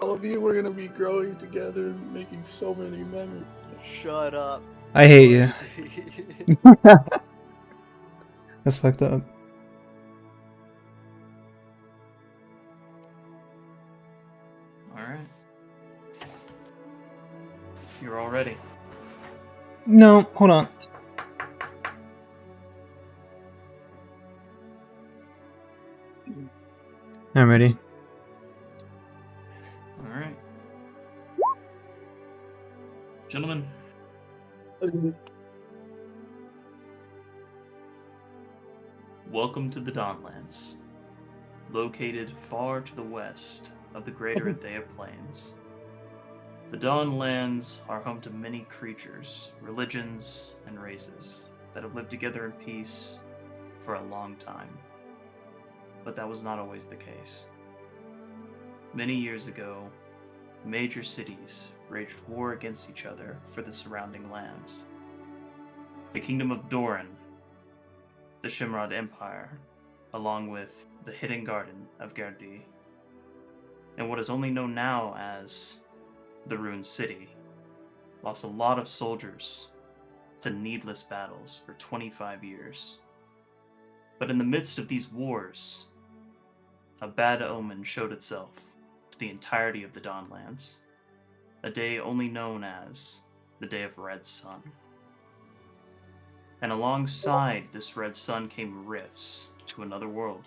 all of you. We're gonna be growing together and making so many memories. Shut up. I hate you. Pussy. That's fucked up. Alright. You're all ready. No, hold on. I'm ready. Alright. Gentlemen, welcome to the Dawnlands, located far to the west of the greater Athea Plains. The Dawnlands are home to many creatures, religions, and races that have lived together in peace for a long time. But that was not always the case. Many years ago, major cities waged war against each other for the surrounding lands. The Kingdom of Doran, the Shimrod Empire, along with the Hidden Garden of Gardi, and what is only known now as the Ruined City, lost a lot of soldiers to needless battles for 25 years. But in the midst of these wars, a bad omen showed itself to the entirety of the Dawnlands, a day only known as the Day of Red Sun. And alongside this red sun came rifts to another world.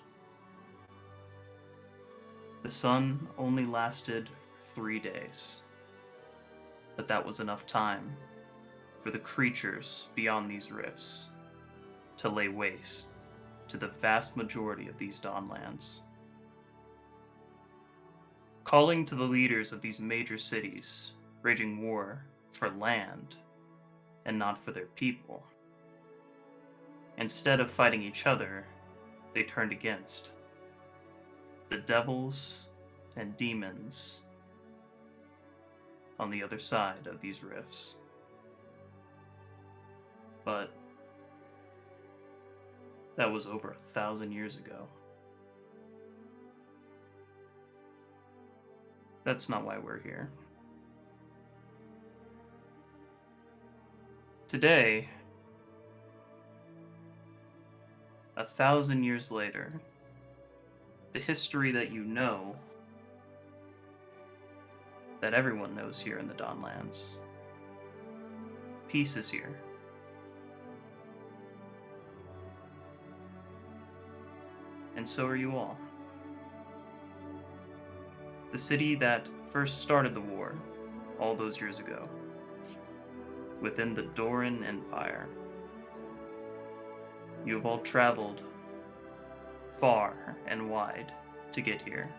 The sun only lasted 3 days, but that was enough time for the creatures beyond these rifts to lay waste to the vast majority of these Dawnlands. Calling to the leaders of these major cities, waging war for land and not for their people. Instead of fighting each other, they turned against the devils and demons on the other side of these rifts. But that was over 1,000 years ago. That's not why we're here. Today, 1,000 years later, the history that you know, that everyone knows here in the Dawnlands, peace is here. And so are you all. The city that first started the war, all those years ago, within the Doran Empire. You have all traveled far and wide to get here,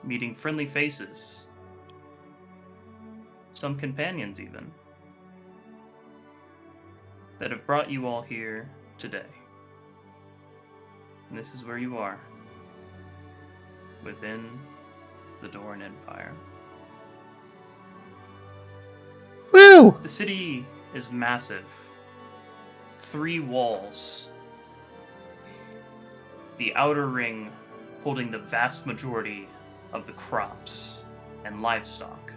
meeting friendly faces, some companions even, that have brought you all here today. And this is where you are, within the Doran Empire. Woo! The city is massive. 3 walls. The outer ring holding the vast majority of the crops and livestock.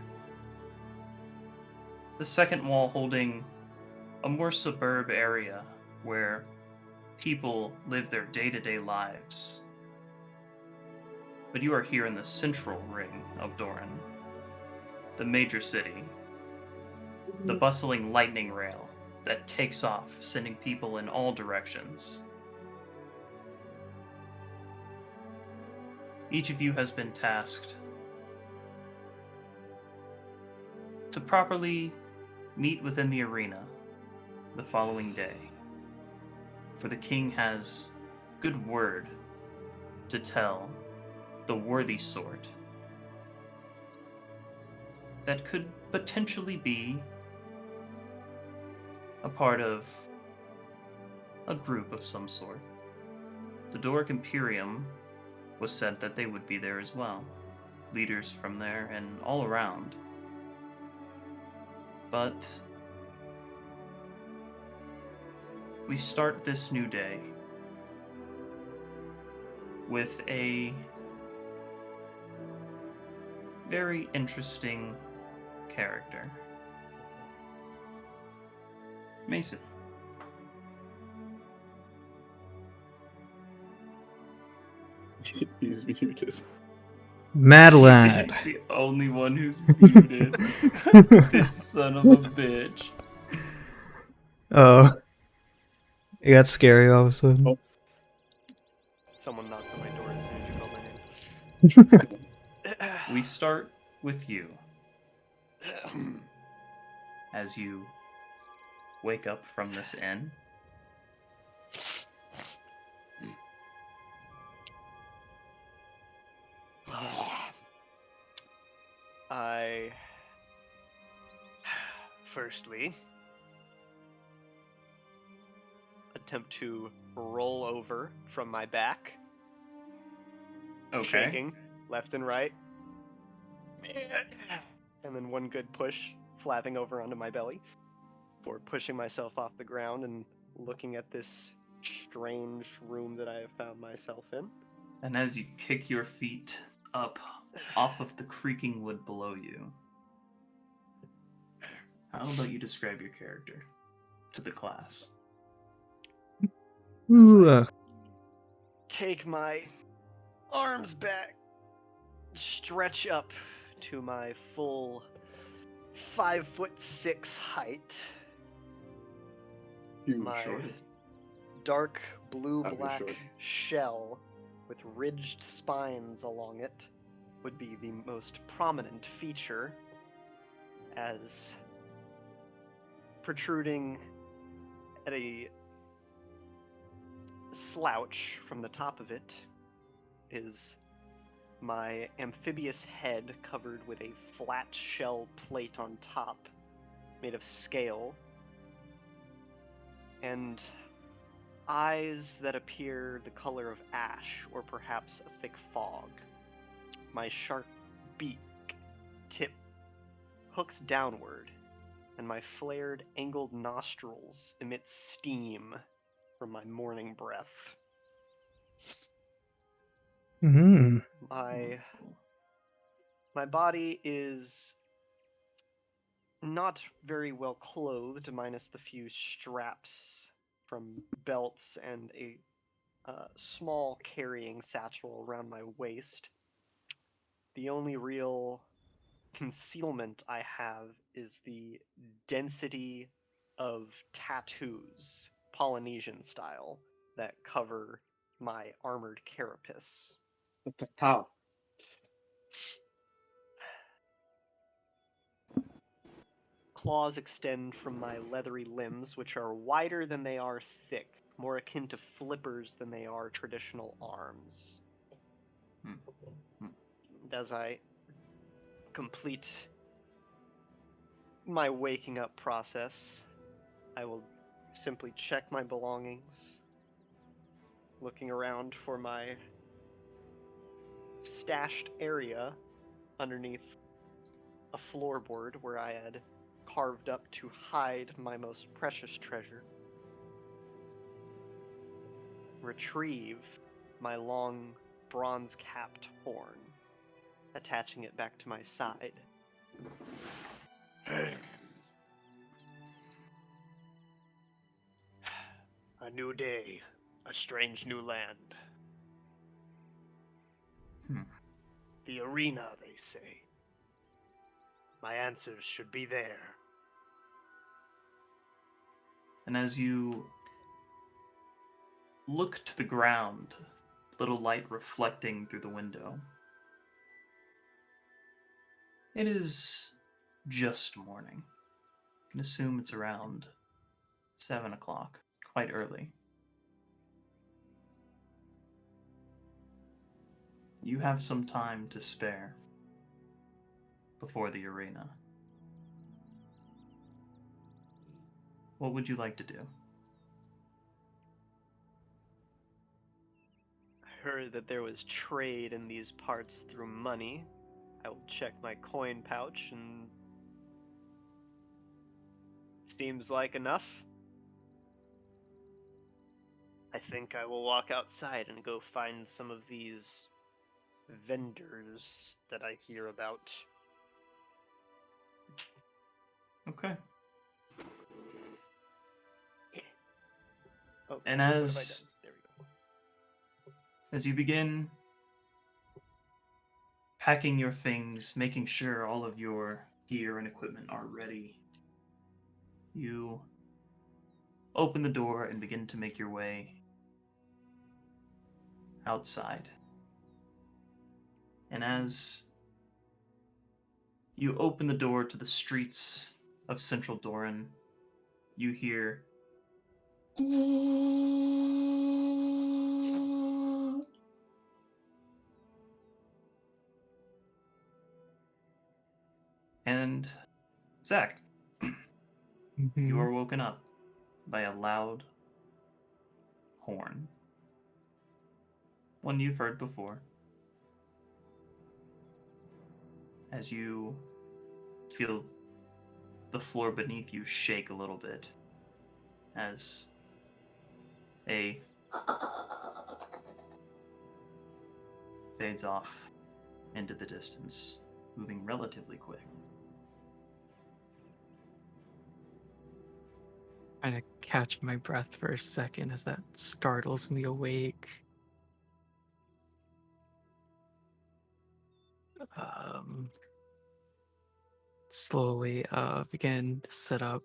The second wall holding a more suburb area where people live their day-to-day lives. But you are here in the central ring of Doran, the major city, the bustling lightning rail that takes off, sending people in all directions. Each of you has been tasked to properly meet within the arena the following day, for the king has good word to tell the worthy sort that could potentially be a part of a group of some sort. The Doric Imperium was said that they would be there as well, leaders from there and all around. But we start this new day with a very interesting character. Mason. He's muted. Madeline. He's the only one who's muted. This son of a bitch. Oh. It got scary all of a sudden. Oh. Someone knocked on my door as soon as you called my name. We start with you as you wake up from this inn. I firstly attempt to roll over from my back, Okay. shaking left and right, and then one good push, flapping over onto my belly, for pushing myself off the ground and looking at this strange room that I have found myself in. And as you kick your feet up off of the creaking wood below you, how about you describe your character to the class? Ooh, Take my arms back, stretch up to my full 5'6" height. Huge. My Shorty. dark I'd be blue-black short. shell with ridged spines along it would be the most prominent feature, as protruding at a slouch from the top of it is my amphibious head covered with a flat shell plate on top made of scale, and eyes that appear the color of ash or perhaps a thick fog. My sharp beak tip hooks downward, and my flared, angled nostrils emit steam from my morning breath. mm. My body is not very well clothed, minus the few straps from belts and a small carrying satchel around my waist. The only real concealment I have is the density of tattoos, Polynesian style, that cover my armored carapace. How? Claws extend from my leathery limbs, which are wider than they are thick, more akin to flippers than they are traditional arms. And as I complete my waking up process, I will simply check my belongings, looking around for my stashed area underneath a floorboard where I had carved up to hide my most precious treasure. Retrieve my long bronze-capped horn, attaching it back to my side. A new day, a strange new land. The arena, they say. My answers should be there. And as you look to the ground, little light reflecting through the window, it is just morning. You can assume it's around 7 o'clock, quite early. You have some time to spare before the arena. What would you like to do? I heard that there was trade in these parts through money. I will check my coin pouch, and seems like enough. I think I will walk outside and go find some of these vendors that I hear about. Okay. Oh, And what have I done? There we go. as you begin packing your things, making sure all of your gear and equipment are ready, you open the door and begin to make your way outside. And as you open the door to the streets of central Doran, you hear and Zach, you are woken up by a loud horn. One you've heard before. As you feel the floor beneath you shake a little bit as a fades off into the distance, moving relatively quick. Kind of catch my breath for a second as that startles me awake. Slowly begin to sit up.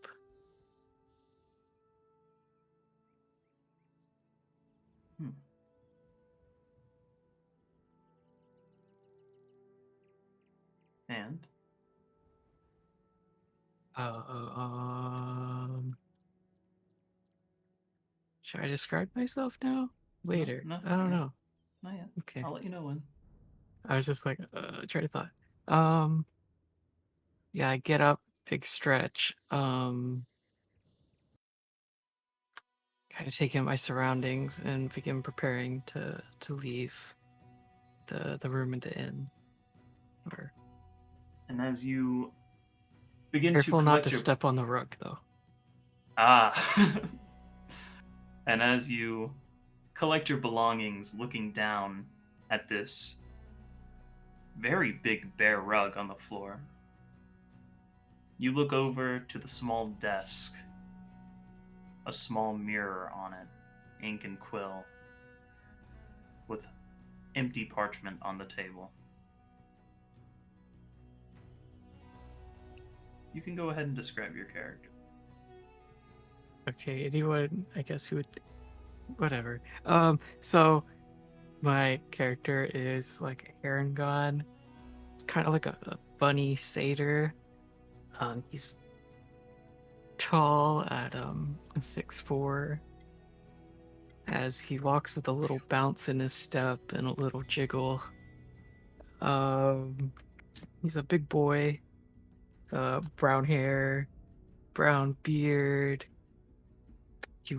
And Should I describe myself now? Later? No, I don't know. not yet. Okay. I'll let you know when. I was just like, trying to thought. Yeah, I get up, big stretch. Kind of take in my surroundings and begin preparing to leave the room at the inn. Or And as you begin to careful not collect to your step on the rug, though. and as you collect your belongings, looking down at this very big bare rug on the floor, you look over to the small desk, a small mirror on it, ink and quill, with empty parchment on the table. You can go ahead and describe your character. Okay, anyone, I guess who would, whatever. So my character is like a heron god. It's kind of like a bunny satyr. He's tall at 6'4", as he walks with a little bounce in his step and a little jiggle. He's a big boy, brown hair, brown beard. He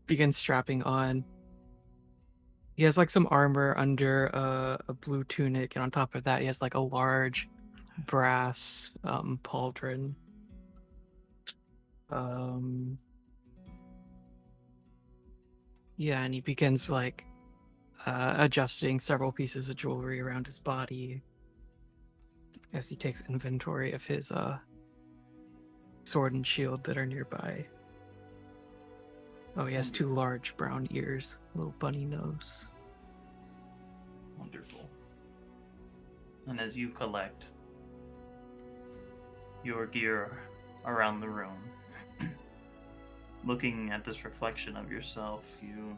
begins strapping on. He has like some armor under a blue tunic, and on top of that, he has like a large brass pauldron. Yeah, and he begins like adjusting several pieces of jewelry around his body as he takes inventory of his sword and shield that are nearby. Oh, he has two large brown ears, little bunny nose. Wonderful. And as you collect your gear around the room, looking at this reflection of yourself, you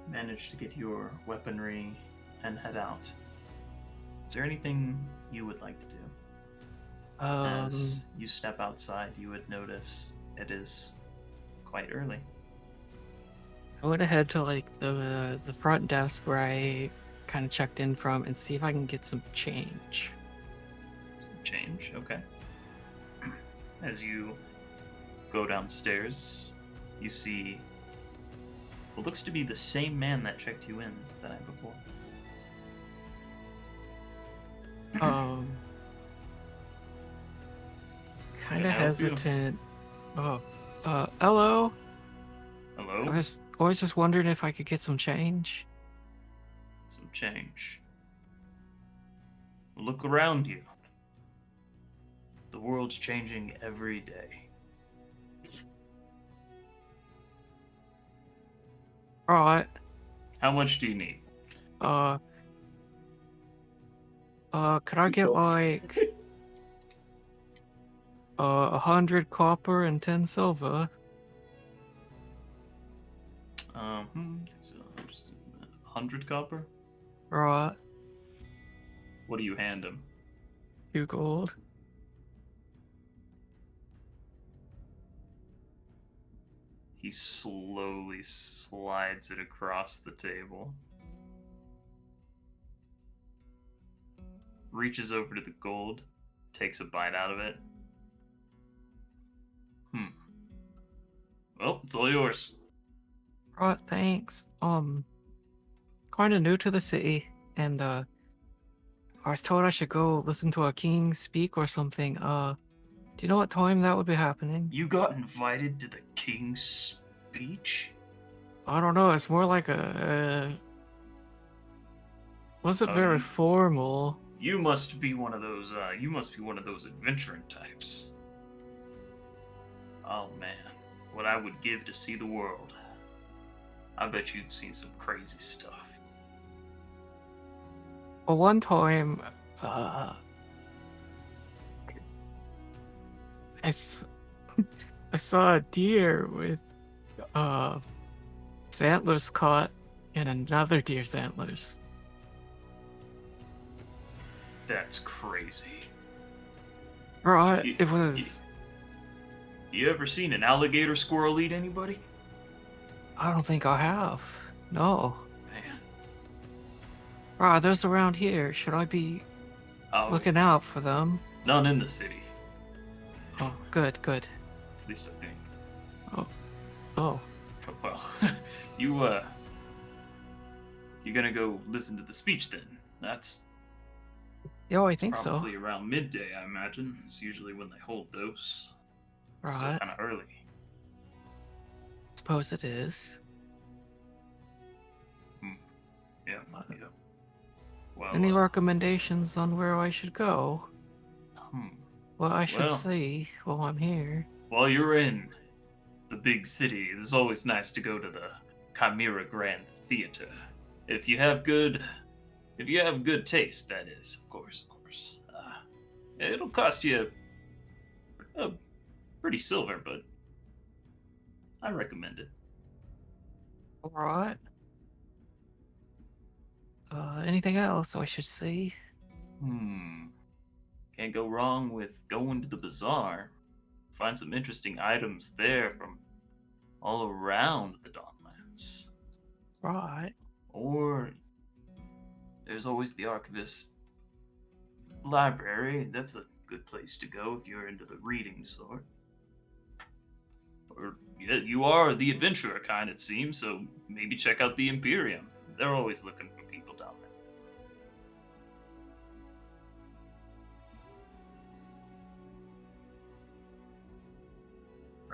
manage to get your weaponry and head out. Is there anything you would like to do? As you step outside, you would notice it is quite early. I went ahead to like the front desk where I kind of checked in from and see if I can get some change. Some change, okay. As you go downstairs, you see what looks to be the same man that checked you in the night before. Kind of Can I help you? hesitant. Hello? Hello? I was just wondering if I could get some change. some change. Look around you. The world's changing every day. Alright. How much do you need? Uh, could I get like 100 copper and 10 silver? So just 100 copper? Right. What do you hand him? 2 gold. He slowly slides it across the table. Reaches over to the gold, takes a bite out of it. Well, it's all yours. Right, thanks. Kinda new to the city, and I was told I should go listen to a king speak or something. Do you know what time that would be happening? You got invited to the king's speech? I don't know, it's more like a wasn't Oh, very formal. You must be one of those, adventuring types. Oh man, what I would give to see the world. I bet you've seen some crazy stuff. Well, one time, I, s- I saw a deer with its antlers caught in another deer's antlers. That's crazy. Right, You- it was. You ever seen an alligator squirrel eat anybody? I don't think I have. No. Man. Right, those around here. Should I be Oh, looking out for them? none in the city. Oh, good, good. At least I think. Oh. Oh, well, you, you're gonna go listen to the speech then? That's Yeah, I think so. probably around midday, I imagine. It's usually when they hold those. It's still Right. kind of early. Suppose it is. Yeah, yeah. Well, Any recommendations on where I should go? hmm. What I should Well- see while I'm here? While you're in the big city, it's always nice to go to the Chimera Grand Theater. If you have good taste, that is, of course. It'll cost you a pretty silver, but I recommend it. Alright. Anything else I should see? Can't go wrong with going to the bazaar. Find some interesting items there from all around the Dawnlands. Right. Or there's always the Archivist Library. That's a good place to go if you're into the reading sort. Or yeah, you are the adventurer kind, it seems, so maybe check out the Imperium. They're always looking for people down there.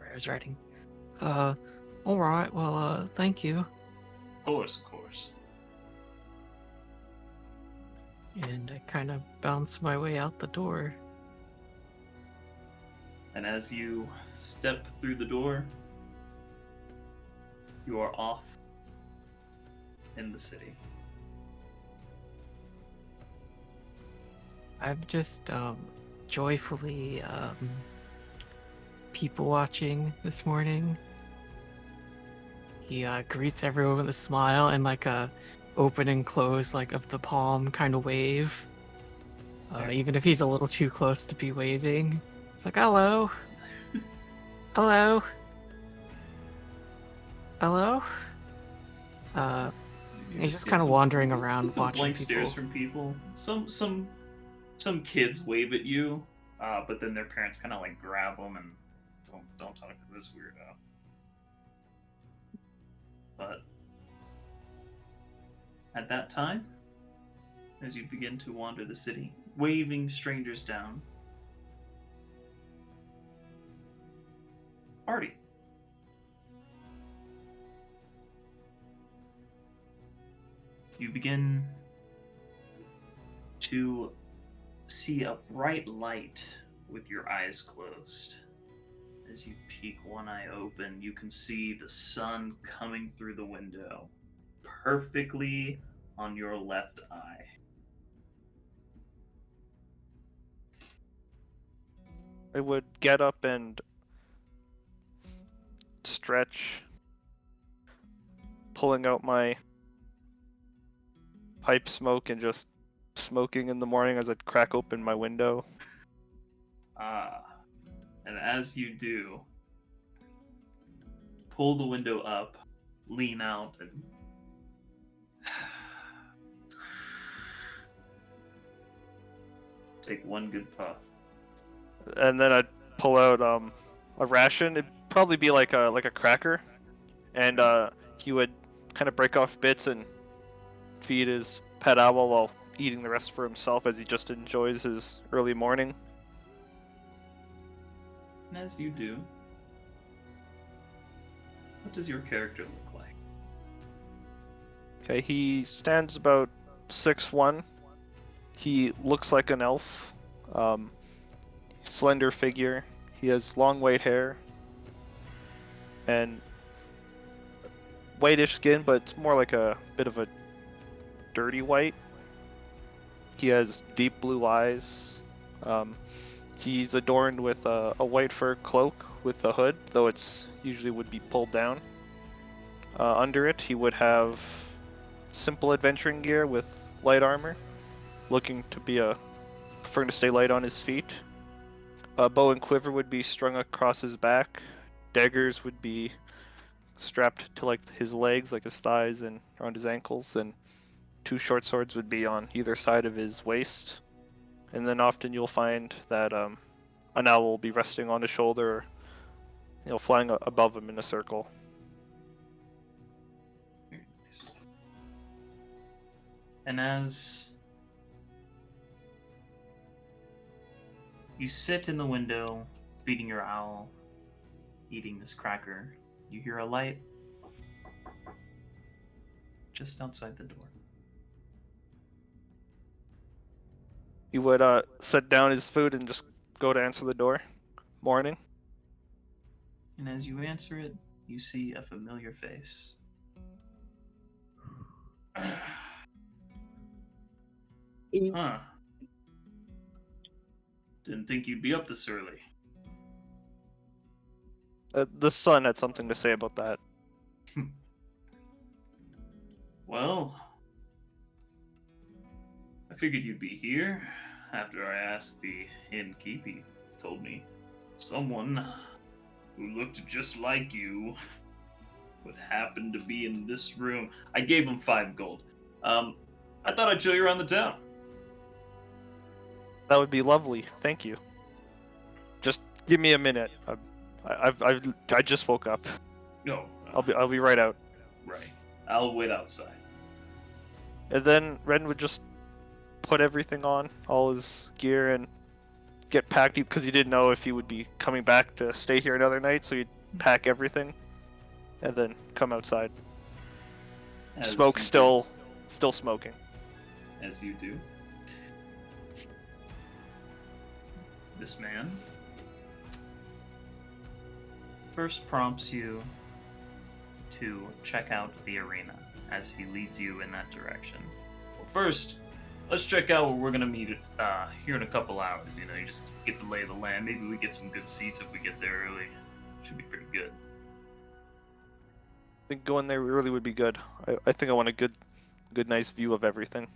I was writing. Alright, well, thank you. Of course. And I kind of bounce my way out the door. And as you step through the door, you are off in the city. I'm just, joyfully, people watching this morning. He, greets everyone with a smile and like a open and close, like of the palm kind of wave. Even if he's a little too close to be waving. It's like, hello. Hello. Hello. He's just Get kind of some- wandering get around some watching blank people. stares from people. Some kids wave at you, but then their parents kind of like grab them and don't talk to this weirdo. But at that time, as you begin to wander the city, waving strangers down, Artie. You begin to see a bright light with your eyes closed. As you peek one eye open, you can see the sun coming through the window, perfectly on your left eye. I would get up and stretch, pulling out my pipe smoke and just smoking in the morning as I'd crack open my window. And as you do, pull the window up, lean out, and take one good puff. And then I'd pull out a ration. It'd probably be like a cracker, and he would kind of break off bits and feed his pet owl while eating the rest for himself as he just enjoys his early morning. And as you do, what does your character look like? Okay, he stands about 6'1". He looks like an elf. Slender figure. He has long white hair and whitish skin, but it's more like a bit of a dirty white. He has deep blue eyes. He's adorned with a white fur cloak with a hood, though it's usually would be pulled down. Under it, he would have simple adventuring gear with light armor, looking to be preferring to stay light on his feet. Bow and quiver would be strung across his back. Daggers would be strapped to like his legs, like his thighs and around his ankles, and 2 short swords would be on either side of his waist. And then often you'll find that an owl will be resting on his shoulder, or, flying above him in a circle. Very nice. And as you sit in the window, feeding your owl, eating this cracker, you hear a light just outside the door. He would set down his food and just go to answer the door. Morning. And as you answer it, you see a familiar face. Huh. Didn't think you'd be up this early. The sun had something to say about that. Well, I figured you'd be here. After I asked the innkeep, he told me someone who looked just like you would happen to be in this room. I gave him 5 gold. I thought I'd show you around the town. That would be lovely. Thank you. Just give me a minute. I just woke up. No. I'll be right out. Right. I'll wait outside. And then Ren would just put everything on, all his gear, and get packed because he didn't know if he would be coming back to stay here another night, so he'd pack everything and then come outside. As Smoke you still smoking. do. As you do. This man first prompts you to check out the arena as he leads you in that direction. Well, first, let's check out where we're gonna meet here in a couple hours. You know, you just get the lay of the land. Maybe we get some good seats if we get there early. Should be pretty good. I think going there really would be good. I think I want a good nice view of everything.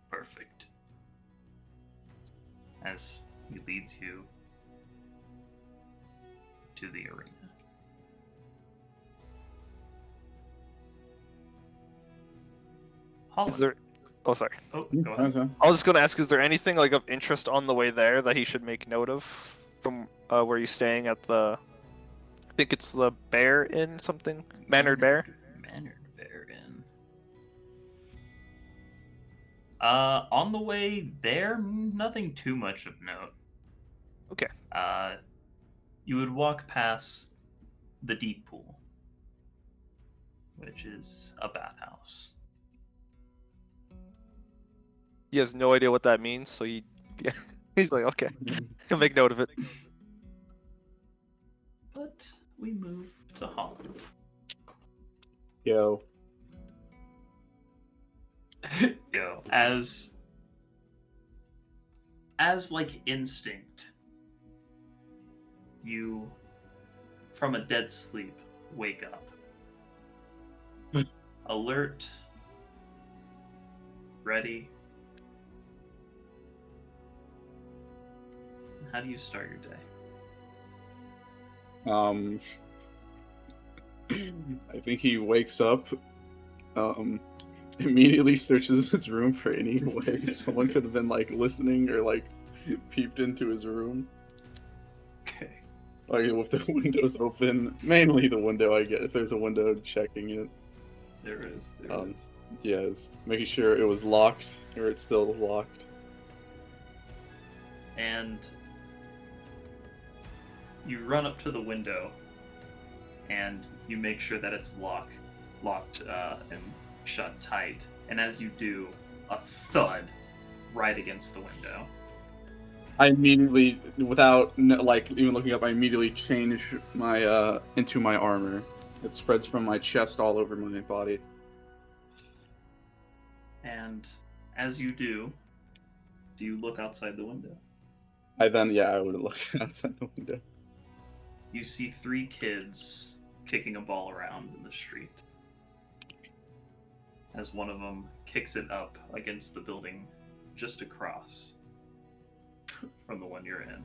Perfect. As he leads you to the arena. Is Holland. there? Oh, sorry. Oh, go ahead. Okay. I was just gonna ask: is there anything like of interest on the way there that he should make note of from where he's staying at the? I think it's the Bear Inn, something. Mannered Bear. Mannered Bear Inn. On the way there, nothing too much of note. Okay. You would walk past the deep pool, which is a bathhouse. He has no idea what that means, so he's like, okay, he'll make note of it. But we move to Holland. Yo. Yo, as like instinct, you from a dead sleep wake up. Alert, ready. How do you start your day? I think he wakes up, immediately searches his room for any way someone could have been like listening or like peeped into his room. Okay. Like with the windows open, mainly the window. I guess if there's a window, checking it. There is. Yes, making sure it was locked or it's still locked. And you run up to the window, and you make sure that it's locked and shut tight. And as you do, a thud right against the window. I immediately, without like even looking up, I immediately change my into my armor. It spreads from my chest all over my body. And as you do you look outside the window? I would look outside the window. You see 3 kids kicking a ball around in the street. As one of them kicks it up against the building just across from the one you're in.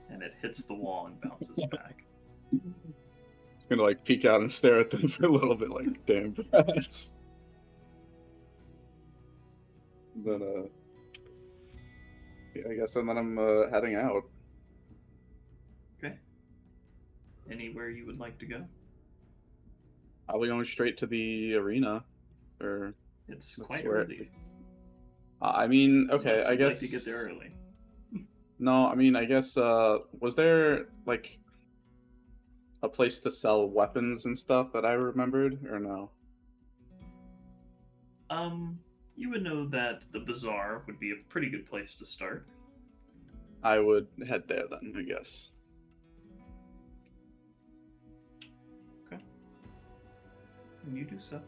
And it hits the wall and bounces back. Just gonna like peek out and stare at them for a little bit, like, damn brats. Then yeah, I guess, and then I'm heading out. Okay. Anywhere you would like to go? I'll be going straight to the arena, or It's That's quite where- early. I mean, okay, Unless I you'd guess. like to get there early. No, I mean, I guess. Was there like a place to sell weapons and stuff that I remembered, or no? You would know that the bazaar would be a pretty good place to start. I would head there then, I guess. And you do so.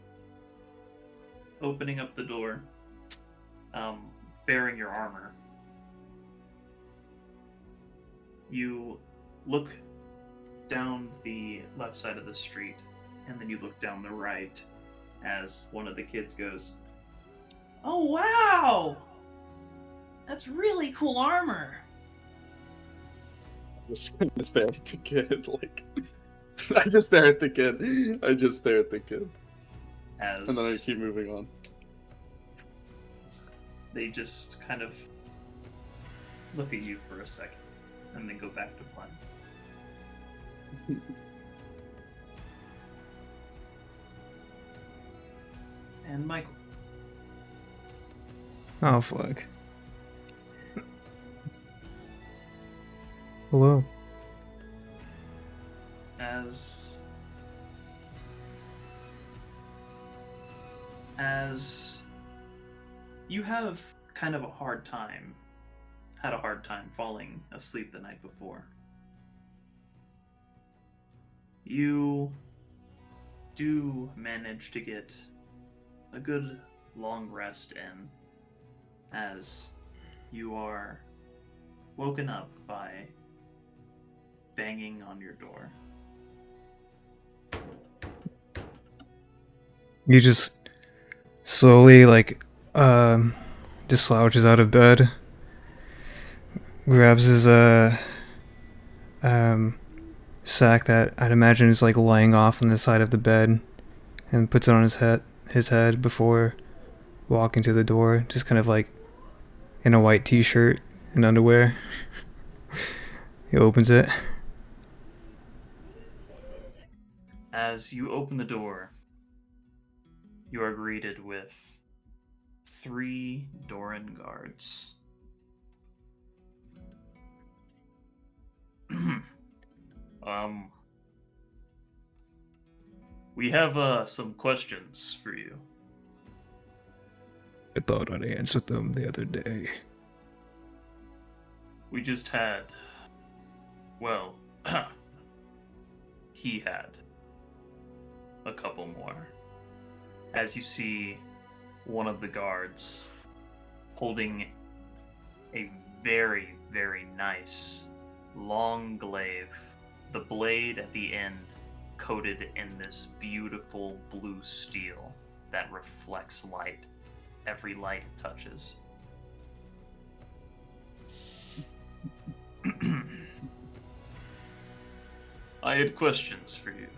Opening up the door, bearing your armor, you look down the left side of the street, and then you look down the right as one of the kids goes, "Oh wow! That's really cool armor!" I just stare at the kid, like. I just stare at the kid. As And then I keep moving on. they just kind of look at you for a second, and then go back to playing. And Michael. Oh, fuck. Hello. As you have kind of had a hard time falling asleep the night before. You do manage to get a good long rest in as you are woken up by banging on your door. He just slowly, like, just slouches out of bed, grabs his, sack that I'd imagine is, like, lying off on the side of the bed, and puts it on his head before walking to the door, just kind of, like, in a white t-shirt and underwear. He opens it. As you open the door, you are greeted with 3 Doran guards. We have some questions for you. I thought I'd answered them the other day. We just had. Well, he had a couple more. As you see one of the guards holding a very, very nice long glaive, the blade at the end coated in this beautiful blue steel that reflects light, every light it touches. I had questions for you.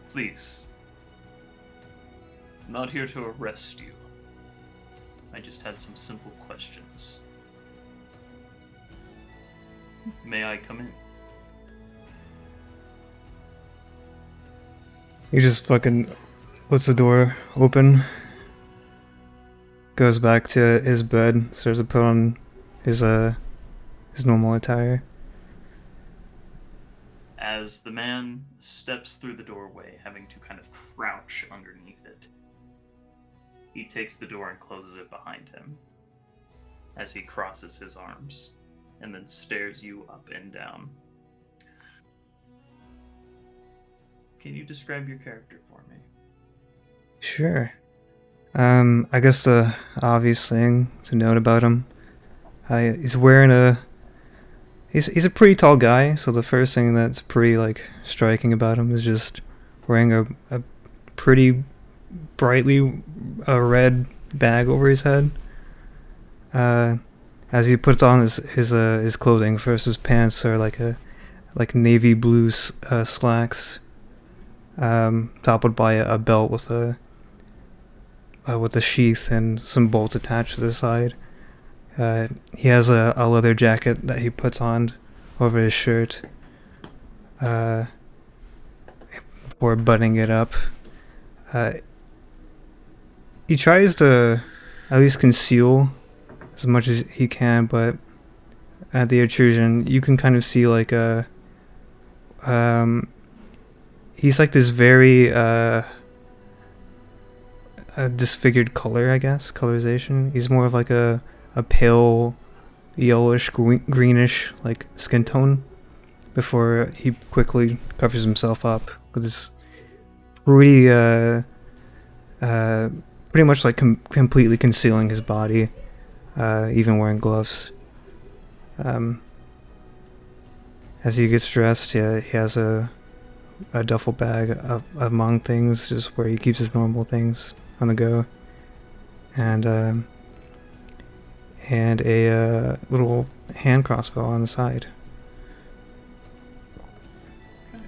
Please. I'm not here to arrest you. I just had some simple questions. May I come in? He just fucking lets the door open, goes back to his bed, starts to put on his normal attire. As the man steps through the doorway, having to kind of crouch underneath it, he takes the door and closes it behind him as he crosses his arms and then stares you up and down. Can you describe your character for me? Sure. I guess the obvious thing to note about him, he's wearing a. He's a pretty tall guy, so the first thing that's pretty like striking about him is just wearing a pretty brightly red bag over his head. As he puts on his clothing, first his pants are like navy blue slacks, toppled by a belt with a sheath and some bolts attached to the side. He has a leather jacket that he puts on over his shirt before buttoning it up. He tries to at least conceal as much as he can, but at the intrusion, you can kind of see like he's like this very a disfigured color, I guess, colorization. He's more of like a pale yellowish greenish like skin tone before he quickly covers himself up with this pretty pretty much like completely concealing his body, even wearing gloves. As he gets dressed, yeah, he has a duffel bag among things, just where he keeps his normal things on the go, and a little hand crossbow on the side.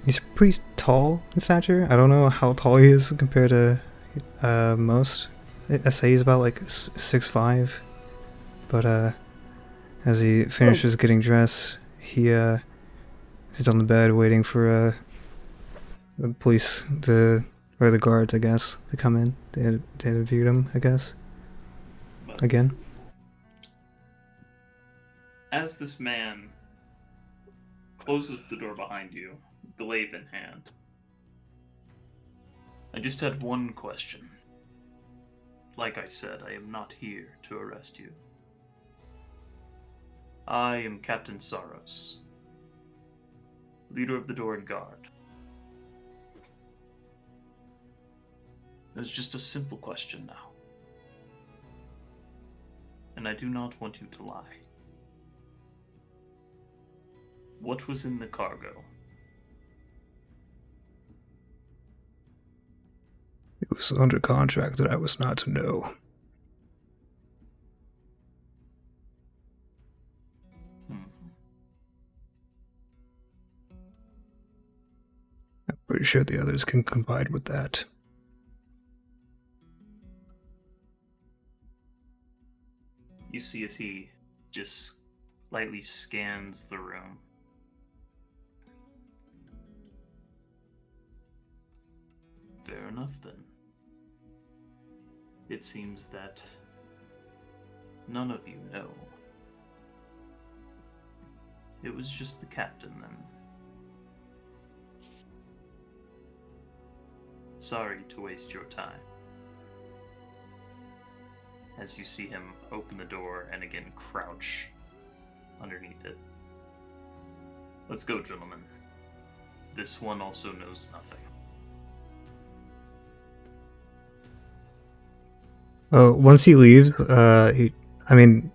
He's pretty tall in stature. I don't know how tall he is compared to most. I say he's about like 6'5", but as he finishes getting dressed, he sits on the bed waiting for the police or the guards, I guess, to come in to interview him, I guess. Again. As this man closes the door behind you, glaive in hand, I just had one question. Like I said, I am not here to arrest you. I am Captain Saros, leader of the Doran Guard. It's just a simple question now. And I do not want you to lie. What was in the cargo? It was under contract that I was not to know. I'm pretty sure the others can confide with that. You see as he just lightly scans the room. Fair enough then. It seems that none of you know. It was just the captain then. Sorry to waste your time. As you see him open the door and again crouch underneath it. Let's go, gentlemen. This one also knows nothing. Oh, once he leaves, I mean,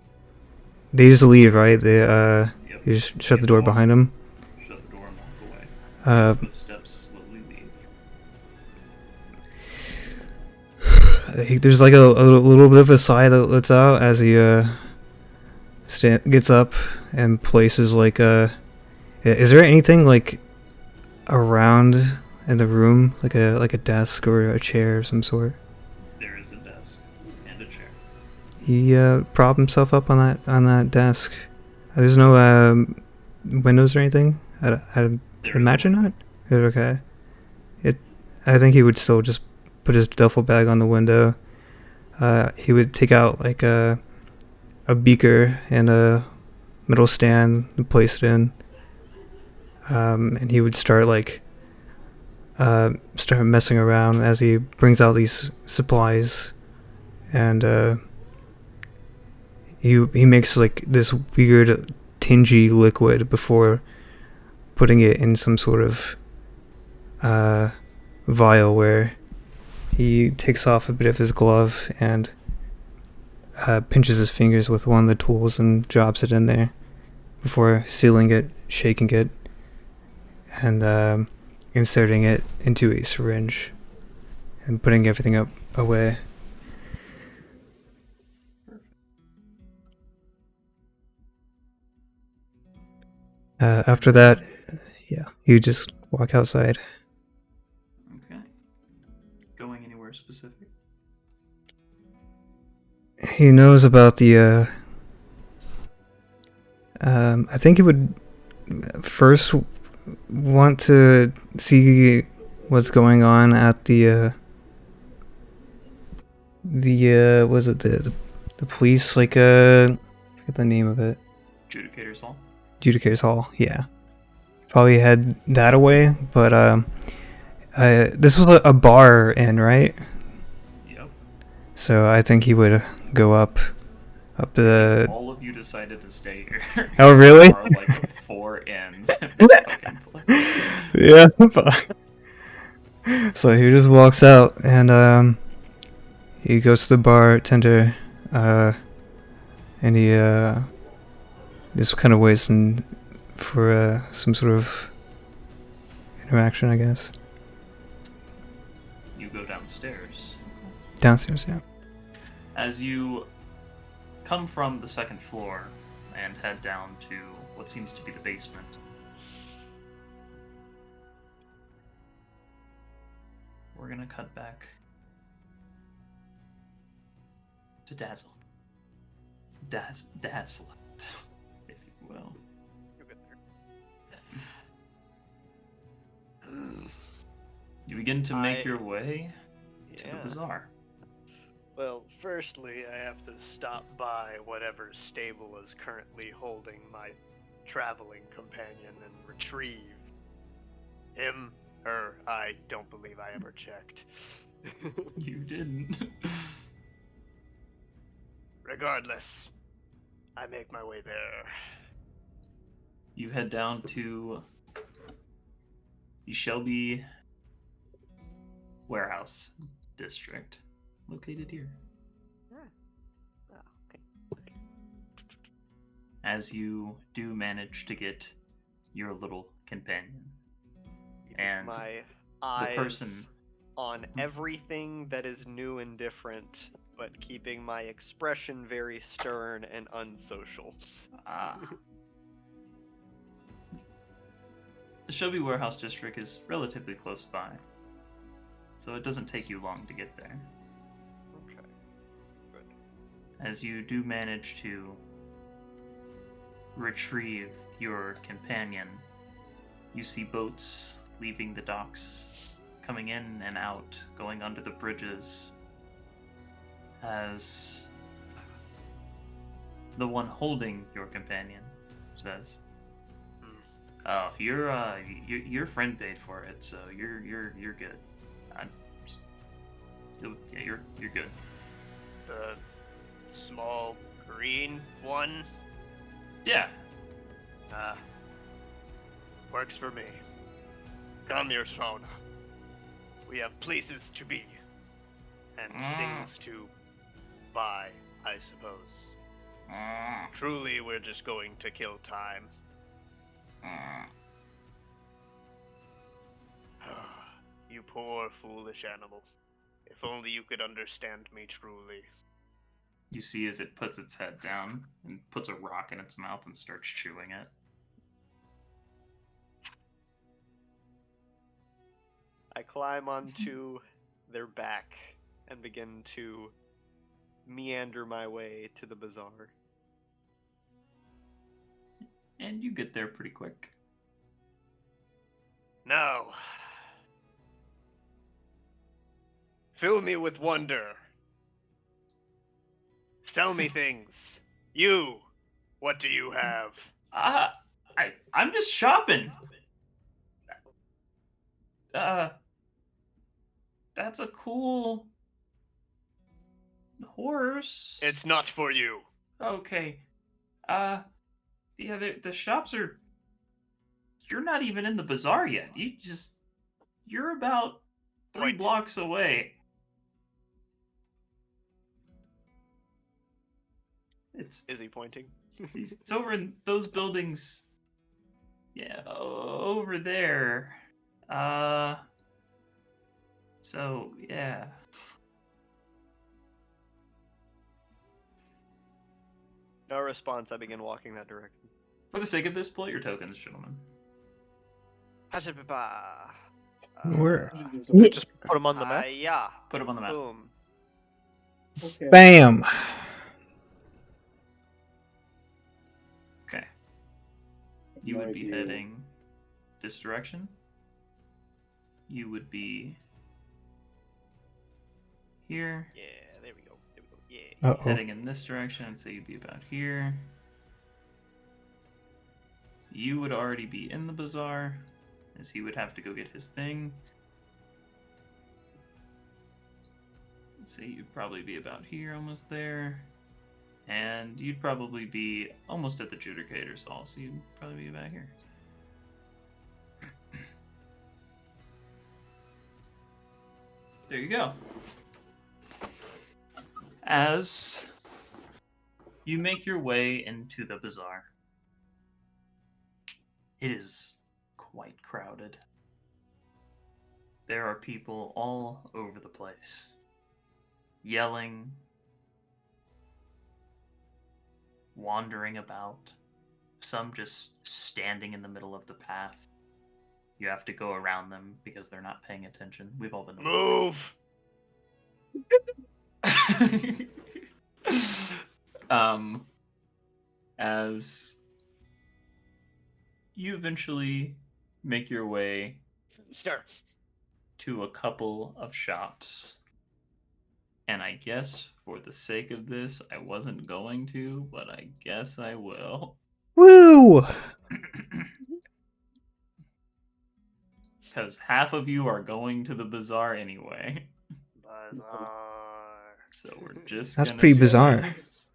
they just leave, right? Yep. You just shut the door behind him. Shut the door and walk away. Uh, Footsteps slowly leave. There's like a little bit of a sigh that lets out as he gets up and places like is there anything like around in the room, like a desk or a chair of some sort? There is a desk and a chair. He propped himself up on that desk. There's no windows or anything. I There is imagine one. not. Okay. I think he would still just put his duffel bag on the window. He would take out like a beaker and a metal stand and place it in. And he would start messing around as he brings out these supplies, and he makes like this weird tingy liquid before putting it in some sort of vial where he takes off a bit of his glove and pinches his fingers with one of the tools and drops it in there before sealing it, shaking it, and inserting it into a syringe and putting everything away. After that, yeah, you just walk outside. Okay. Going anywhere specific? He knows about the I think he would first want to see what's going on at the was it the police, like I forget the name of it. Adjudicator's Hall? Judicator's Hall, yeah. Probably head that away, but this was a bar inn, right? Yep. So I think he would go up the. All of you decided to stay here. Oh, really? There are like 4 ends in this fucking place. Yeah. So he just walks out and he goes to the bartender, and he just kind of waits for some sort of interaction, I guess. You go downstairs. Downstairs, yeah. As you come from the 2nd floor and head down to what seems to be the basement, we're gonna cut back to Dazzle. Dazzle, if you will. You'll get there. You begin to make I- your way to the Yeah. bazaar. Well, firstly, I have to stop by whatever stable is currently holding my traveling companion and retrieve him, her. I don't believe I ever checked. You didn't. Regardless, I make my way there. You head down to the Shelby Warehouse District, located here. Oh, okay. As you do manage to get your little companion. Keeping And my the eyes person on everything that is new and different, but keeping my expression very stern and unsocial. The Shelby Warehouse District is relatively close by, so it doesn't take you long to get there. Okay. Good. As you do manage to retrieve your companion, you see boats leaving the docks, coming in and out, going under the bridges, as the one holding your companion says, "Oh, your friend paid for it, so you're good. Yeah, you're good. The small green one? Yeah. Works for me. Come here, Shona. We have places to be. And things to buy, I suppose. Truly, we're just going to kill time. You poor, foolish animal. If only you could understand me truly. You see as it puts its head down and puts a rock in its mouth and starts chewing it. I climb onto their back and begin to meander my way to the bazaar. And you get there pretty quick. Now, fill me with wonder. Sell me things. You, what do you have? I'm just shopping. That's a cool horse. It's not for you. Okay. Yeah, the shops are... You're not even in the bazaar yet. You're about 3 Wait. blocks away. It's Is he pointing? it's over in those buildings. Yeah, over there. So, yeah. No response, I begin walking that direction. For the sake of this, pull out your tokens, gentlemen. Hashipapa. Where? Just put them on the map. Yeah. Put them on the map. Boom. Okay. Bam! Okay. You No would be idea. heading this direction. You would be here. Yeah, there we go. There we go. Yeah. Uh-oh. Heading in this direction, I'd say you'd be about here. You would already be in the bazaar, as he would have to go get his thing. Let's say you'd probably be about here, almost there. And you'd probably be almost at the Judicator's Hall, so you'd probably be about here. There you go. As you make your way into the bazaar, it is quite crowded. There are people all over the place, yelling, wandering about, some just standing in the middle of the path. You have to go around them because they're not paying attention. We've all been Move! As you eventually make your way Sir. to a couple of shops. And I guess for the sake of this, I wasn't going to, but I guess I will. Woo! Because half of you are going to the bazaar anyway. Bazaar. So we're just That's gonna pretty do bizarre. this.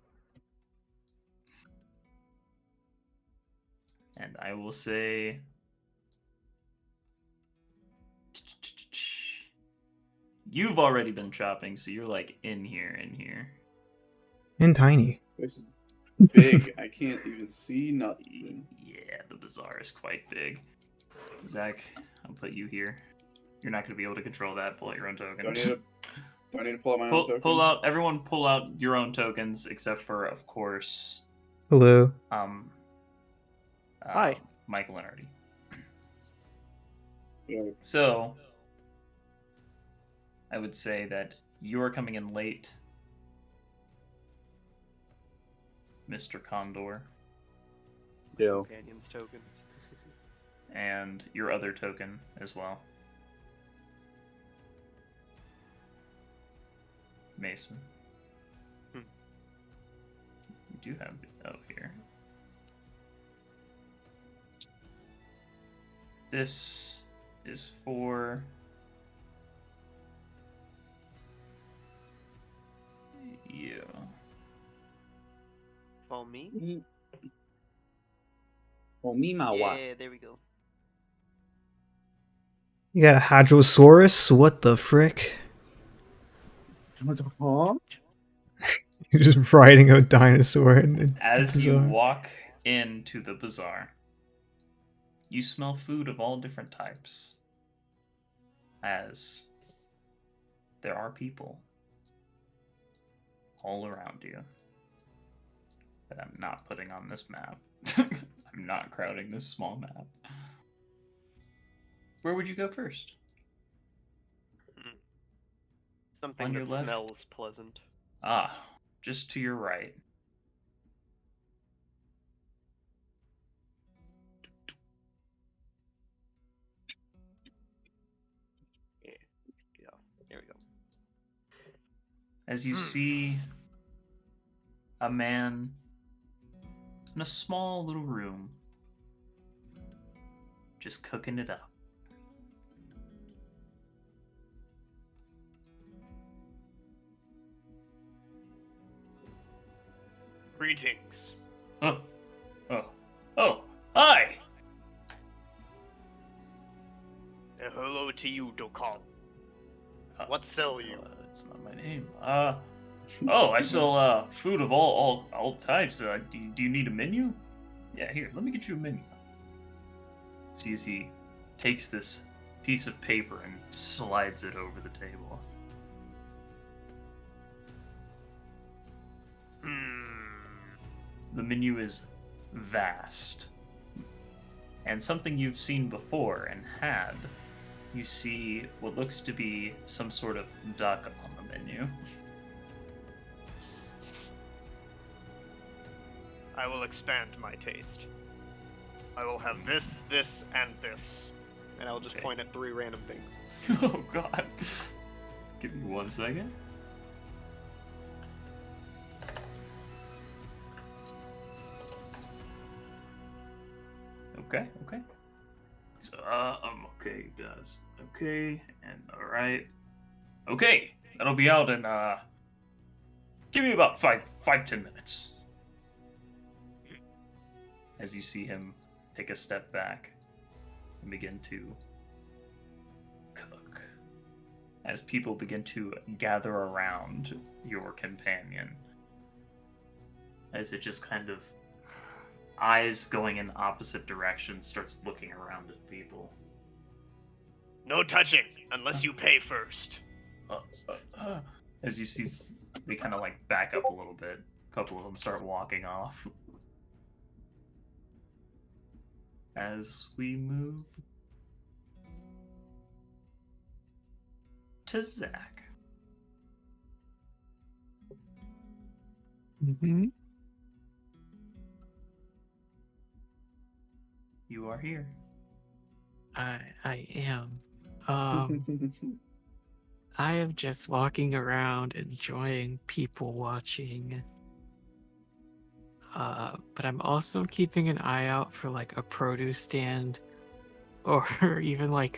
And I will say... You've already been shopping, so you're like in here. And tiny. It's big. I can't even see nothing. Yeah, the bazaar is quite big. Zach, I'll put you here. You're not going to be able to control that. Pull out your own Do I tokens. need to pull out my own token? Everyone pull out your own tokens, except for, of course, Hello. Hi. Michael and Artie. Yeah. So, I would say that you're coming in late, Mr. Condor, Yeah. Companion's token. and your other token as well. Mason. Hmm. You do have the O here. This is for For me? Oh, me, my wife. Yeah, there we go. You got a Hadrosaurus? What the frick? Huh? You're just riding a dinosaur in the As you bazaar. walk into the bazaar, you smell food of all different types. As there are people all around you that I'm not putting on this map. I'm not crowding this small map. Where would you go first? Something On your that left? smells pleasant. Ah, just to your right. Yeah, yeah. There we go. As you see a man in a small little room just cooking it up. Greetings. Oh, oh, hi! Hello to you, Dokal. What sell you? That's not my name. Oh, I sell food of all types. Do you need a menu? Yeah, here, let me get you a menu. See as he takes this piece of paper and slides it over the table. The menu is vast. And something you've seen before and had. You see what looks to be some sort of duck on the menu. I will expand my taste. I will have this, this, and this. And I'll just Okay. point at 3 random things. Oh god. Give me 1 second. Okay. So, okay, guys. Okay, and alright. Okay, that'll be out in, give me about 10 minutes. As you see him take a step back and begin to cook. As people begin to gather around your companion. As it just kind of, eyes going in opposite directions, starts looking around at people. No touching unless you pay first. As you see, they kind of like back up a little bit. A couple of them start walking off. As we move to Zach. Mm-hmm. You are here. I am. I am just walking around enjoying people watching. But I'm also keeping an eye out for like a produce stand or even like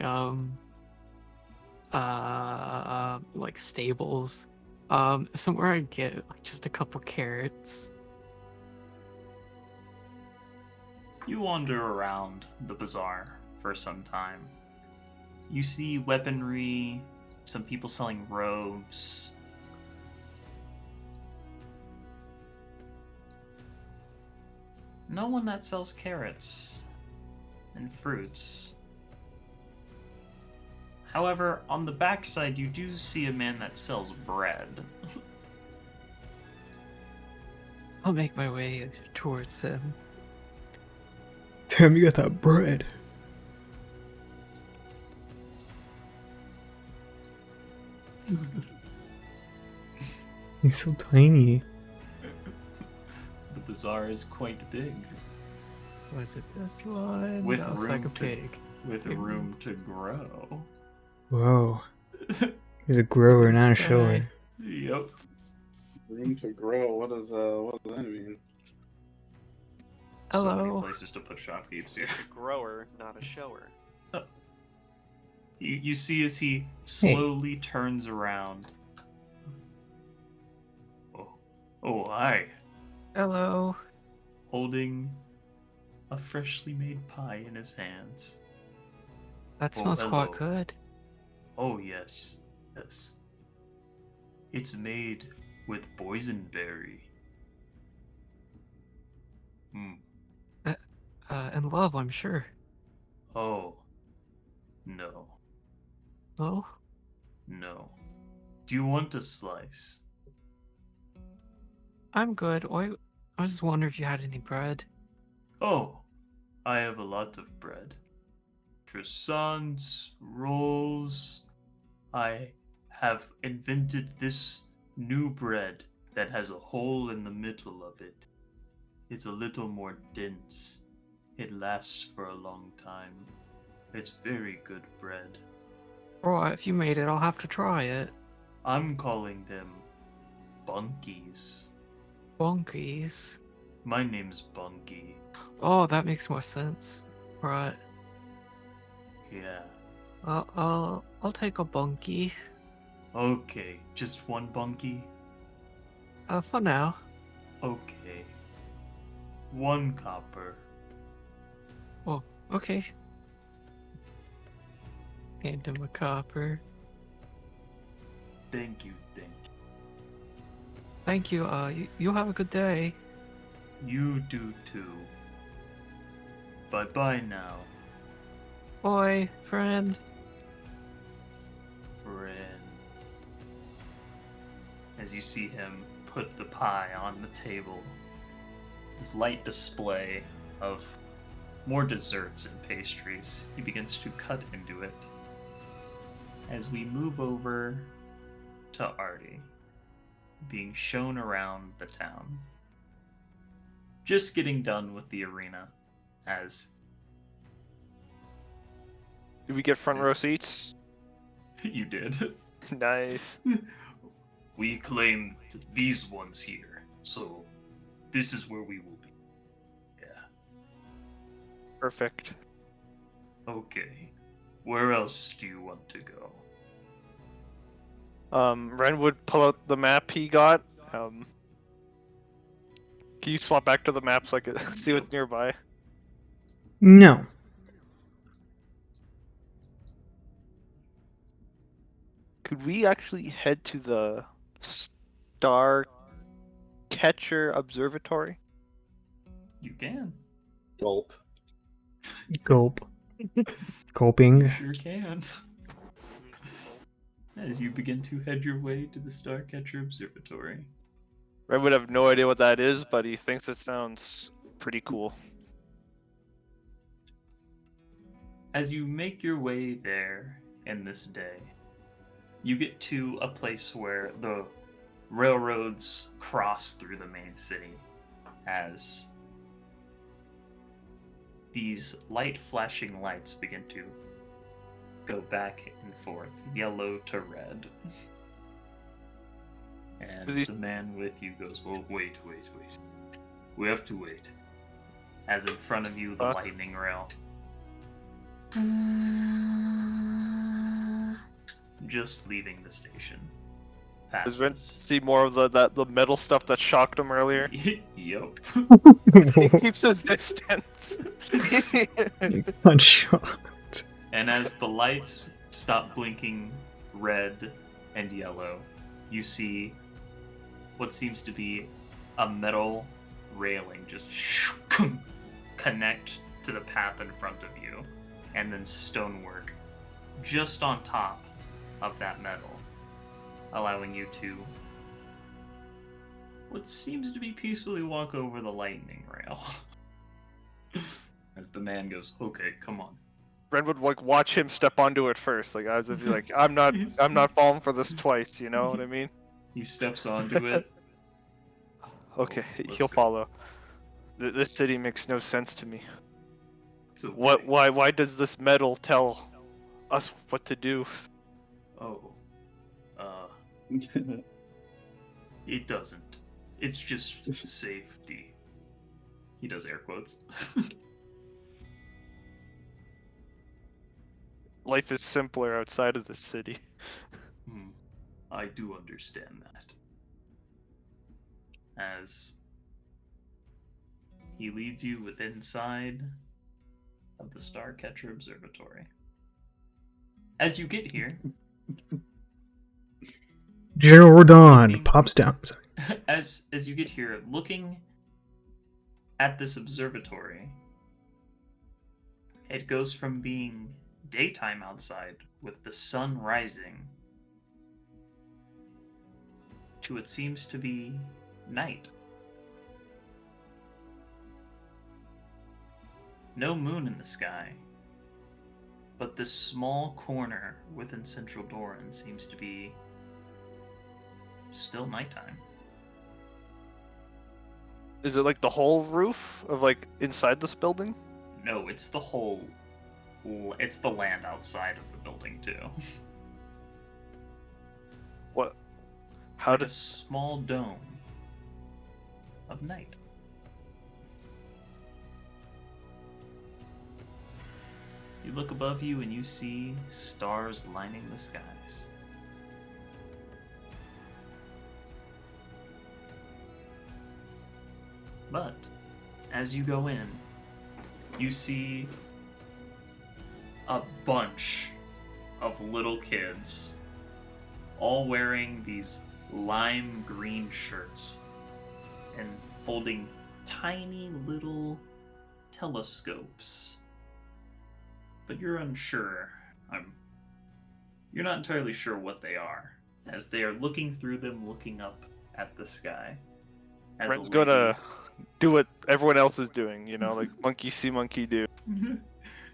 stables. Somewhere I'd get like just a couple carrots. You wander around the bazaar for some time. You see weaponry, some people selling robes. No one that sells carrots and fruits. However, on the backside, you do see a man that sells bread. I'll make my way towards him. Damn, you got that bread. He's so tiny. The bazaar is quite big, Was it this one? With That looks like a room to- pig. with room to grow. Whoa. He's a grower, Is not a this shower. guy? Yep. Room to grow. What does that mean? So many Hello. places to put shopkeepers here. It's a grower, not a shower. You see as he slowly turns around. Oh, hi. Hello. holding a freshly made pie in his hands. That Oh, smells quite hello. good. Oh, yes, yes. It's made with boysenberry. Hmm. And love, I'm sure. Oh, no, Oh, no. Do you want a slice? I'm good. I was just wondering if you had any bread. Oh, I have a lot of bread. Croissants, rolls. I have invented this new bread that has a hole in the middle of it. It's a little more dense. It lasts for a long time. It's very good bread. Alright, if you made it, I'll have to try it. I'm calling them bunkies. Bonkies. My name's Bunky. Oh, that makes more sense. Right. Yeah. I'll take a bunkie. Okay, just one bunky? For now. Okay. 1 copper. Oh, okay. Hand him a copper. Thank you, thank you. Thank you. You have a good day. You do too. Bye bye now, Bye, friend. friend. As you see him put the pie on the table, this light display of more desserts and pastries, he begins to cut into it. As we move over to Artie, being shown around the town. Just getting done with the arena, as Did we get front row seats? you did. Nice. We claimed these ones here, so this is where we will be. Yeah. Perfect. Okay. Where else do you want to go? Ren would pull out the map he got. Can you swap back to the map so I can see what's nearby? No. Could we actually head to the Star Catcher Observatory? You can. Gulp. Gulp. Gulping. You sure can. As you begin to head your way to the Starcatcher Observatory. Ren would have no idea what that is, but he thinks it sounds pretty cool. As you make your way there in this day, you get to a place where the railroads cross through the main city as these light flashing lights begin to go back and forth, yellow to red. And the man with you goes, oh, wait. We have to wait. As in front of you, the lightning rail. Just leaving the station. Does Ren Passes. see more of the metal stuff that shocked him earlier? Yup. He keeps his distance. Unshot. And as the lights stop blinking red and yellow, you see what seems to be a metal railing just connect to the path in front of you, and then stonework just on top of that metal, allowing you to what seems to be peacefully walk over the lightning rail. As the man goes, okay, come on. Ren would like watch him step onto it first, like as if like I'm not falling for this twice. You know what I mean? He steps onto it. Okay, let's he'll go. follow. This city makes no sense to me. So What? Why does this metal tell us what to do? Oh, it doesn't. It's just safety. He does air quotes. Life is simpler outside of the city. I do understand that. As he leads you within inside of the Starcatcher Observatory. As you get here, Jordan looking- pops down. Sorry. as you get here, looking at this observatory, it goes from being daytime outside with the sun rising to it seems to be night. No moon in the sky, but this small corner within Central Doran seems to be still nighttime. Is it like the whole roof of like inside this building? No, it's the whole. It's the land outside of the building too. What? It's How like a does? small dome of night. You look above you and you see stars lining the skies. But as you go in, you see a bunch of little kids all wearing these lime green shirts and holding tiny little telescopes. But you're unsure. You're not entirely sure what they are, as they are looking through them, looking up at the sky. As Ren's a gonna do what everyone else is doing, you know, like monkey see, monkey do.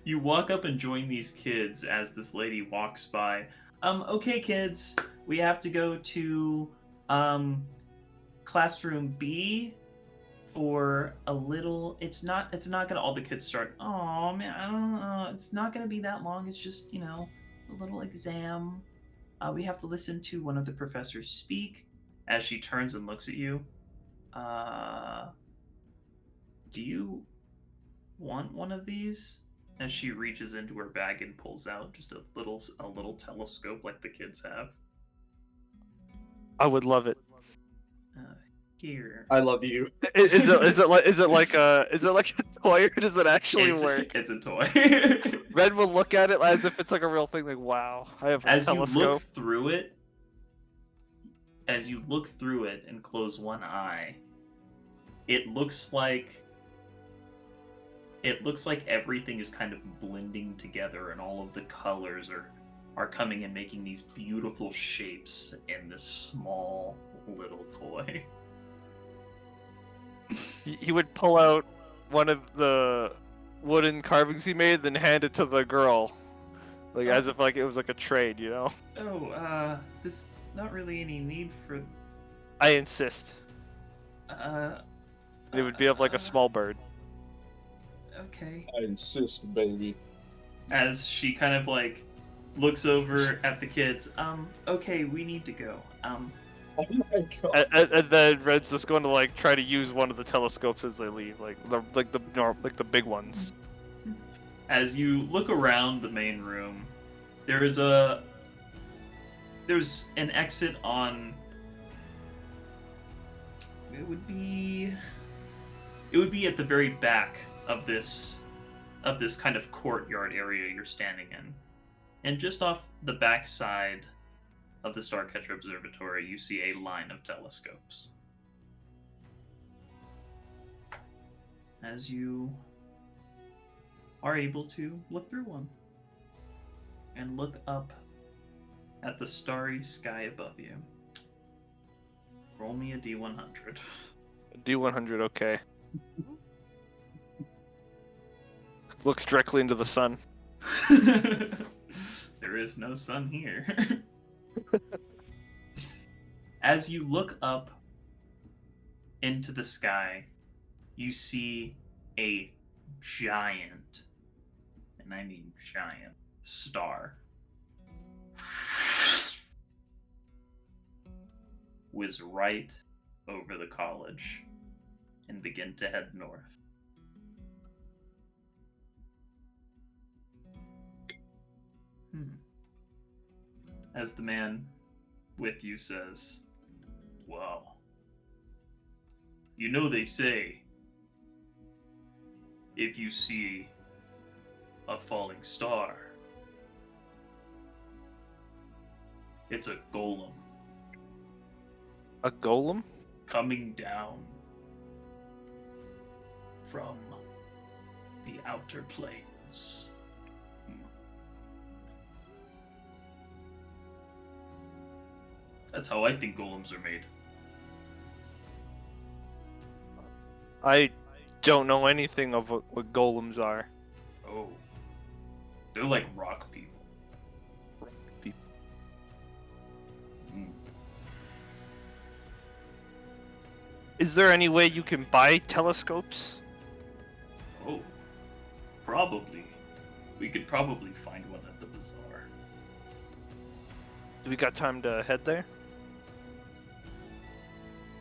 You walk up and join these kids as this lady walks by. Okay, kids, we have to go to classroom B for a little. It's not gonna. All the kids start. Oh man, I don't know. It's not gonna be that long. It's just a little exam. We have to listen to one of the professors speak. As she turns and looks at you. Do you want one of these? As she reaches into her bag and pulls out just a little telescope like the kids have. I would love it. Here. I love you. Is it like a toy or does it actually work? It's a toy. Red will look at it as if it's like a real thing. Like, wow, I have a As you telescope. look through it, and close one eye, it looks like everything is kind of blending together, and all of the colors are coming and making these beautiful shapes in this small little toy. He would pull out one of the wooden carvings he made, then hand it to the girl, like as if like it was like a trade, you know. Oh, there's not really any need for. I insist. It would be of like a small bird. Okay. I insist, baby. As she kind of like looks over at the kids. Okay, we need to go. Oh my god. And then Red's just going to like try to use one of the telescopes as they leave, like the big ones. As you look around the main room, there's an exit on. It would be at the very back of this kind of courtyard area you're standing in. And just off the back side of the Starcatcher Observatory, you see a line of telescopes. As you are able to look through one and look up at the starry sky above you. Roll me a D100. D100, okay. Looks directly into the sun. There is no sun here. As you look up into the sky, you see a giant, and I mean giant, star whiz right over the college and begin to head north. As the man with you says, "Wow. You know they say if you see a falling star, it's a golem A golem? coming down from the outer planes. That's how I think golems are made. I don't know anything of what golems are. Oh. They're like rock people. People. Mm. Is there any way you can buy telescopes? Oh. Probably. We could probably find one at the bazaar. Do we got time to head there?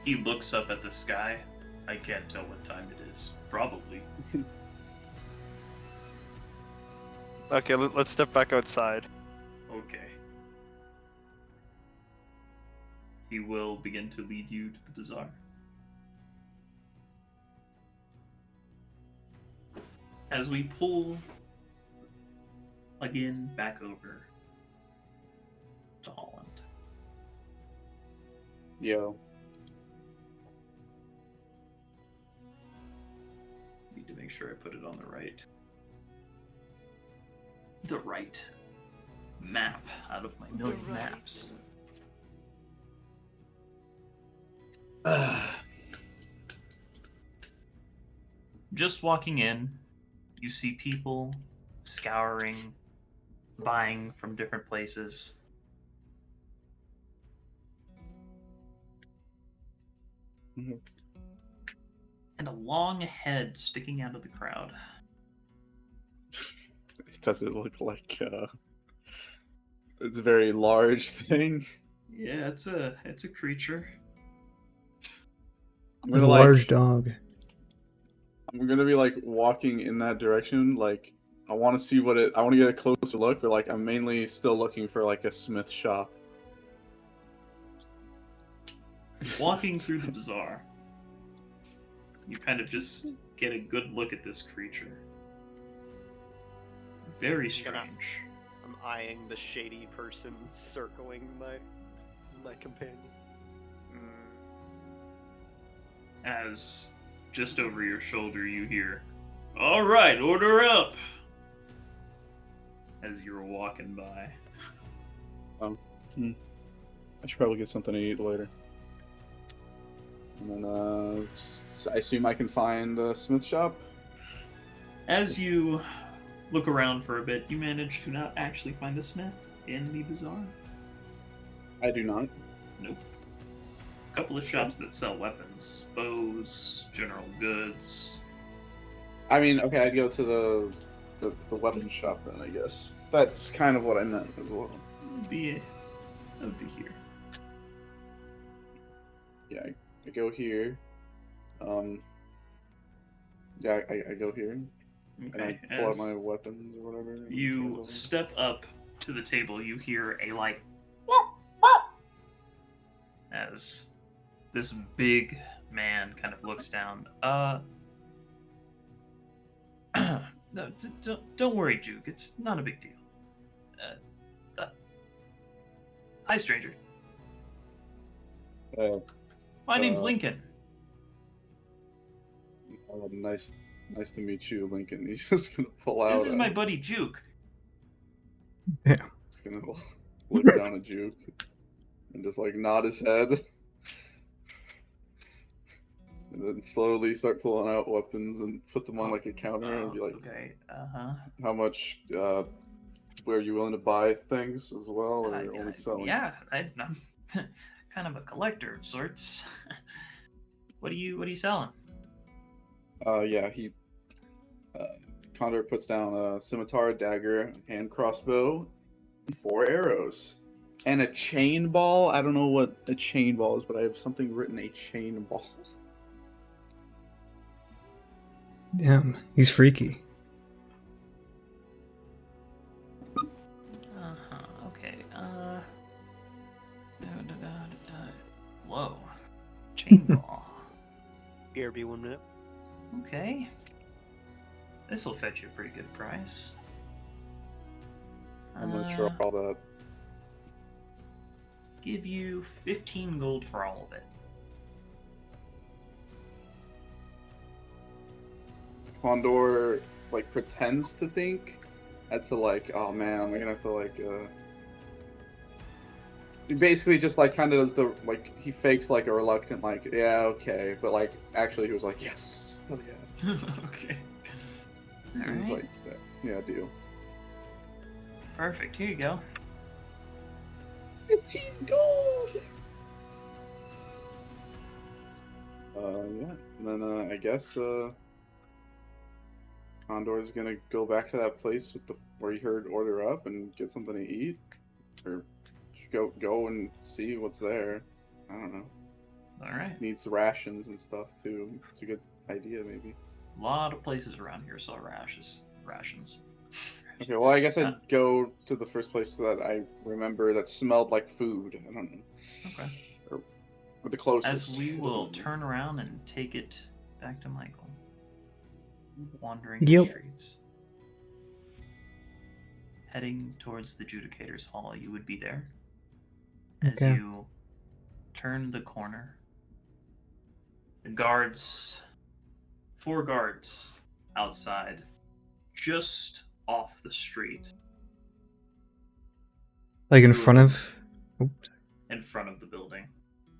He looks up at the sky. I can't tell what time it is. Probably. Okay, let's step back outside. Okay. He will begin to lead you to the bazaar. As we pull again back over to Holland. Yo. Need to make sure I put it on the right map out of my million maps. Just walking in, you see people scouring, buying from different places. Mhm. And a long head sticking out of the crowd. Does it look like it's a very large thing? Yeah, it's a creature. I'm Like gonna a like large dog. I'm gonna be like walking in that direction. Like I want to see what it. I want to get a closer look, but like I'm mainly still looking for like a smith shop. Walking through the bazaar, you kind of just get a good look at this creature. Very strange. I'm eyeing the shady person circling my companion. As just over your shoulder you hear, "All right, order up!" As you're walking by. I should probably get something to eat later. And then I assume I can find a smith shop. As you look around for a bit, you manage to not actually find a smith in the bazaar. I do not. Nope. A couple of shops that sell weapons, bows, general goods. I mean, okay, I'd go to the weapon shop then, I guess. That's kind of what I meant as well. That would be here. Yeah, I go here. Yeah, I go here. And Okay. I pull out As my weapons or whatever. and you cancel them. step up to the table, you hear a like as this big man kind of looks down. No, don't worry, Juke. It's not a big deal. Hi, stranger. My name's Lincoln. Nice to meet you, Lincoln. He's just gonna pull out. This is my buddy Juke. He's gonna look down at Juke and just like nod his head, and then slowly start pulling out weapons and put them on like a counter and be like, Okay. "How much? Were you willing to buy things as well, or only selling?" Yeah, I'm kind of a collector of sorts. What are you selling? Yeah, he Condor puts down a scimitar, a dagger, a hand crossbow, 4 arrows, and a chain ball. I don't know what a chain ball is, but I have something written, a chain ball. Damn, he's freaky. Okay. Whoa. Chain ball. BRB 1 minute. Okay. This will fetch you a pretty good price. I'm not sure all that. Give you 15 gold for all of it. Condor like pretends to think as to like, oh man, I'm gonna have to like he basically just like kind of does the like he fakes like a reluctant like yeah okay, but like actually he was like yes, hell yeah. Okay. He was like yeah, deal. Perfect. Here you go. 15 gold. Yeah, and then I guess Condor's gonna go back to that place with the where he heard order up and get something to eat, or go and see what's there. I don't know. All right. Needs rations and stuff too. It's a good idea, maybe. A lot of places around here sell rations. Okay, well I guess I'd go to the first place that I remember that smelled like food. I don't know. Okay. Or the closest. As we It will doesn't- turn around and take it back to Michael. Wandering Yep. the streets. Heading towards the Judicator's Hall, you would be there. As Okay. you turn the corner, the guards, 4 guards outside, just off the street, Like in Two of front them. of. Oops. in front of the building.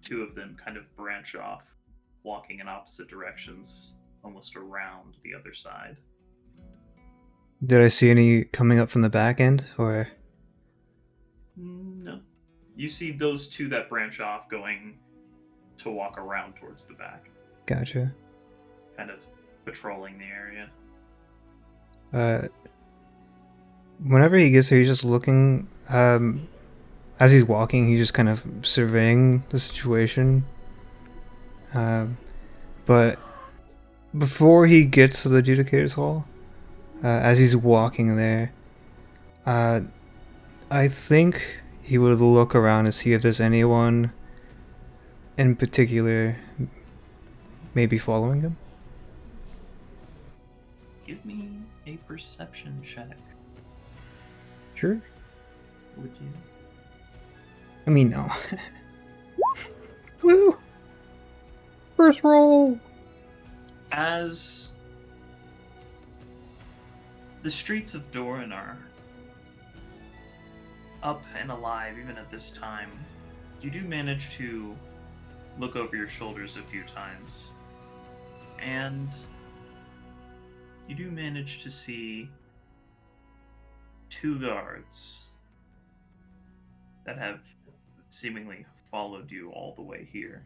2 of them kind of branch off, walking in opposite directions, almost around the other side. Did I see any coming up from the back end, or? No. You see those 2 that branch off going to walk around towards the back, Gotcha. kind of patrolling the area. Whenever he gets there, he's just looking. As he's walking, he's just kind of surveying the situation. But before he gets to the Judicator's Hall, as he's walking there, I think he would look around to see if there's anyone in particular maybe following him. Give me a perception check, Sure. would you? I mean, no. Woo! First roll! As the streets of Doran are up and alive even at this time, you do manage to look over your shoulders a few times, and you do manage to see 2 guards that have seemingly followed you all the way here,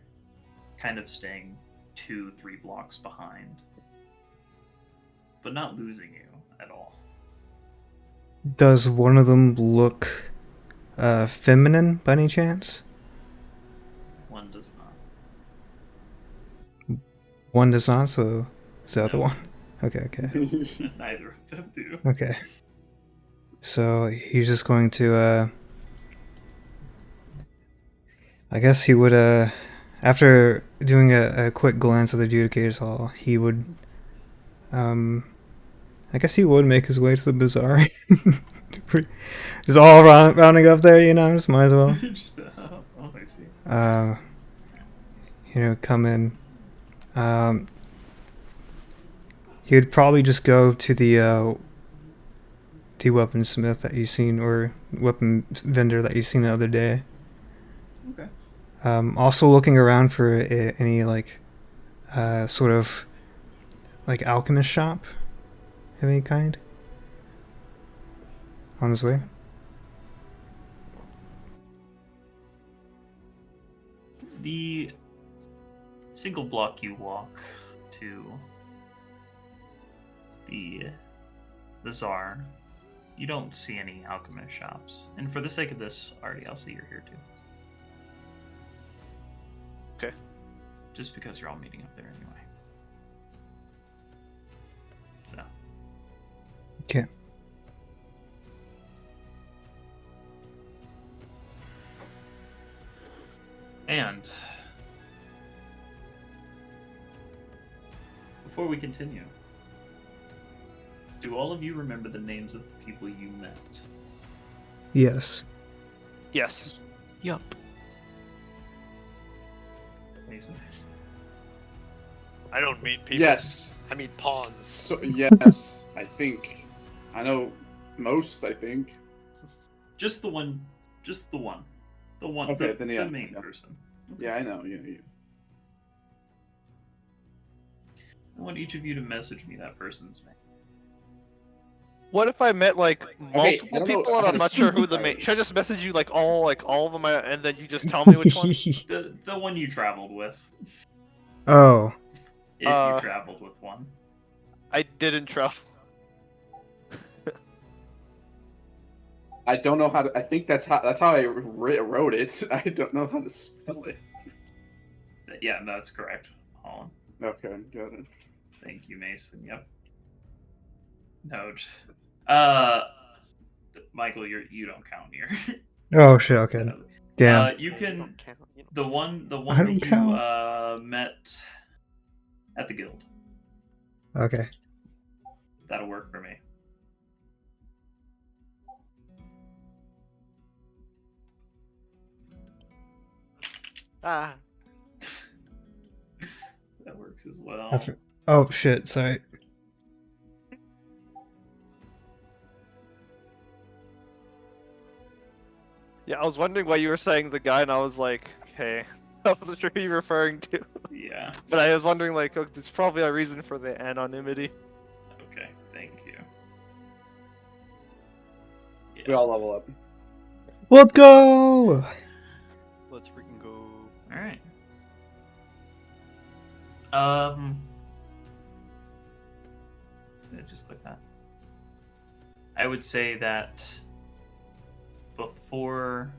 kind of staying 2-3 blocks behind, but not losing you at all. Does one of them look feminine by any chance? One does not. One does not, so it's the other No. one. Okay. Neither of them do. Okay. So he's just going to, I guess he would, after doing a quick glance at the Judicator's Hall, he would, I guess he would make his way to the bazaar. Just all rounding up there, just might as well. Just, oh, I see. Come in. He would probably just go to the weaponsmith that you've seen, or weapon vendor that you've seen the other day. Okay. Also looking around for any sort of like alchemist shop of any kind on his way. The single block you walk to the bazaar, you don't see any alchemist shops. And for the sake of this, Artie, I'll see you're here too. Okay. Just because you're all meeting up there anyway. So. Okay. And before we continue, Do all of you remember the names of the people you met? Yes. Yes. Yup. Mason? I don't meet people. Yes. I meet pawns. So yes, I think I know most. I think. Just the one. Just the one. The one. Okay, the, then yeah, the main yeah. person. Yeah, I know. Yeah. I want each of you to message me that person's name. What if I met like I multiple don't know people and how I'm to not sure who the spell main? it. Should I just message you like all of them, and then you just tell me which one? The one you traveled with. Oh. If you traveled with one. I didn't travel. I don't know how to. I think that's how I wrote it. I don't know how to spell it. Yeah, that's correct. Holland. Okay, got it. Thank you, Mason. Yep. No, just, Michael, you don't count here. Oh shit. Okay. Sadly. Damn. You Yeah, can don't count, you don't the count. one I don't that you count. met at the guild. Okay. That'll work for me. Ah, That works as well. Oh shit. Sorry. Yeah, I was wondering why you were saying the guy, and I was like, okay, I wasn't sure who you were referring to. Yeah. But I was wondering, like, oh, there's probably a reason for the anonymity. Okay. Thank you. We all level up. Let's go. let's freaking go. All right. Did I just click that? I would say that before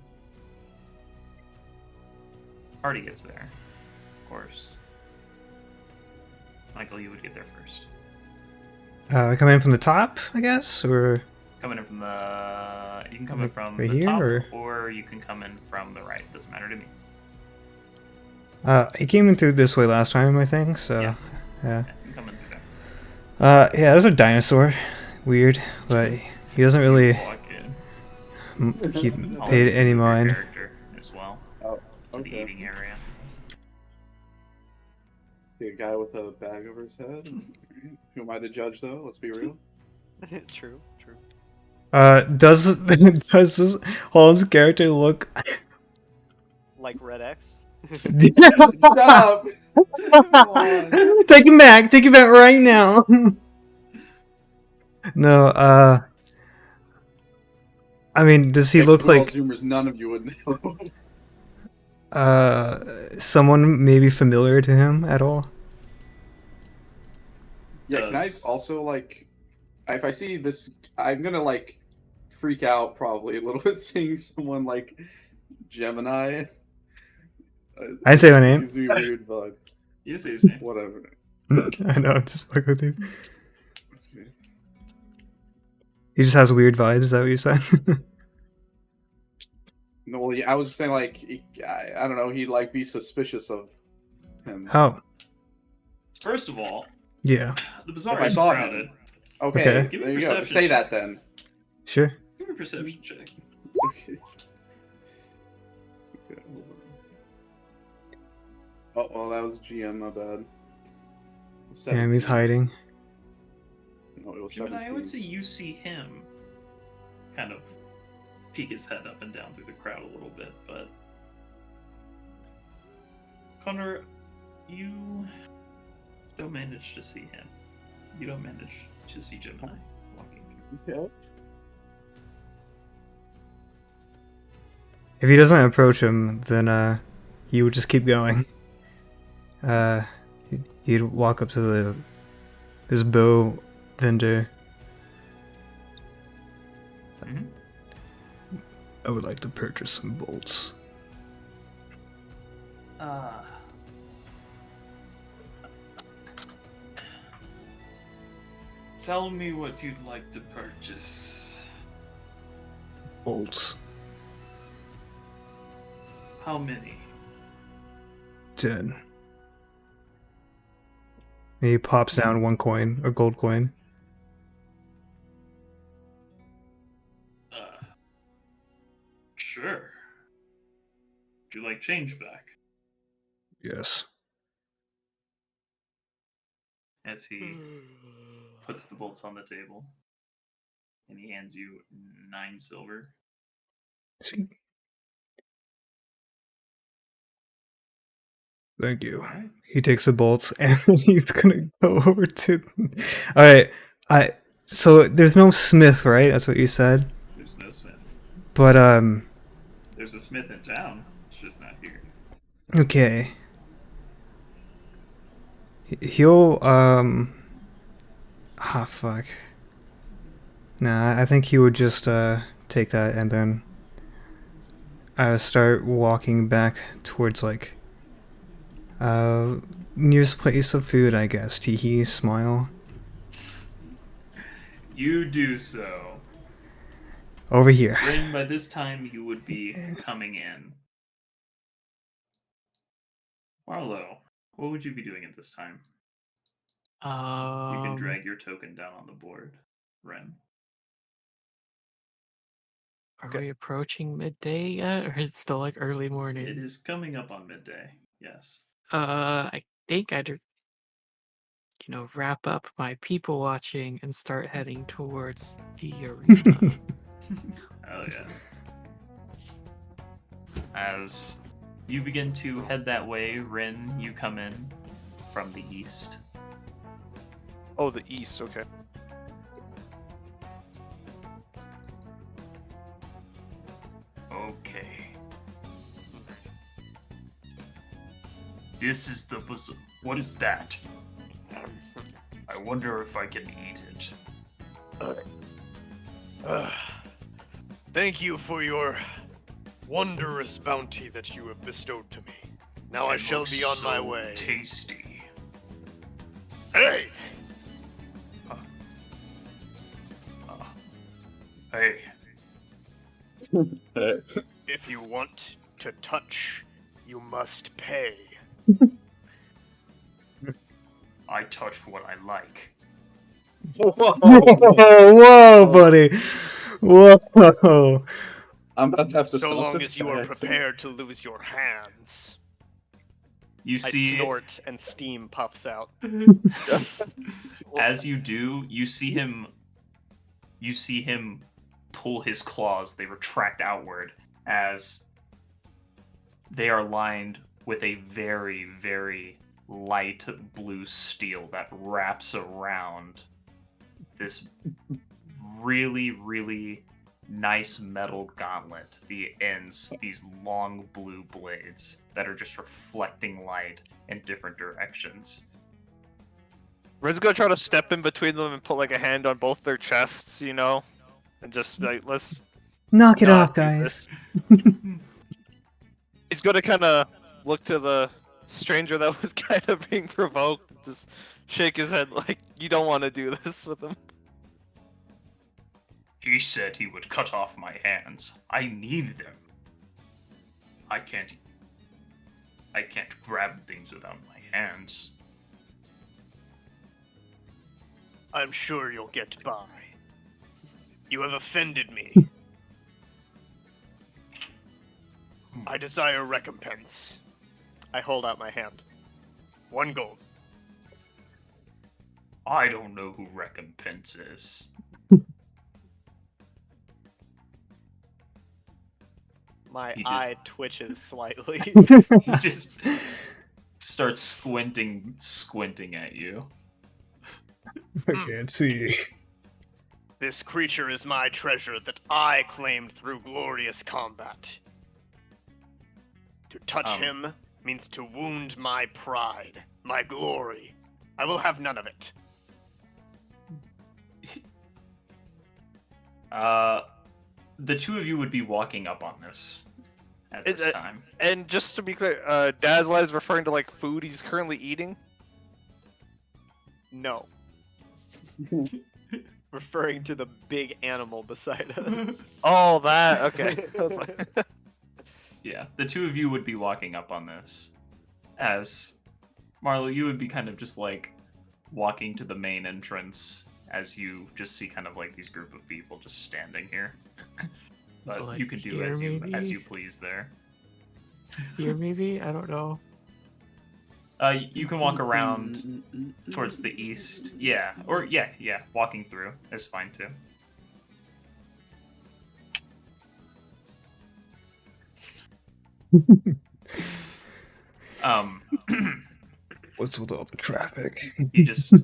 party gets there, of course. Michael, you would get there first. Coming in from the top, I guess, or Coming in from the, you can come in Like from right the here, top, or- or you can come in from the right. Doesn't matter to me. he came in through this way last time, I think. So, Yeah. yeah. Yeah, you can come in through there. Yeah, there's a dinosaur. Weird, but he doesn't really Walk in. keep I'll paid move any your mind. character as well Oh, to the okay. eating area. See a guy with a bag over his head. Who am I to judge, though? Let's be real. True, true. Does does this Holland's character look? Like Red X. Shut up! Come on. Take him back! Take him back right now! No, I mean, does he If look we're all like Zoomers, none of you would know. someone maybe familiar to him at all? Yeah, can I Does- also, like, if I see this, I'm gonna, like, freak out probably a little bit seeing someone like Gemini. I'd say my It name. gives me a weird vibe. You say his name. Whatever. I know, I'm just fucking with you. Okay. He just has weird vibes. Is that what you said? No, well, yeah, I was saying, like, I don't know, he'd, like, be suspicious of him. Oh, First of all, yeah, the bazaar If I is saw crowded. him. Okay, Okay. Give me there a you go. perception Say check. that then. sure. Give me a perception check. Okay. Okay, hold on. Oh, well, that was GM, my bad. Damn, he's 17. hiding. No, it was Gemini, I 17. would say you see him kind of peek his head up and down through the crowd a little bit, but Connor, you don't manage to see him. You don't manage to see Gemini walking through. Okay. If he doesn't approach him, then he would just keep going. He'd walk up to this bow vendor. Mhm. I would like to purchase some bolts. Tell me what you'd like to purchase. Bolts. How many? 10. And he pops down one coin, a gold coin. like change back? Yes. As he puts the bolts on the table. And he hands you 9 silver. Thank you. Alright. He takes the bolts and he's gonna go over to. All right. So there's no smith, right? That's what you said. There's no smith. But There's a smith in town. It's just not here. okay. He'll fuck. Nah, I think he would just take that and then start walking back towards like nearest place of food, I guess. Teehee, smile. You do so. Over here. Rin, by this time you would be coming in. Marlo, what would you be doing at this time? You can drag your token down on the board, Ren. Are we approaching midday yet, or is it still like early morning? It is coming up on midday, yes. I think I'd, wrap up my people watching and start heading towards the arena. Oh yeah. As you begin to head that way, Rin, you come in from the east. Oh, the east. Okay. Okay. This is the what is that? I wonder if I can eat it. Thank you for your wondrous bounty that you have bestowed to me. Now I It shall looks be on my so way. Tasty. Hey! Hey, If you want to touch, you must pay. I touch what I like. Whoa, buddy. Whoa. I'm about to have to So stop long this as you guy, are I think. prepared to lose your hands. You I see, snort and steam puffs out. as you do, you see him pull his claws. They retract outward as they are lined with a very, very light blue steel that wraps around this really, really nice metal gauntlet. The ends, these long blue blades that are just reflecting light in different directions. Rin's gonna try to step in between them and put like a hand on both their chests, and just be like, let's Knock it not off, do guys. this. He's gonna kind of look to the stranger that was kind of being provoked, just shake his head like, you don't want to do this with him. He said he would cut off my hands. I need them. I can't grab things without my hands. I'm sure you'll get by. You have offended me. I desire recompense. I hold out my hand. 1 gold. I don't know who Recompense is. My He just- eye twitches slightly. He just starts squinting at you. I can't see. This creature is my treasure that I claimed through glorious combat. To touch him means to wound my pride, my glory. I will have none of it. The two of you would be walking up on this at this time. And just to be clear, Dazzla is referring to like food he's currently eating. No. Referring to the big animal beside us. Oh, that okay. I was like, Yeah, the two of you would be walking up on this. As Marlo, you would be kind of just like walking to the main entrance as you just see kind of like these group of people just standing here. But Like you can do here, as maybe? you please there. Here, maybe? I don't know. You can walk around towards the east. Yeah, or yeah, walking through is fine too. Um, What's with all the traffic? he just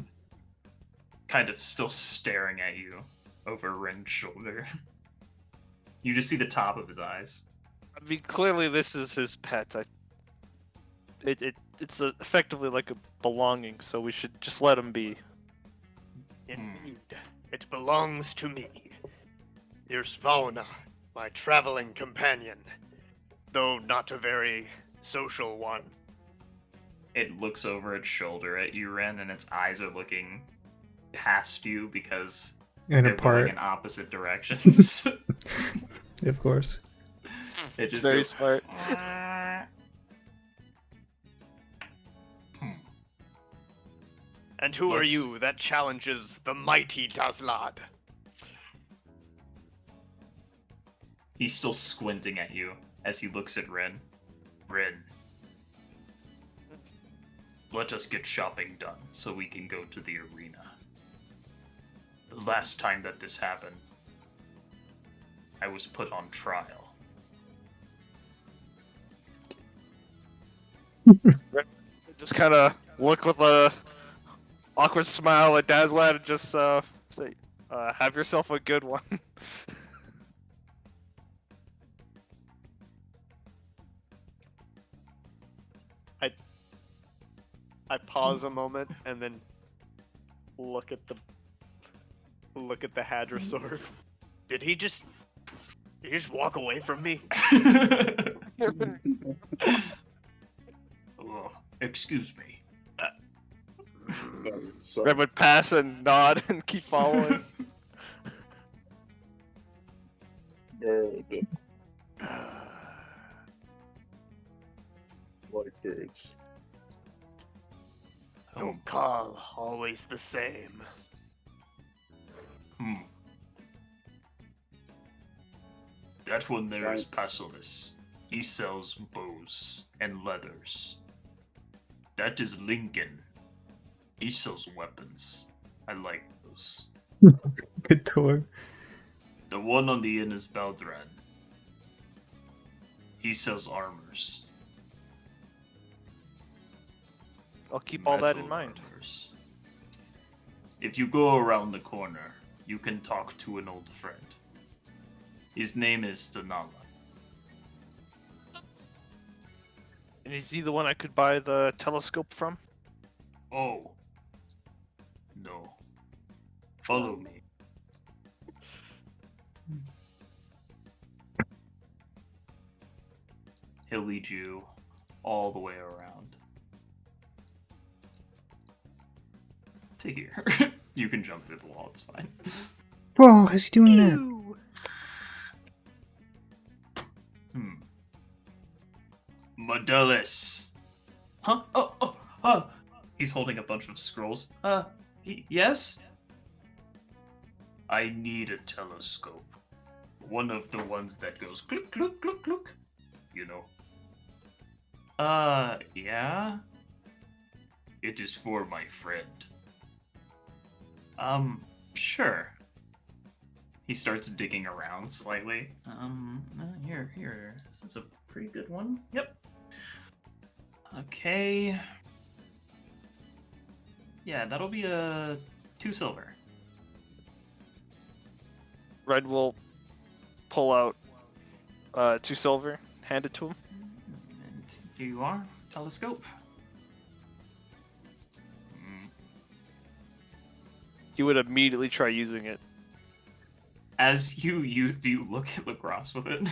kind of still staring at you over Ren's shoulder. You just see the top of his eyes. I mean, clearly this is his pet. It's effectively like a belonging, so we should just let him be. Indeed, it belongs to me. Here's Vauna, my traveling companion, though not a very social one. It looks over its shoulder at you, Ren, and its eyes are looking past you because And they're apart, going in opposite directions. of course. It It's just very goes, smart. And who are Let's- you that challenges the mighty Dazlad? He's still squinting at you as he looks at Ren. Ren, let us get shopping done so we can go to the arena. The last time that this happened, I was put on trial. Just kind of look with a awkward smile at Dazlad and just say, "Have yourself a good one." I pause a moment and then look at the hadrosaur. Did he just walk away from me? Oh, excuse me. So, Red would pass and nod and keep following. bird, like birds. No call, always the same. That one there is Right. Pasilis. He sells bows and leathers. That is Lincoln. He sells weapons. I like those. Good tour. The one on the inn is Beldran. He sells armors. I'll keep all that in Metal mind. armors. If you go around the corner, you can talk to an old friend. His name is Stanala. And is he the one I could buy the telescope from? Oh. No. Follow me. He'll lead you all the way around to here. You can jump through the wall, it's fine. Whoa, how's he doing that? Modelis. Huh? He's holding a bunch of scrolls. Yes? I need a telescope. One of the ones that goes click, click, click, click. You know. Yeah? It is for my friend. Sure. He starts digging around slightly. Here. This is a pretty good one. Yep. Okay. Yeah, that'll be 2 silver. Red will pull out 2 silver, hand it to him. And here you are, telescope. He would immediately try using it. As you look at Lacrosse with it.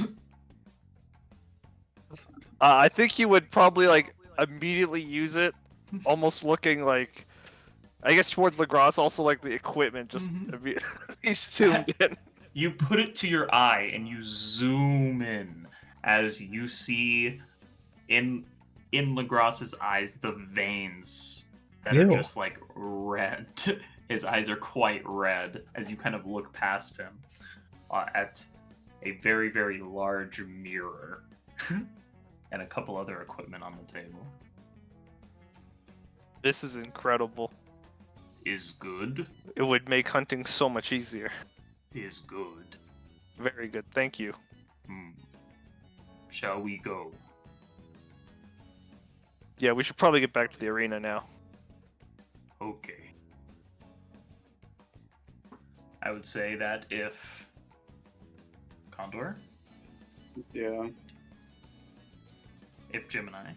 I think he would probably like immediately use it, almost looking like, I guess towards Lagras, also like the equipment just he zoomed in. You put it to your eye and you zoom in as you see in Lagrasse's eyes the veins that are Ew. just like red. His eyes are quite red as you kind of look past him at a very, very large mirror. and a couple other equipment on the table. This is incredible. Is good. It would make hunting so much easier. Is good. Very good, thank you. Shall we go? Yeah, we should probably get back to the arena now. Okay. I would say that if Condor, Yeah. if Gemini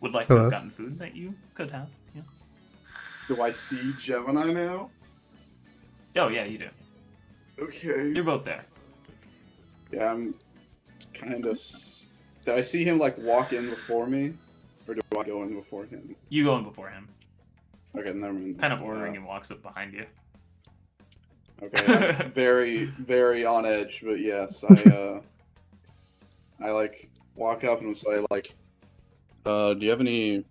would like to Hello. have gotten food that you could have, yeah. Do I see Gemini now? Oh yeah, you do. Okay. You're both there. Yeah, I'm kind of. Did I see him like walk in before me, or do I go in before him? You go in before him. Okay, never mind. Kind of ordering and walks up behind you. Okay, I'm very, very on edge, but yes, I like walk up and say like, do you have any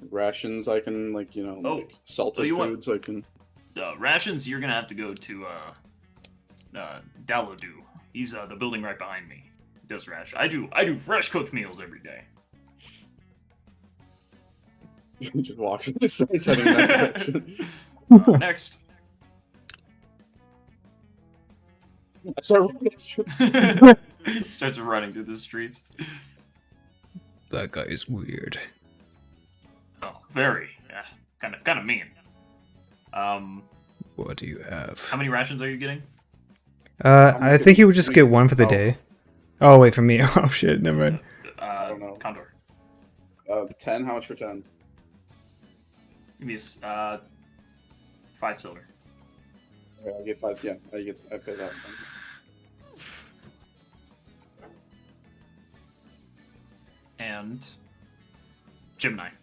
rations I can like like salted you want- foods I can? Rations, you're gonna have to go to Daladu. He's the building right behind me. He does ration. I do fresh cooked meals every day. He just walks and starts heading that direction. Next. I start Starts running through the streets. That guy is weird. Oh, very. Yeah, kind of mean. What do you have? How many rations are you getting? I think he would just get one for the Oh. day. Oh wait, for me. Oh shit, never mind. I don't know. Condor. 10. How much for 10? Give me 5 silver. Okay, I'll get 5. Yeah, I pay that. And Gemini. Do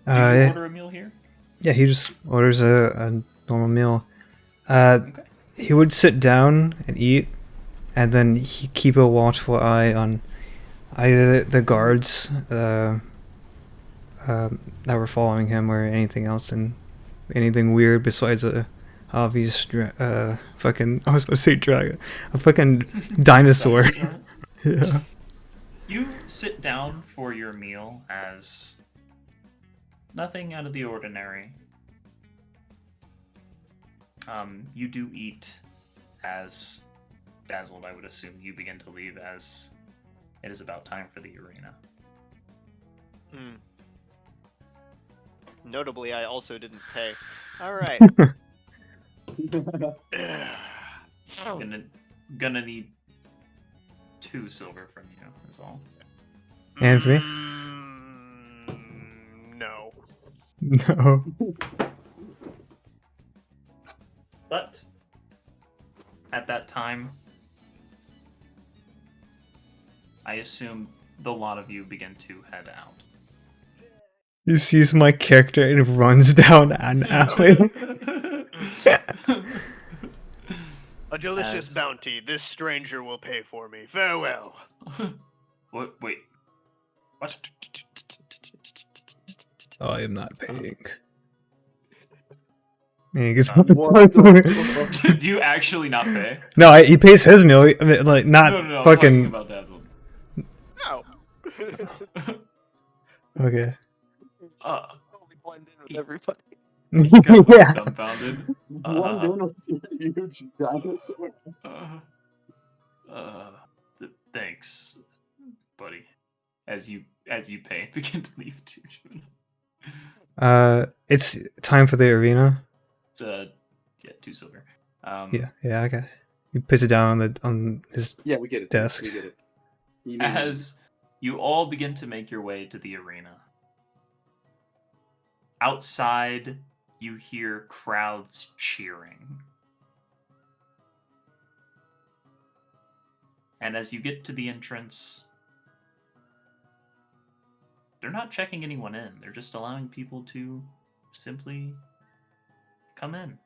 you Yeah. order a meal here? Yeah, he just orders a normal meal. Okay. He would sit down and eat, and then he keep a watchful eye on either the guards that were following him or anything else, and anything weird besides a obvious fucking. I was about to say dragon, a fucking dinosaur. Yeah. You sit down for your meal as nothing out of the ordinary. You do eat as dazzled, I would assume. You begin to leave as it is about time for the arena. Notably, I also didn't pay. All right. Gonna need 2 silver from you, is all. And for me? No. No. But at that time, I assume the lot of you begin to head out. He sees my character and runs down an alley. A delicious As- bounty this stranger will pay for me. Farewell. What? Wait. What? I am not paying. And he gets What the Do you actually not pay? No, he pays his meal, I mean, like not No, I'm talking fucking. about Dazzled. No. Okay. Totally blend in with everybody. Kind of Yeah. dumbfounded. One in with a huge dinosaur. Thanks, buddy. As you pay, begin to leave too. It's time for the arena. It's 2 silver. Yeah, I got it. He puts it down on his. Yeah, we get it. Desk. We get it. As you all begin to make your way to the arena, outside you hear crowds cheering. And as you get to the entrance, they're not checking anyone in. They're just allowing people to simply come in,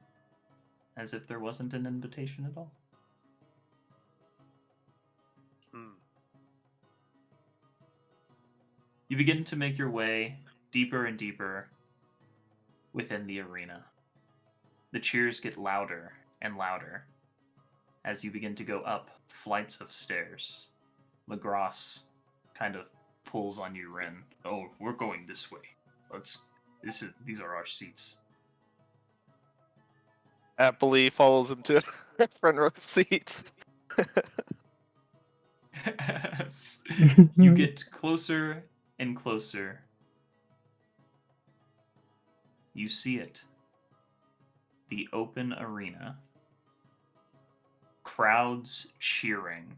as if there wasn't an invitation at all. You begin to make your way deeper and deeper within the arena. The cheers get louder and louder. as you begin to go up flights of stairs. Lagros kind of pulls on you, Ren. Oh, we're going this way. These are our seats. Happily follows him to front row seats. As you get closer and closer, you see it. The open arena. Crowds cheering.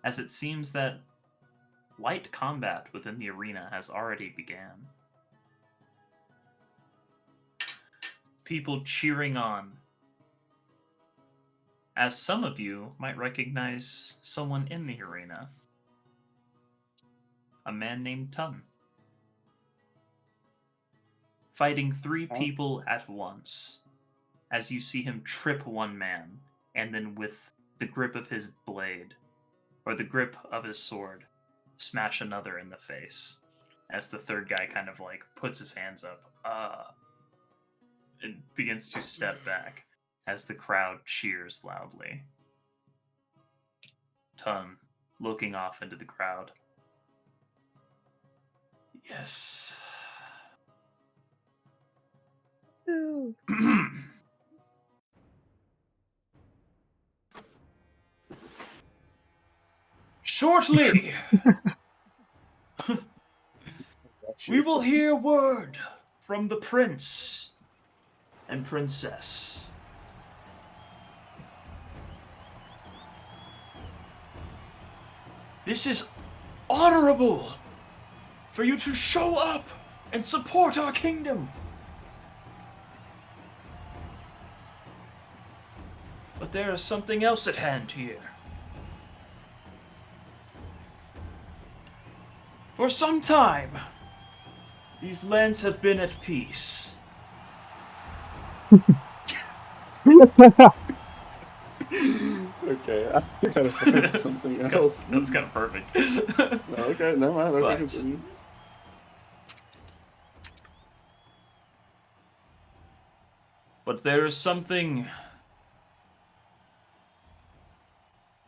As it seems that light combat within the arena has already began. People cheering on. As some of you might recognize someone in the arena. A man named Tun. Fighting 3 people at once. As you see him trip one man, and then with the grip of his blade, or the grip of his sword, smash another in the face. As the third guy kind of like puts his hands up, and begins to step back as the crowd cheers loudly. Tun looking off into the crowd. Yes. Shortly, we will hear word from the prince and princess. This is honorable for you to show up and support our kingdom. But there is something else at hand here. For some time, these lands have been at peace. Okay, I think I found something else. That was kind of perfect. Okay, never mind. Okay, But- continue. But there is something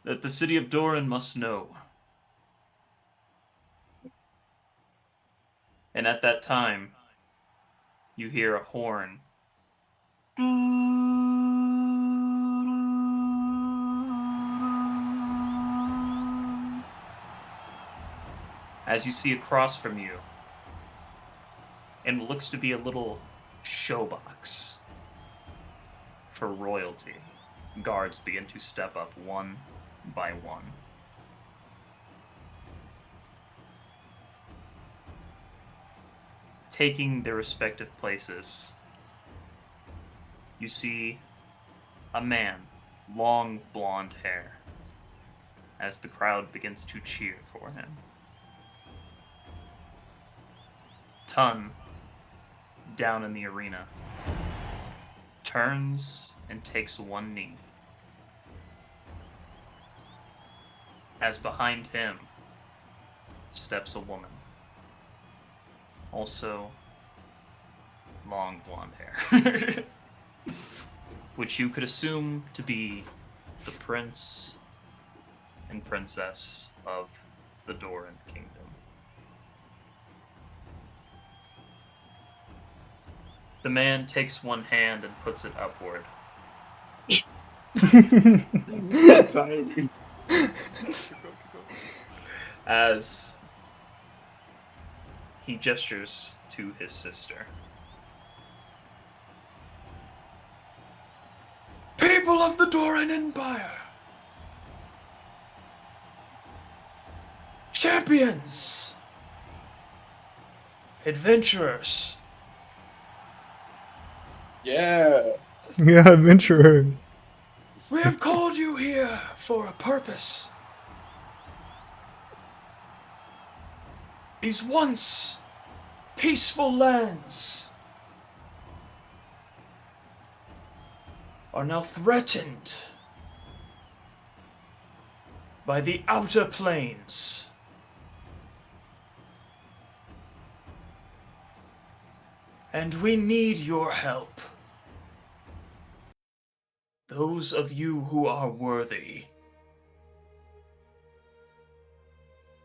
that the city of Doran must know. And at that time, you hear a horn. As you see across from you, and what looks to be a little showbox for royalty. Guards begin to step up one by one. Taking their respective places, you see a man, long blonde hair, as the crowd begins to cheer for him. Tun, down in the arena, turns and takes one knee. As behind him steps a woman. Also, long blonde hair. Which you could assume to be the prince and princess of the Doran Kingdom. The man takes one hand and puts it upward. Timing. As he gestures to his sister. People of the Doran Empire! Champions! Adventurers! Yeah. Yeah, adventurer. We have called you here for a purpose. These once peaceful lands are now threatened by the outer planes. And we need your help. The Those of you who are worthy,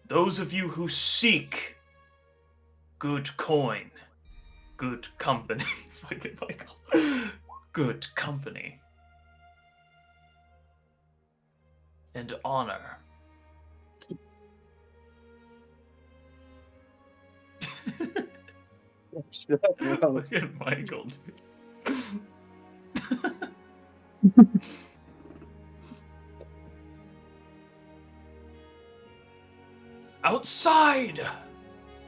those of you who seek good coin, good company, fucking Michael, good company, and honor. Look at Michael, dude. Outside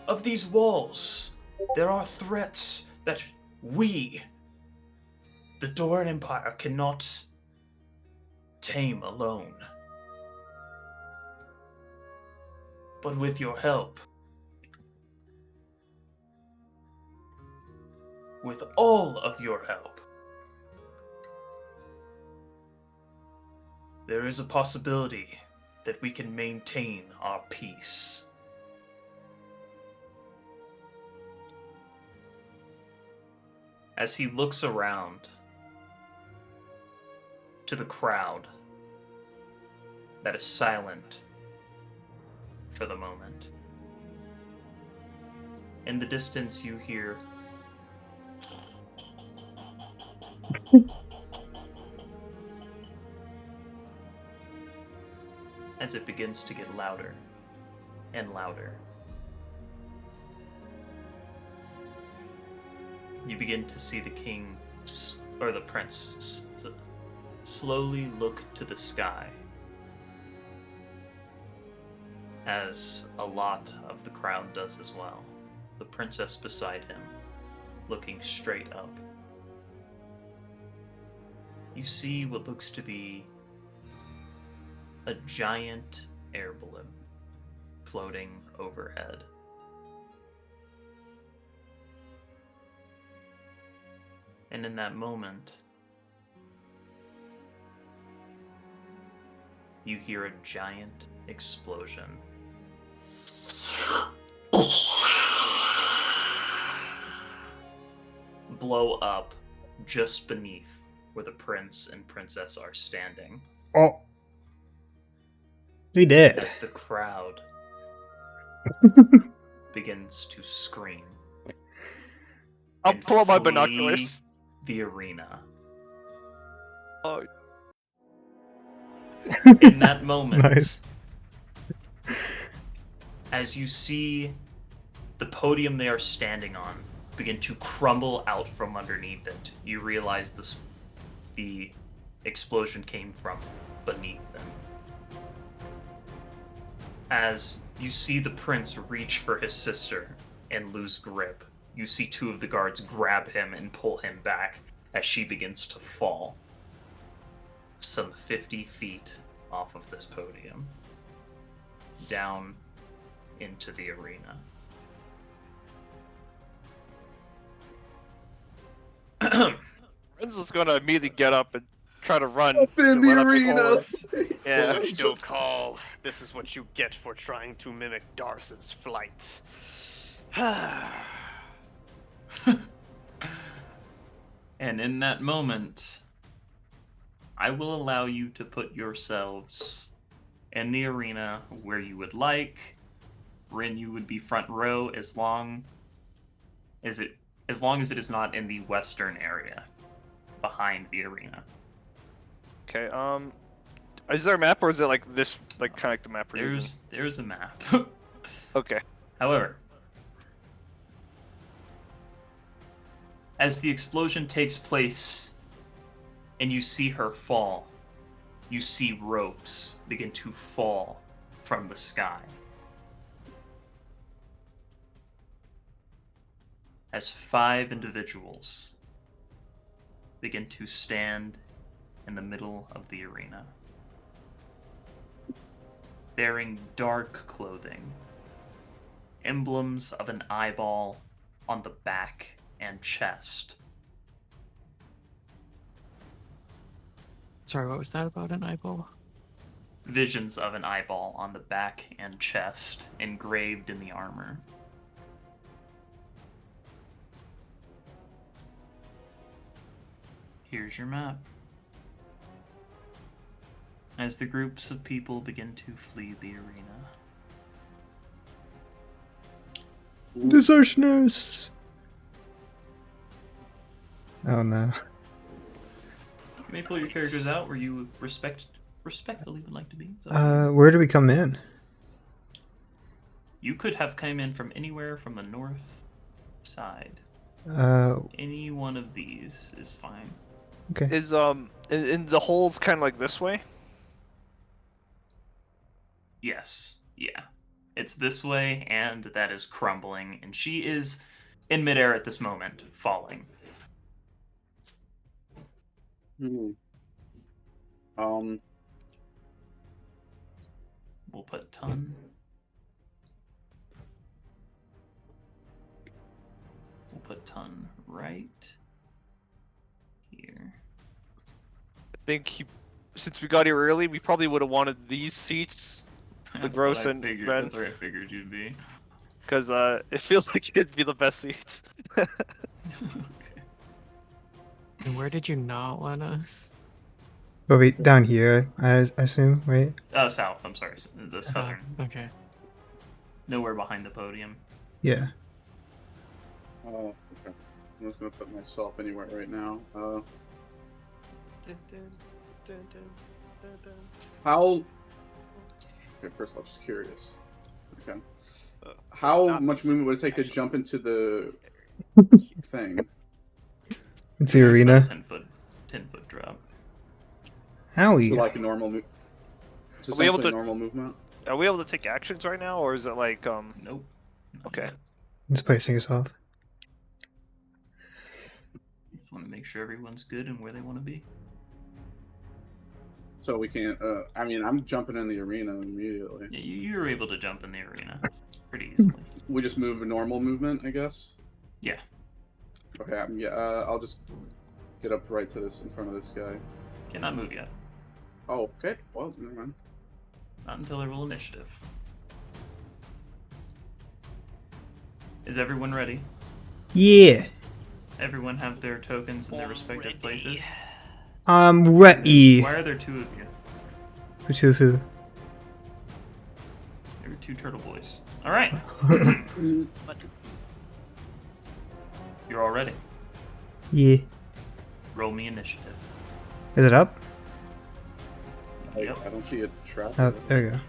of these walls, there are threats that we, the Doran Empire, cannot tame alone. But with your help, with all of your help, there is a possibility that we can maintain our peace. As he looks around to the crowd that is silent for the moment. In the distance, you hear as it begins to get louder and louder. You begin to see the king, or the prince, slowly look to the sky, as a lot of the crowd does as well. The princess beside him, looking straight up. You see what looks to be a giant air balloon floating overhead. And in that moment, you hear a giant explosion. Blow up just beneath where the prince and princess are standing. Oh. We did. As the crowd begins to scream. I'll and pull out my flee binoculars. The arena. Oh, In that moment, Nice. as you see the podium they are standing on begin to crumble out from underneath it, you realize the explosion came from beneath them. As you see the prince reach for his sister and lose grip, you see two of the guards grab him and pull him back as she begins to fall some 50 feet off of this podium, down into the arena. Renz is gonna immediately get up and try to run. Up in to the run up and arena. forward. Yeah. Foolish don't call. This is what you get for trying to mimic Darce's flight. And in that moment, I will allow you to put yourselves in the arena where you would like. Rin, you would be front row as long as it is not in the western area behind the arena. Okay. Is there a map, or is it like this, like kind of like the map we're using? There's a map. Okay. However, as the explosion takes place and you see her fall, you see ropes begin to fall from the sky. As 5 individuals begin to stand in the middle of the arena, bearing dark clothing, emblems of an eyeball on the back and chest. Sorry, what was that about an eyeball? Visions of an eyeball on the back and chest engraved in the armor. Here's your map. as the groups of people begin to flee the arena. Desertionists! Oh no. You may pull your characters out where you respectfully would like to be. It's up to you. Where do we come in? You could have come in from anywhere from the north side. Uh, Any one of these is fine. okay. Is in the holes kind of like this way? Yes. Yeah. It's this way, and that is crumbling, and she is in midair at this moment, falling. We'll put ton. We'll put ton right here. I think since we got here early, we probably would have wanted these seats, That's gross what I and figured. red. That's where I figured you'd be. because it feels like it'd be the best seats. Okay. And where did you not want us? Are we down here, I assume, right? South. I'm sorry. The southern. Okay. Nowhere behind the podium. Yeah. Oh, okay. I'm just gonna put myself anywhere right now. Dun, dun, dun, dun, dun, dun. How? Okay, first I'm just curious. Okay. Uh, How not much specific, movement would it take to actually. jump into the thing? It's the It's about arena. a 10-foot drop. Howie. So like a normal move. It's Are we able essentially to- normal movement. Are we able to take actions right now, or is it like Nope. Not Okay. yet. Just placing us off. Just want to make sure everyone's good and where they want to be. So we can't. I mean, I'm jumping in the arena immediately. Yeah, you were able to jump in the arena pretty easily. We just move a normal movement, I guess. Yeah. Okay. Yeah. I'll just get up right to this in front of this guy. Cannot move yet. Oh, okay. Well, never mind. Not until they roll initiative. Is everyone ready? Yeah. Everyone have their tokens in their respective Already. places? I'm ready. Why are there two of you? Futufu. There were two turtle boys. Alright. You're all ready. Yeah. Roll me initiative. Is it up? Yep. I don't see a trap. Oh, there we go.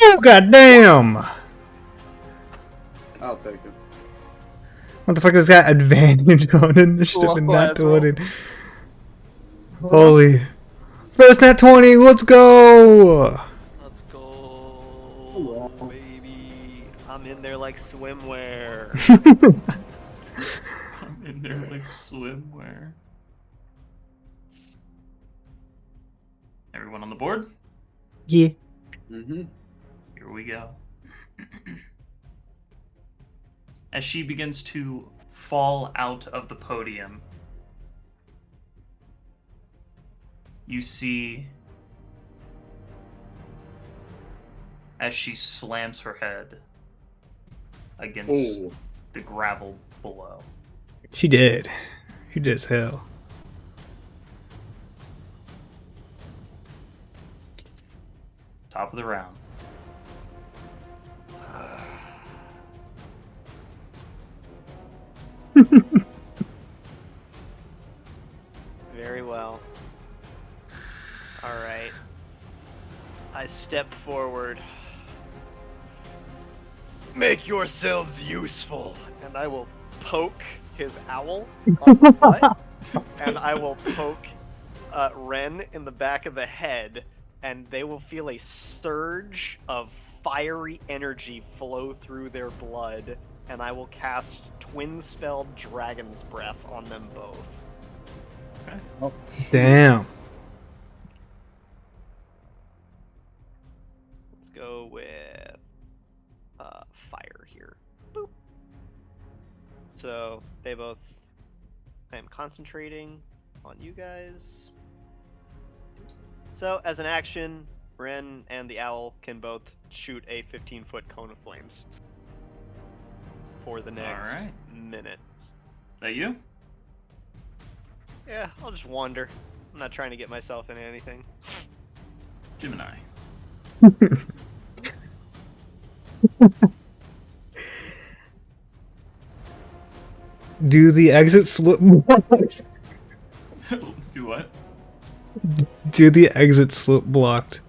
Oh, goddamn! I'll take it. Motherfucker's got advantage on initiative and not Last roll. 20. Holy. First nat 20, let's go! Let's go, baby. I'm in there like swimwear. I'm in there like swimwear. Everyone on the board? Yeah. Mm-hmm. Here we go. As she begins to fall out of the podium, you see as she slams her head against Oh. the gravel below. She did. She did as hell. Top of the round. Very well. Alright. I step forward. Make yourselves useful! And I will poke his owl on the butt. And I will poke Ren in the back of the head. And they will feel a surge of fiery energy flow through their blood. And I will cast Twin Spelled Dragon's Breath on them both. Okay. Damn. Let's go with fire here. Boop. So they both. I am concentrating on you guys. So as an action, Ren and the owl can both shoot a 15-foot cone of flames for the next Alright. minute. That you? Yeah, I'll just wander. I'm not trying to get myself into anything. Gemini. Do the exit slip blocks? Do what? Do the exit slip blocked?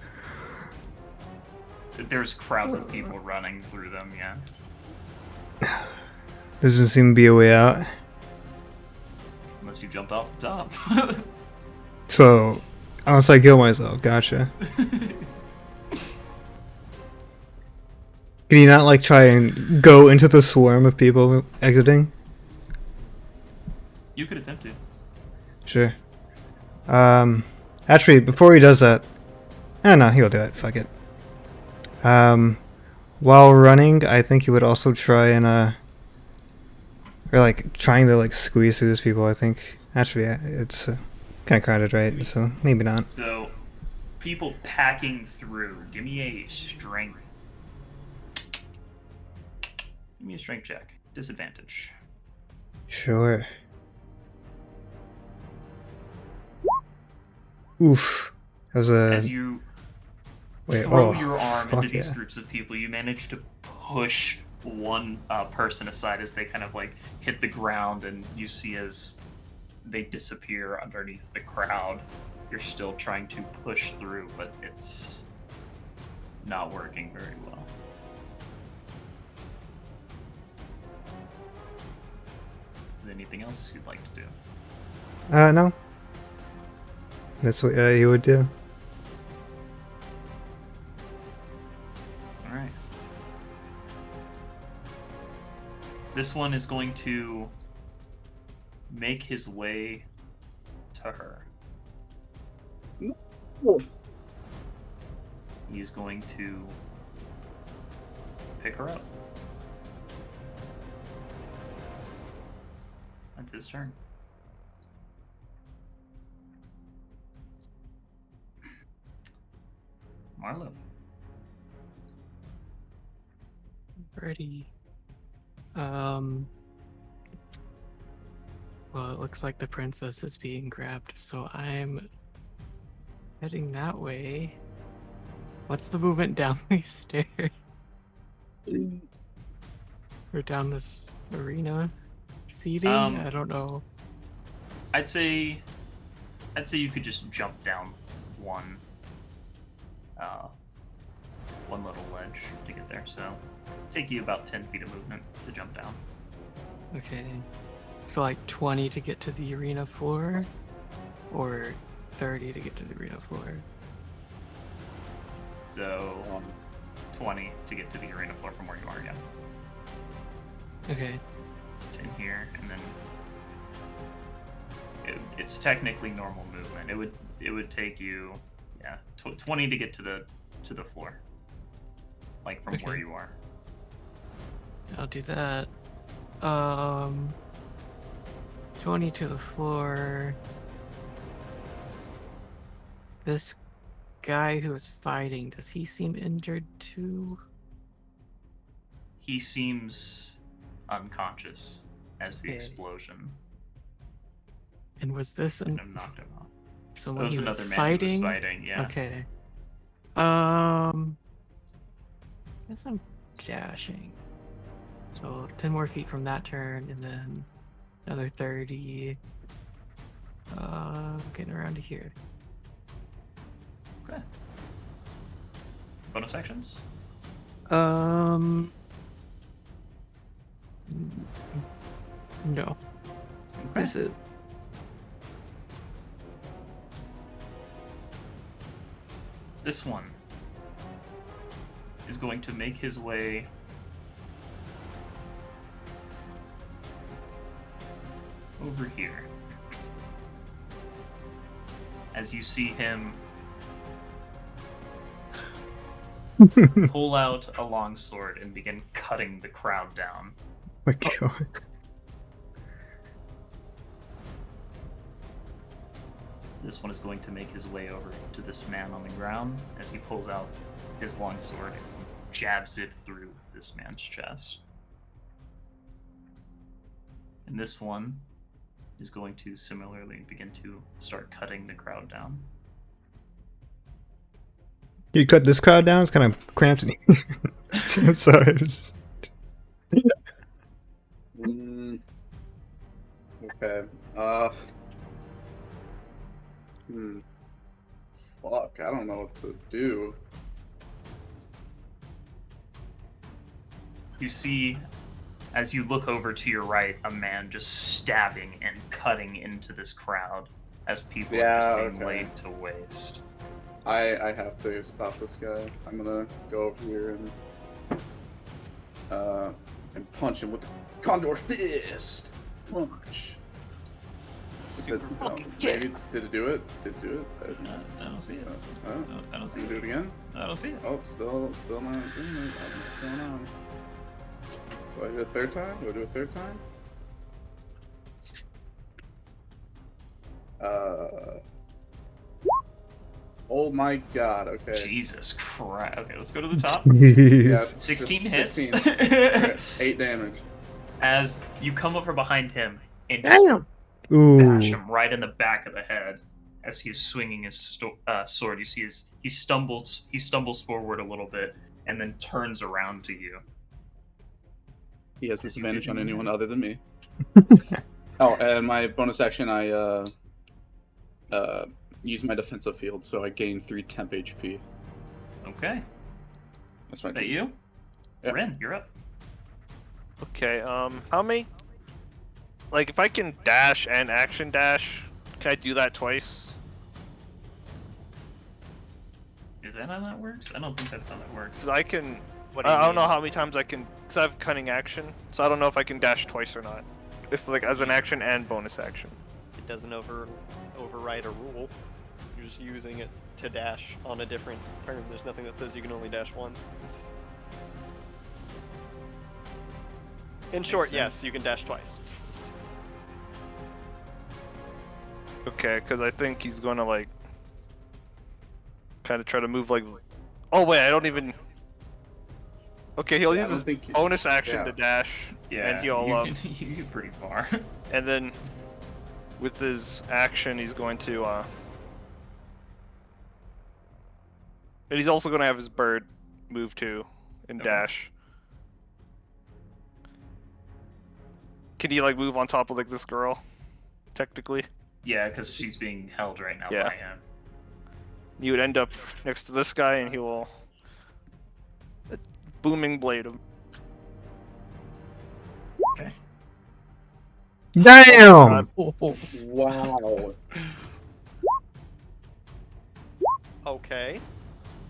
There's crowds of people running through them, yeah. Doesn't seem to be a way out. Unless you jumped off the top. So, unless I kill myself, gotcha. Can you not like try and go into the swarm of people exiting? You could attempt to. Sure. Actually, before he does that, I don't know, he'll do it. Fuck it. While running, I think he would also try and or like trying to like squeeze through those people. I think actually it's kind of crowded, right? So maybe not. So, people packing through. Give me a strength. Give me a strength check. Disadvantage. Sure. Oof. That was a. As you Wait, throw oh, your arm fuck into these yeah. groups of people, you manage to push one person aside as they kind of like hit the ground, and you see as they disappear underneath the crowd. You're still trying to push through, but it's not working very well. Is there anything else you'd like to do? No. That's what he would do. Alright. This one is going to make his way to her. He's going to pick her up. That's his turn. Marlo. Ready. Well, it looks like the princess is being grabbed, so I'm heading that way. What's the movement down these stairs? Or down this arena? Seating? I don't know. I'd say you could just jump down one little ledge to get there, so take you about 10 feet of movement to jump down. Okay. So like 20 to get to the arena floor? Or 30 to get to the arena floor? So 20 to get to the arena floor from where you are, yeah. Okay. 10 here, and then it's technically normal movement. It would take you, yeah, 20 to get to the floor, like from where Okay. you are. I'll do that. 20 to the floor. This guy who is fighting, does he seem injured too? He seems unconscious as the Okay. explosion And was this kind of knocked him off. someone That was who was another man fighting? who was fighting, yeah. Okay. Guess I'm dashing. So 10 more feet from that turn, and then another 30. Getting around to here. Okay. Bonus actions? No. Okay. This is This one is going to make his way over here. As you see him pull out a longsword and begin cutting the crowd down. My god. This one is going to make his way over to this man on the ground as he pulls out his longsword and jabs it through this man's chest. And this one is going to similarly begin to start cutting the crowd down. You cut this crowd down? It's kind of cramped in here. I'm sorry. Okay. Fuck, I don't know what to do. You see, as you look over to your right, a man just stabbing and cutting into this crowd as people are just being laid to waste. I have to stop this guy. I'm gonna go over here and punch him with the Condor Fist. Punch. Maybe did it do it? Did it do it? I don't see it. I don't see Can we it. do it again? I don't see it. Oh, still not doing it. I don't know what's going on. Do I do a third time? Do I do a third time? Oh my god, okay. Jesus Christ. Okay, let's go to the top. Yeah, 16 just hits. 16. Okay, 8 damage. As you come up from behind him and Damn. bash Ooh. him right in the back of the head as he's swinging his sword. You see he stumbles forward a little bit and then turns around to you. He has disadvantage on anyone other than me. Oh, and my bonus action, I use my defensive field, so I gain 3 temp HP. Okay. That's my Is that turn. you? Yep. Ren, you're up. Okay, how many? Like, if I can dash and action dash, can I do that twice? Is that how that works? I don't think that's how that works. Because I can. What do you I don't know mean? how many times I can. Because I have cunning action, so I don't know if I can dash twice or not. If, like, as an action and bonus action. It doesn't override a rule. You're just using it to dash on a different turn. There's nothing that says you can only dash once. In short, sense. yes, you can dash twice. Okay, because I think he's gonna, like, kind of try to move, like. Oh, wait, I don't even. Okay, he'll Yeah, I use don't his think you- bonus action yeah. to dash. Yeah, And he'll. you get pretty far. And then with his action, he's going to. And he's also going to have his bird move too and Okay. dash. Can he, like, move on top of, like, this girl? Technically. Yeah, because she's being held right now Yeah. by him. You would end up next to this guy, and he will. Booming blade him. Okay. Damn. Wow. Okay.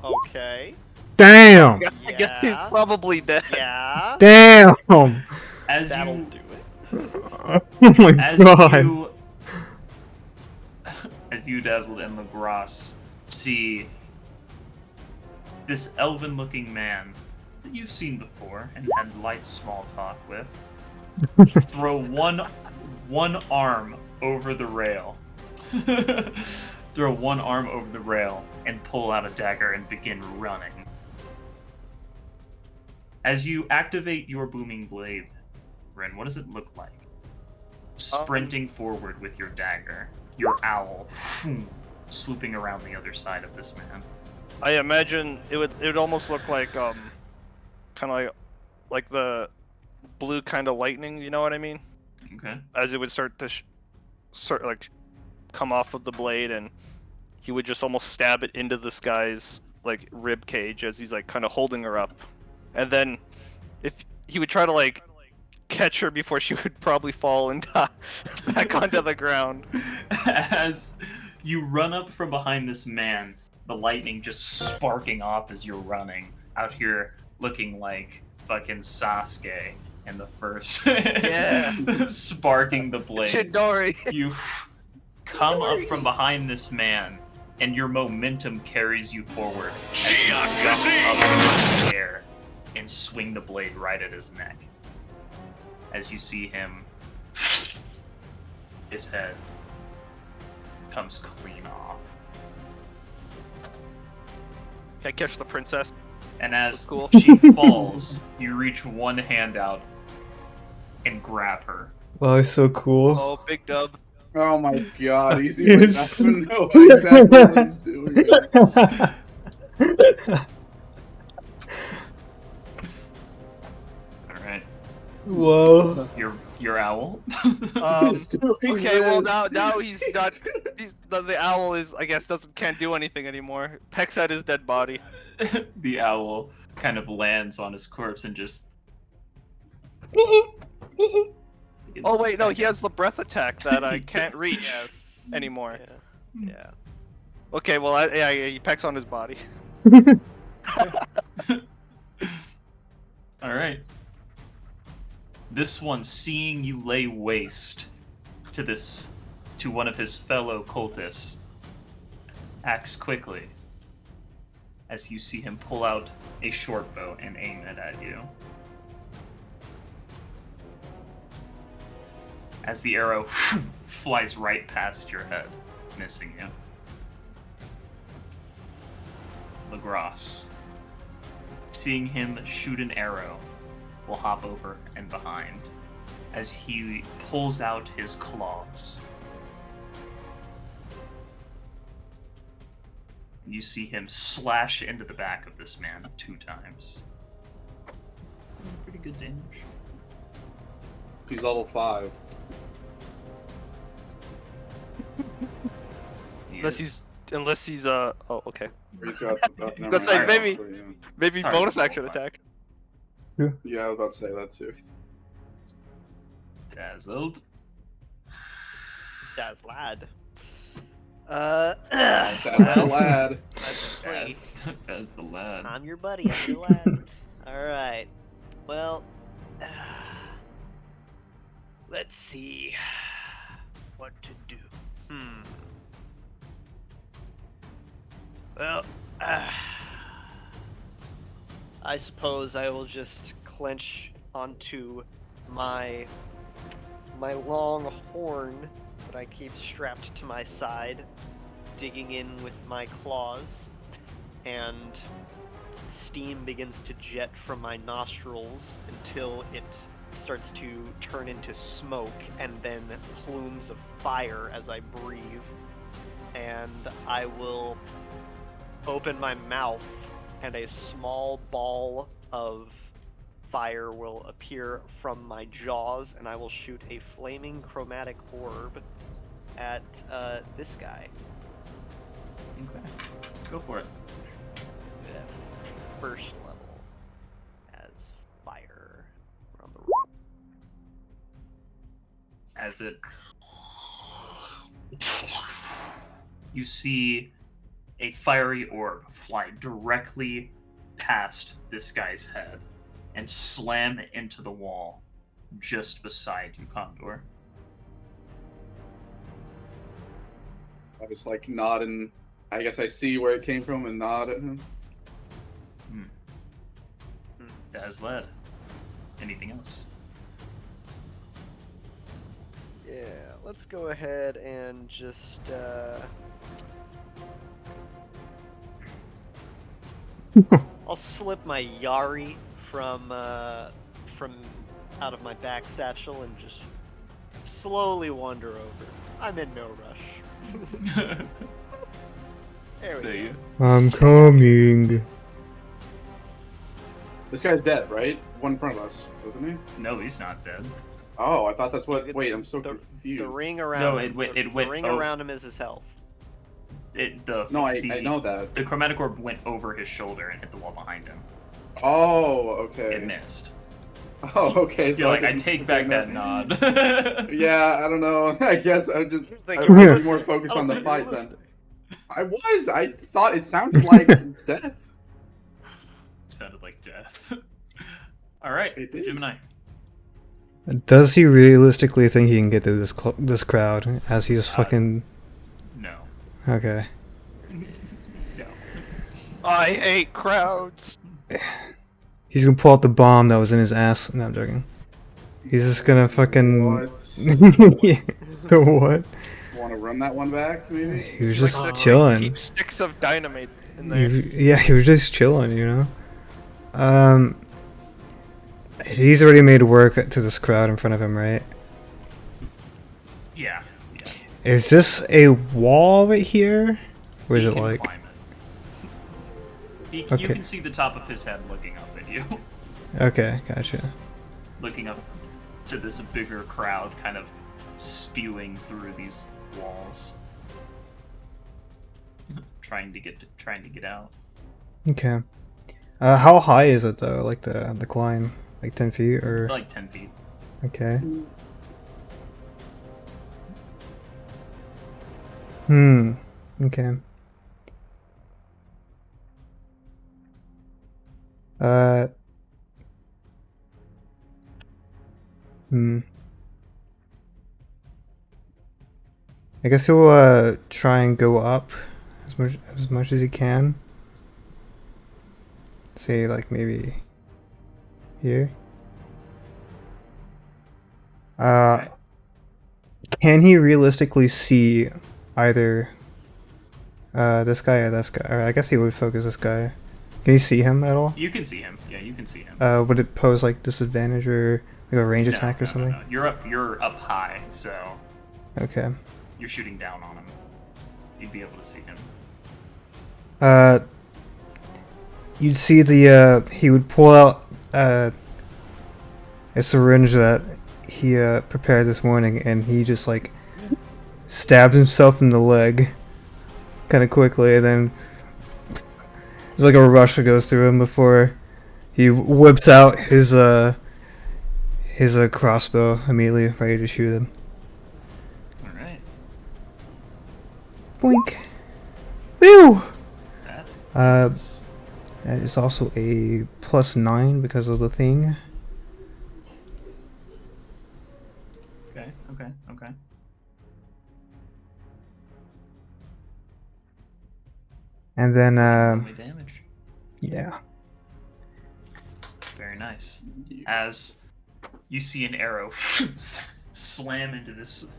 Okay. Damn. I guess he's Yeah. probably dead. Yeah. Damn. As That'll you do it. Oh my as god. you as you, Dazzled, and LaGrosse see this elven-looking man that you've seen before and had light small talk with throw one arm over the rail. Throw one arm over the rail and pull out a dagger and begin running. As you activate your booming blade, Ren, what does it look like? Sprinting forward with your dagger, your owl swooping around the other side of this man. I imagine it would almost look like kind of like the blue kind of lightning. You know what I mean? Okay. As it would start to like come off of the blade, and he would just almost stab it into this guy's like rib cage as he's like kind of holding her up, and then if he would try to like catch her before she would probably fall and die back onto the ground. As you run up from behind this man, the lightning just sparking off as you're running out here, looking like fucking Sasuke in the first. Yeah. Sparking the blade. Chidori. You come up from behind this man, and your momentum carries you forward as you jump up in the air and swing the blade right at his neck. As you see him, his head comes clean off. Can I catch the princess? And as Cool. she falls, you reach one hand out and grab her. Wow, it's so cool. Oh, big dub. Oh my god, he's Yes. even I don't know exactly what he's doing. All right, Whoa. your owl. He's doing Okay, well this. now he's not. The owl is, I guess, can't do anything anymore. Pecks at his dead body. The owl kind of lands on his corpse and just. Oh wait, no, he has the breath attack that I can't reach Yes. anymore. Yeah. Yeah. Okay, well, yeah, he pecks on his body. All right. This one, seeing you lay waste to one of his fellow cultists, acts quickly as you see him pull out a short bow and aim it at you. As the arrow flies right past your head, missing you. Lagros, seeing him shoot an arrow, will hop over and behind as he pulls out his claws. You see him slash into the back of this man 2 times. Pretty good damage. He's level 5. Unless he's oh, okay. Or he's got, never Let's mind. say maybe Sorry, bonus level action 5. attack. Yeah, I was about to say that too. Dazzled. That's lad. That's the well, lad. That's the lad. I'm your buddy. I'm your lad. All right. Well, let's see what to do. Well, I suppose I will just clench onto my long horn that I keep strapped to my side, digging in with my claws, and steam begins to jet from my nostrils until it starts to turn into smoke and then plumes of fire as I breathe. And I will open my mouth and a small ball of fire will appear from my jaws, and I will shoot a flaming chromatic orb at this guy. Okay. Go for it. Yeah. First level as fire. We're on the road. As it, you see a fiery orb fly directly past this guy's head and slam into the wall just beside you, Condor. I just like nod and I guess I see where it came from and nod at him. That is led. Anything else? Yeah, let's go ahead and just I'll slip my Yari from out of my back satchel and just slowly wander over. I'm in no rush. There we Say go. I'm coming. This guy's dead, right? One in front of us, wasn't he? No, he's not dead. Oh, I thought that's what. You- Wait, I'm so The confused. ring around No, him, it went- the, it went the ring over- around him is his health. No, I know that. The chromatic orb went over his shoulder and hit the wall behind him. Oh, It okay. missed. Oh, okay. You're like, I didn't- take back that nod. Yeah, I don't know. I guess I just Like, I you were was more listening. focused I on don't the think you were fight then. listening. I was. I thought it sounded like death. Sounded like death. All right, It did. Gemini. Does he realistically think he can get through this crowd as he's fucking... No. Okay. No. I hate crowds. He's gonna pull out the bomb that was in his ass. No, I'm joking. He's just gonna fucking... What? Yeah, the what? Want to run that one back, maybe? He was Like just to chilling. Keep sticks of dynamite in there. Yeah, he was just chilling, you know? He's already made work to this crowd in front of him, right? Yeah. Yeah. Is this a wall right here? Or is He it can like... climb it. You Okay. can see the top of his head looking up at you, Okay, gotcha. looking up to this bigger crowd, kind of spewing through these walls, trying to get out. Okay. How high is it though? Like the climb? Like 10 feet or... Like 10 feet. Okay. Hmm. Okay. Uh. Hmm. I guess he'll try and go up as much as he can. Say like maybe here. Okay. Can he realistically see either this guy or this guy? Or I guess he would focus this guy. Can you see him at all? You can see him. Yeah, you can see him. Would it pose like disadvantage or like a range attack or something? No. You're up high, so Okay. you're shooting down on him. You'd be able to see him. You'd see the he would pull out a syringe that he prepared this morning, and he just like stabs himself in the leg kind of quickly, and then there's like a rush that goes through him before he whips out his crossbow immediately, ready to shoot him. All right. Boink. Woo! That That is also a +9 because of the thing. okay. And then Only damage. yeah. Very nice. As you see an arrow slam into this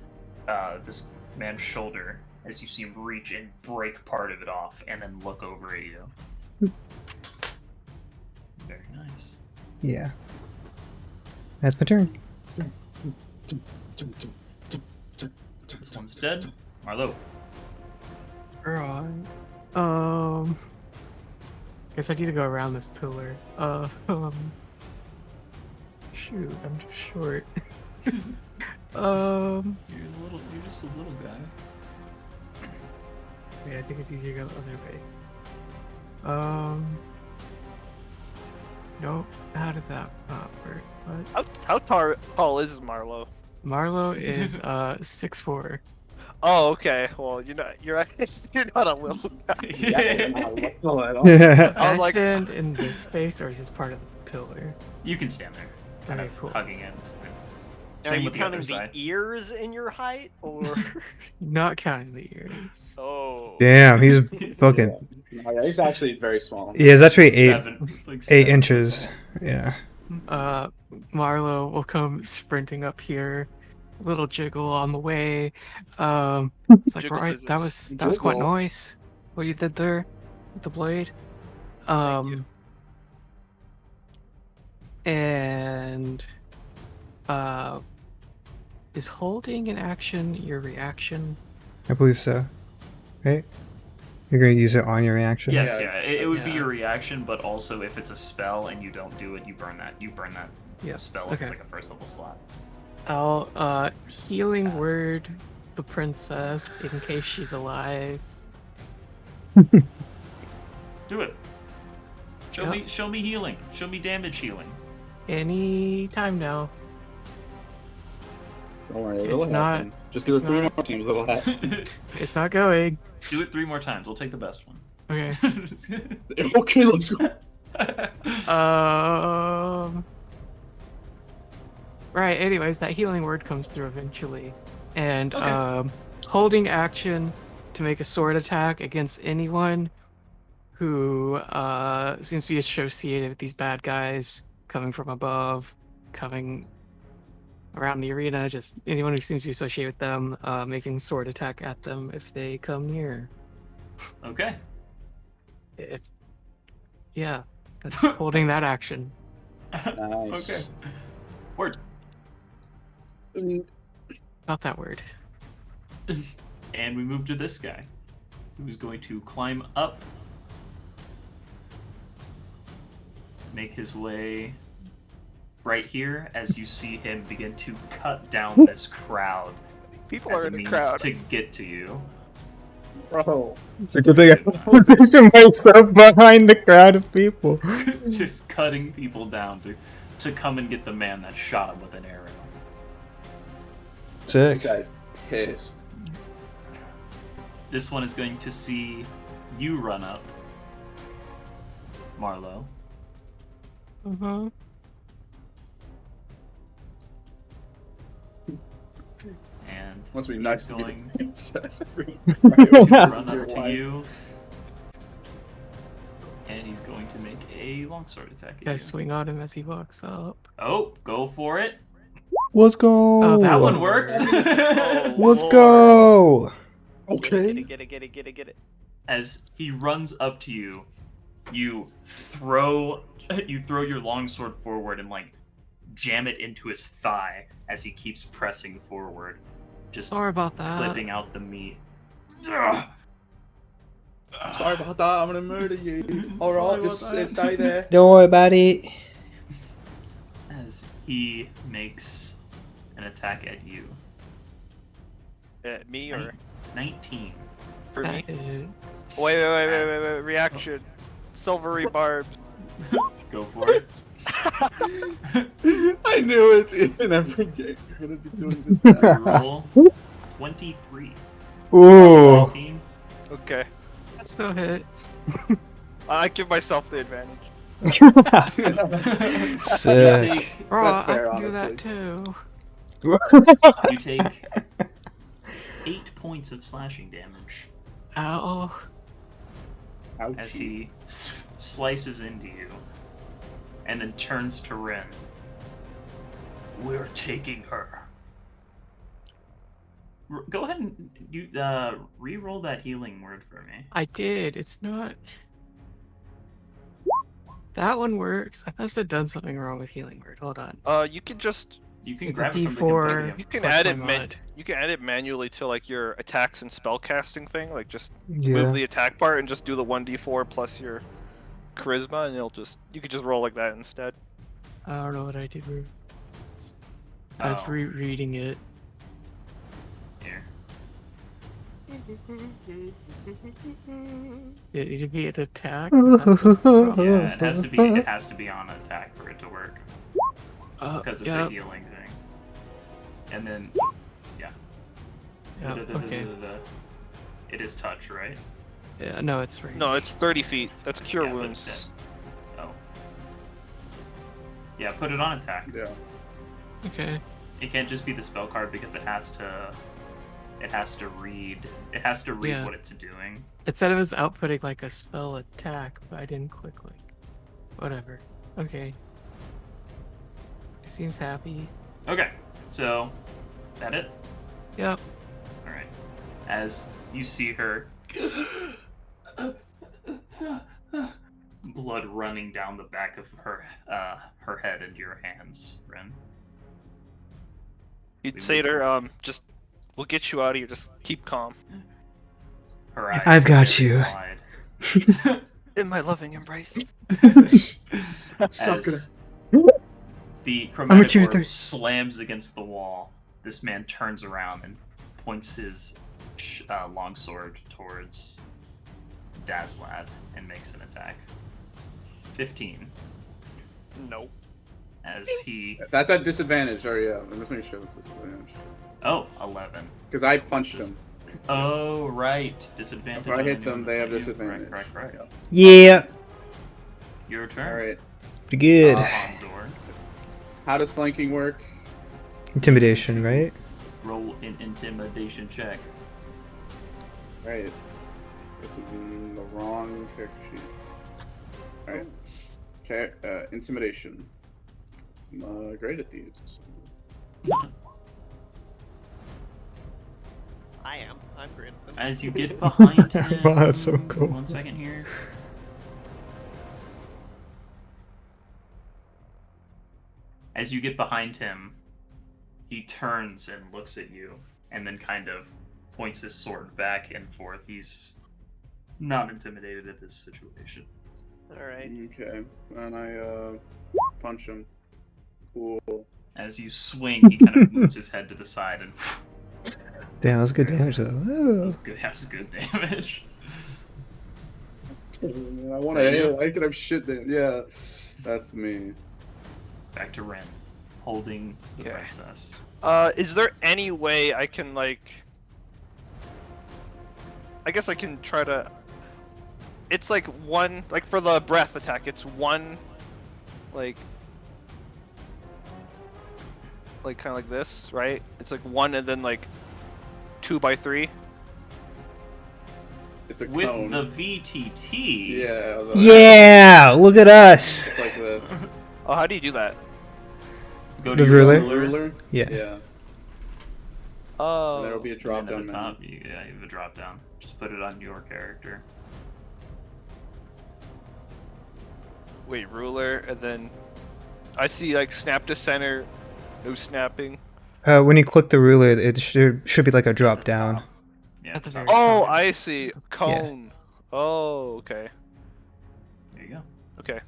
man's shoulder, as you see him reach and break part of it off, and then look over at you. Very nice. Yeah. That's my turn. This one's dead. Marlo. Right. Guess I need to go around this pillar. Shoot, I'm just short. You're just a little guy. Wait, I think it's easier to go the other way. Nope. How did that not work? What? How tall is Marlo? Marlo is 6'4". Oh, okay. Well, you're not you're not a little guy. Yeah. I was like- stand in this space, or is this part of the pillar? You can stand there, kind Okay, of cool. hugging it. It's fine. Now, are Same you with the counting other the side. ears in your height, or Not counting the ears. Oh. Damn, he's fucking. No, yeah, he's actually very small. Yeah, it's actually It's like 8 7. inches. Yeah. Marlo will come sprinting up here, little jiggle on the way. It's like, Jiggle right, that physics. was quite Jiggle. nice what you did there with the blade. you. And is holding an action your reaction? I believe so. Right? You're gonna use it on your reaction? Yes, Yeah. yeah. It would be Yeah. your reaction, but also if it's a spell and you don't do it, you burn that. You burn that Yeah, spell if it's okay. like a first level slot. I'll healing Pass. word the princess in case she's alive. Do it. Show me healing. Show me damage healing. Any time now. Don't worry, It's it'll not- happen. Just give it it's 3 not- more teams, it'll happen. It's not going. Do it 3 more times. We'll take the best one. Okay. Okay, let's go. Right, anyways, that healing word comes through eventually. And Okay. holding action to make a sword attack against anyone who seems to be associated with these bad guys coming from above, coming around the arena, just anyone who seems to be associated with them, making sword attack at them if they come near. Okay. If yeah, that's holding that action. Nice. Okay. Word. Not that word. And we move to this guy, who's going to climb up, make his way right here as you see him begin to cut down this crowd People as are a in the means crowd. to get to you. Bro. It's a good thing I position myself behind the crowd of people. Just cutting people down to come and get the man that shot him with an arrow. This Sick. guy's pissed. This one is going to see you run up, Marlo. Mm-hmm. And Must be he's nice to be going the princess. to run up to you. And he's going to make a longsword attack at I you. swing on him as he walks up. Oh, go for it. Let's go. Oh, That one worked. Oh, Let's Lord. go. Okay. Get it. As he runs up to you, you throw your longsword forward and like jam it into his thigh as he keeps pressing forward, just Sorry about that. clipping out the meat. Ugh. Sorry about that. I'm gonna murder you. All Sorry right, about just that. stay there. Don't worry about it. As he makes an attack at you. Me or 19. for me? That is... Wait. Reaction. Silvery barbs. Go for it. I knew it in every game. You're gonna be doing this now. Roll 23. Ooh. 19. Okay. That still hits. I give myself the advantage. You Sick. take, Bro, That's fair, I can do that honestly. too. you take 8 points of slashing damage Ow. as he slices into you and then turns to Ren. We're taking her. Go ahead and you re-roll that healing word for me. I did. It's not... That one works. I must have done something wrong with healing word. Hold on. You can just You can It's a grab it from the D4. compendium. you can Plus add my it mod. you can add it manually to like your attacks and spell casting thing. Like just Yeah. move the attack part and just do the 1d4 plus your charisma, and you can just roll like that instead. I don't know what I did. I was Oh, rereading it. here. It would be an attack. Is that the problem? Yeah, it has to be on attack for it to work. Because it's a Yep. healing thing. And then, yeah. Yep, okay. It is touch, right? Yeah, no, it's range. No, it's 30 feet. That's cure Yeah, but wounds. Oh. Yeah, put it on attack. Yeah. Okay. It can't just be the spell card because it has to read Yeah. what it's doing. It said it was outputting like a spell attack, but I didn't click like. Whatever. Okay. He seems happy. Okay, so that it? Yep. Alright. As you see her blood running down the back of her head into your hands, Ren. You'd say to her, just we'll get you out of here. Just keep calm. Her eyes I've are got very you. wide. In my loving embrace. As the I'm a tier chromatic orb three. slams against the wall, this man turns around and points his longsword towards Dazlad and makes an attack. 15. Nope. As he... That's at disadvantage. Oh yeah. Let me just make sure that's disadvantage. Oh, 11. Because I punched Just- him. Oh, right. Disadvantage. If I on hit anyone them, they have that's hit you. disadvantage. Correct. Yeah. Your turn. All right. Pretty good. Ondor. How does flanking work? Intimidation, right? Roll an intimidation check. Right. This is in the wrong character sheet. Alright. Okay, intimidation. I'm great at these. I'm great at them. As you get behind him... Wow, that's so cool. 1 second here. As you get behind him, he turns and looks at you, and then kind of points his sword back and forth. He's not intimidated at this situation. All right. Okay. And I punch him. Cool. As you swing, he kind of moves his head to the side, and Damn, that was good damage though. that was Ooh. good. That was good damage. I want that to you? hit. I could have shit there. Yeah, that's me. Back to Ren, holding the Okay. princess. Is there any way I can like? I guess I can try to. It's like one, like for the breath attack, it's one, like kind of like this, right? It's like one and then like 2 by 3. It's a With cone. the VTT. Yeah. Yeah, look at us. It's like this. Oh, how do you do that? Go The to your ruler? Ruler? Yeah. Yeah. Oh. And there'll be a And drop then down at the menu. top, you have a drop down. Just put it on your character. Wait, ruler, and then I see like snap to center, no snapping. When you click the ruler, it should be like a drop At the down. top. Yeah, At the top. very Oh, top. I see. Cone. Oh, okay. There you go. Okay.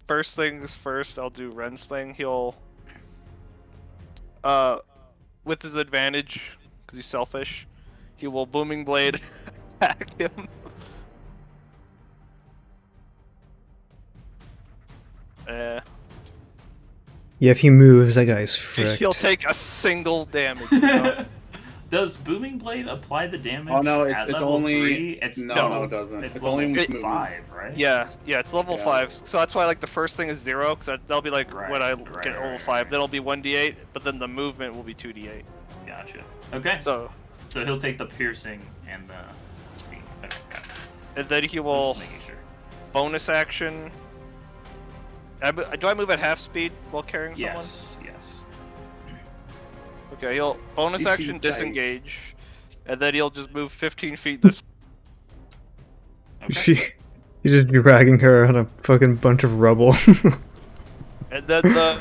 First things first, I'll do Ren's thing. He'll, with his advantage, because he's selfish, he will Booming Blade attack him. Yeah, if he moves, that guy's fricked. He'll take a single damage. You know? Does Booming Blade apply the damage? Oh, no, at it's level only- 3? It's no, level, no, it doesn't. It's It's level only with 5, right? Yeah, it's level Yeah. 5. So that's why like the first thing is 0, because that'll be like when I Right, get level right, 5. right. Then it'll be 1d8, but then the movement will be 2d8. Gotcha. Okay. So, So he'll take the piercing and the sneak. Okay, gotcha. and then he will Just making sure. bonus action. Do I move at half speed while carrying someone? Yes, yes. Okay, he'll bonus DC action dice. disengage, and then he'll just move 15 feet this. Okay. He's just dragging her on a fucking bunch of rubble. And then the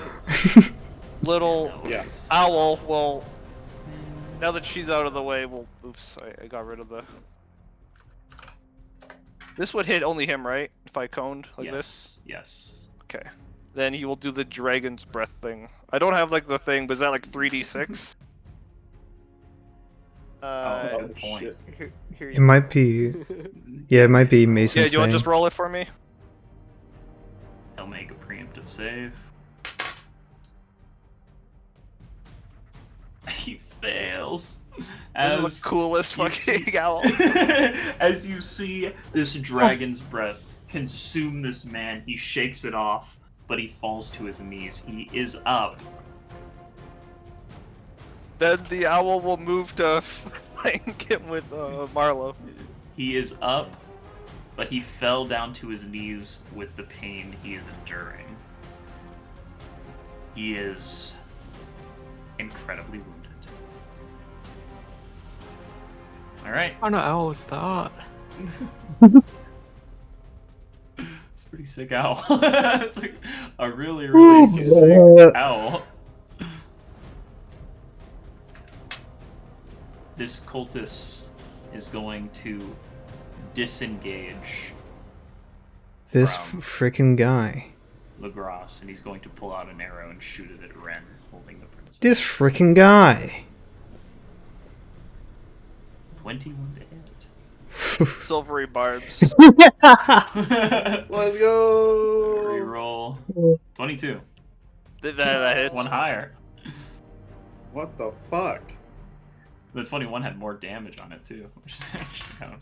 little Yes. owl will. Now that she's out of the way, we'll. Oops, I got rid of the. This would hit only him, right? If I coned like this? Yes. Okay. Then he will do the dragon's breath thing. I don't have like the thing, but is that like 3d6? Uh, Oh, good point. shit. here It might be. Yeah, it might be Mason's Yeah, do you want to thing. just roll it for me? He'll make a preemptive save. He fails. This is As the coolest you see- fucking owl. As you see this dragon's breath consume this man, he shakes it off, but he falls to his knees. He is up. Then the owl will move to flank him with Marlowe. He is up, but he fell down to his knees with the pain he is enduring. He is incredibly wounded. Alright. Oh no, owl was that? It's a pretty sick owl. It's like a really, really sick owl. This cultist is going to disengage This from freaking guy. Lagros, and he's going to pull out an arrow and shoot it at Ren, holding the princess. This freaking guy. 21 to hit. Silvery barbs. Let's go! Reroll. 22. That hits. One higher. What the fuck? The 21 had more damage on it too, which is actually kind of.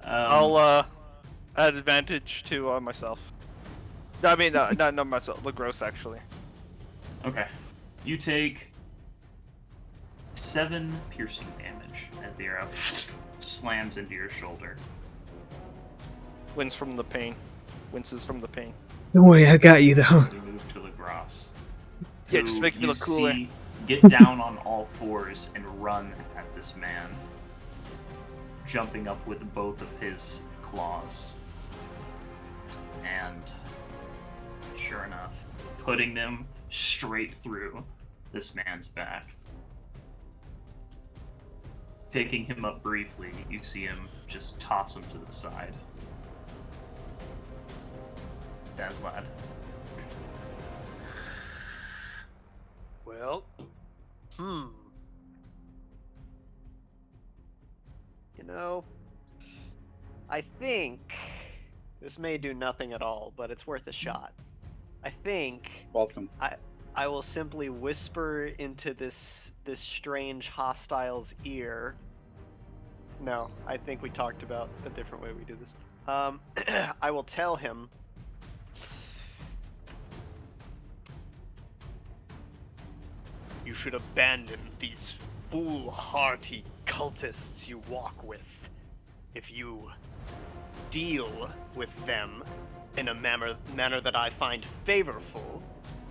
I'll add advantage to myself. No, I mean, not myself. Lagros actually. Okay. You take 7 piercing damage as the arrow slams into your shoulder. Wins from the pain. Winces from the pain. Don't worry, I got you though. As we move to Lagros. Yeah, just who make me you look cooler. see get down on all fours and run at this man, jumping up with both of his claws. And sure enough, putting them straight through this man's back. Picking him up briefly, you see him just toss him to the side. Dazlad. Well, You know, I think this may do nothing at all, but it's worth a shot. I think Welcome. I will simply whisper into this strange hostile's ear. No, I think we talked about a different way we do this. I will tell him. you should abandon these foolhardy cultists you walk with. If you deal with them in a manner that I find favorable,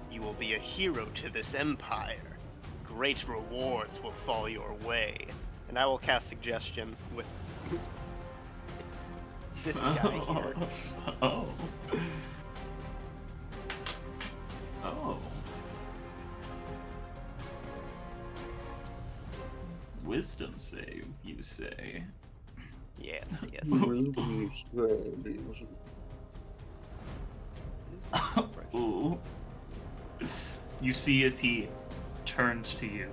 you will be a hero to this empire. Great rewards will fall your way. And I will cast suggestion with this guy here. Oh. Oh. Wisdom save, you say? Yes, yes. Ooh. You see as he turns to you.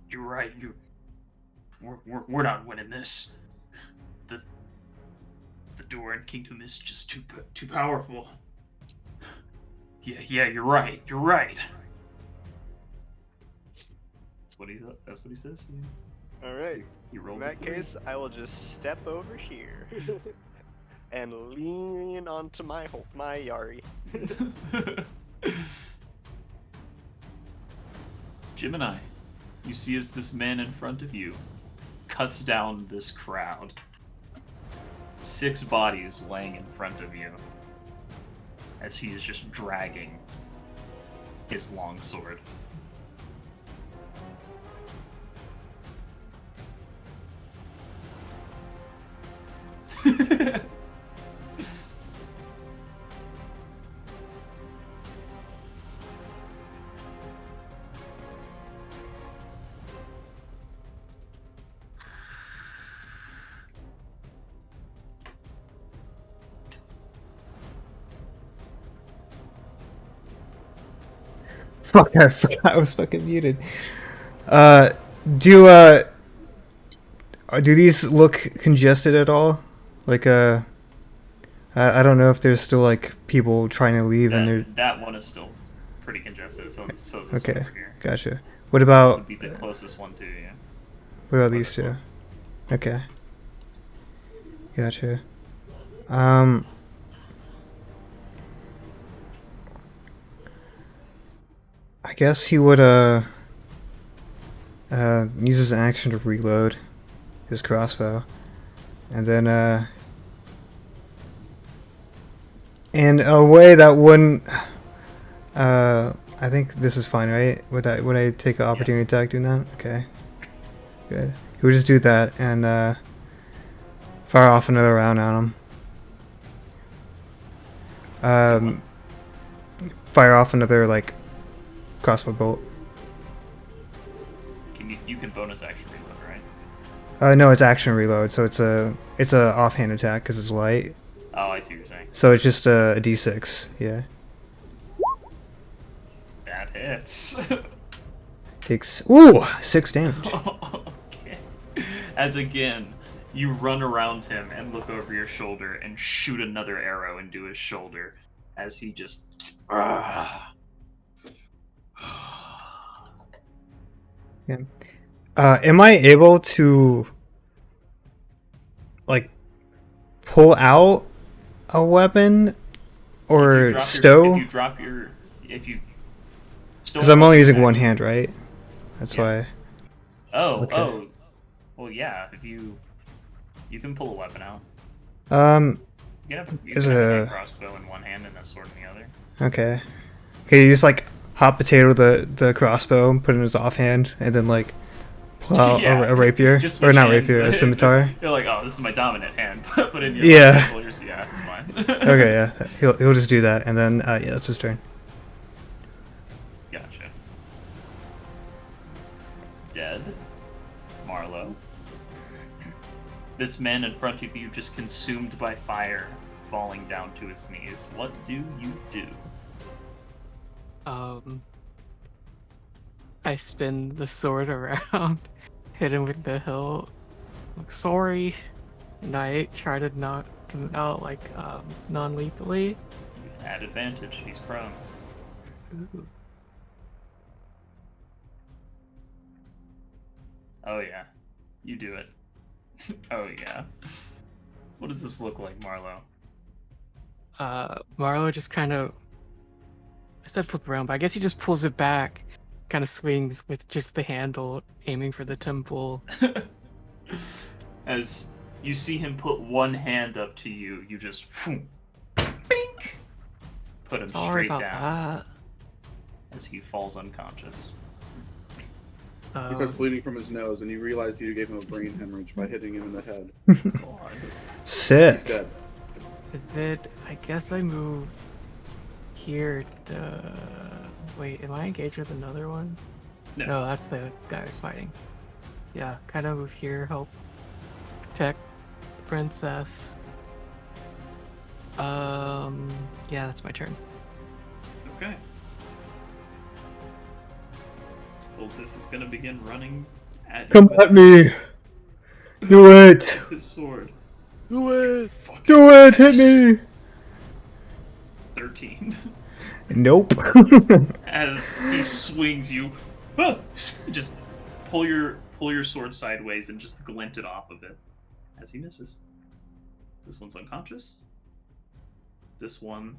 You're right. We're not winning this. The Doran Kingdom is just too powerful. Yeah, you're right. You're right. That's what he says. All right. You roll. In that case, I will just step over here and lean onto my Yari. Gemini, you see as this man in front of you cuts down this crowd. 6 bodies laying in front of you as he is just dragging his long sword. Fuck, I forgot I was fucking muted. Do these look congested at all? Like, I don't know if there's still, like, people trying to leave and they're... That one is still pretty congested, so is this Okay, over here. gotcha. What This about... would be the closest one to you. What about these two? Okay. Gotcha. I guess he would, use his action to reload his crossbow. And then, in a way that wouldn't, I think this is fine, right? Would I take an opportunity attack doing that? Okay. Good. He would just do that and, fire off another round on him. Fire off another, like, crossbow bolt. You can bonus action reload, right? No, it's action reload, so it's a offhand attack because it's light. Oh, I see what you're saying. So it's just a d6, yeah. That hits. Takes 6 damage. Okay. As again, you run around him and look over your shoulder and shoot another arrow into his shoulder as he just. Yeah. Am I able to, like, pull out a weapon or stow? If you Because I'm only using one hand, right? That's Yeah. why. Oh, Okay. well, yeah. If you can pull a weapon out. You can have Is a crossbow in one hand and a sword in the other. Okay. Okay, you just like hot potato the crossbow and put it in his offhand, and then like pull out Yeah, a rapier, just or switch not hands. rapier, a scimitar. You're like, oh, this is my dominant hand. Put in your Yeah. yeah, it's fine. Okay, yeah, he'll just do that, and then yeah, that's his turn. this man in front of you just consumed by fire, falling down to his knees. What do you do? I spin the sword around, hit him with the hilt, like, sorry, and I try to knock him out, like, non-lethally. At advantage, he's prone. Ooh. Oh yeah, you do it. Oh yeah. What does this look like, Marlo? Marlo just kind of, I said flip around, but I guess he just pulls it back, kind of swings with just the handle, aiming for the temple. As you see him put one hand up to you, you just bink, put him Sorry straight about down that. as he falls unconscious. He starts bleeding from his nose, and you realize you gave him a brain hemorrhage by hitting him in the head. God. He's Sick. dead. Then I guess I move here to... Wait, am I engaged with another one? No. That's the guy who's fighting. Yeah, kind of move here, help protect the princess. Yeah, that's my turn. Okay. This cultist is gonna begin running at Come you at me. Do it. with his sword. Do it! Fucking Do it. Hit ass. me. 13. Nope. As he swings you, just pull your sword sideways and just glint it off of it as he misses. This one's unconscious. This one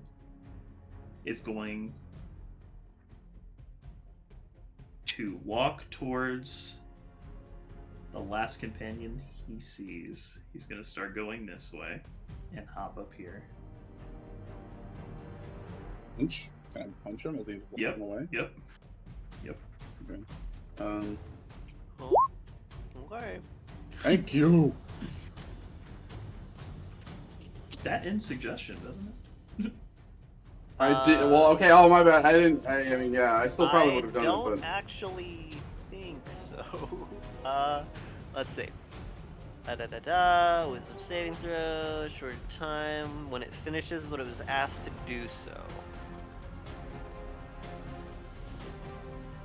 is going to walk towards the last companion he sees. He's going to start going this way and hop up here. Punch? Can I punch him as he's walking Yep. away? Yep. Okay. Oh, okay. Thank you. That ends suggestion, doesn't it? I did. Well, okay. Oh, my bad. I didn't. I mean, yeah. I still probably would have done I don't it, but actually think so. Let's see. Wisdom saving throw, short time. When it finishes what it was asked to do so.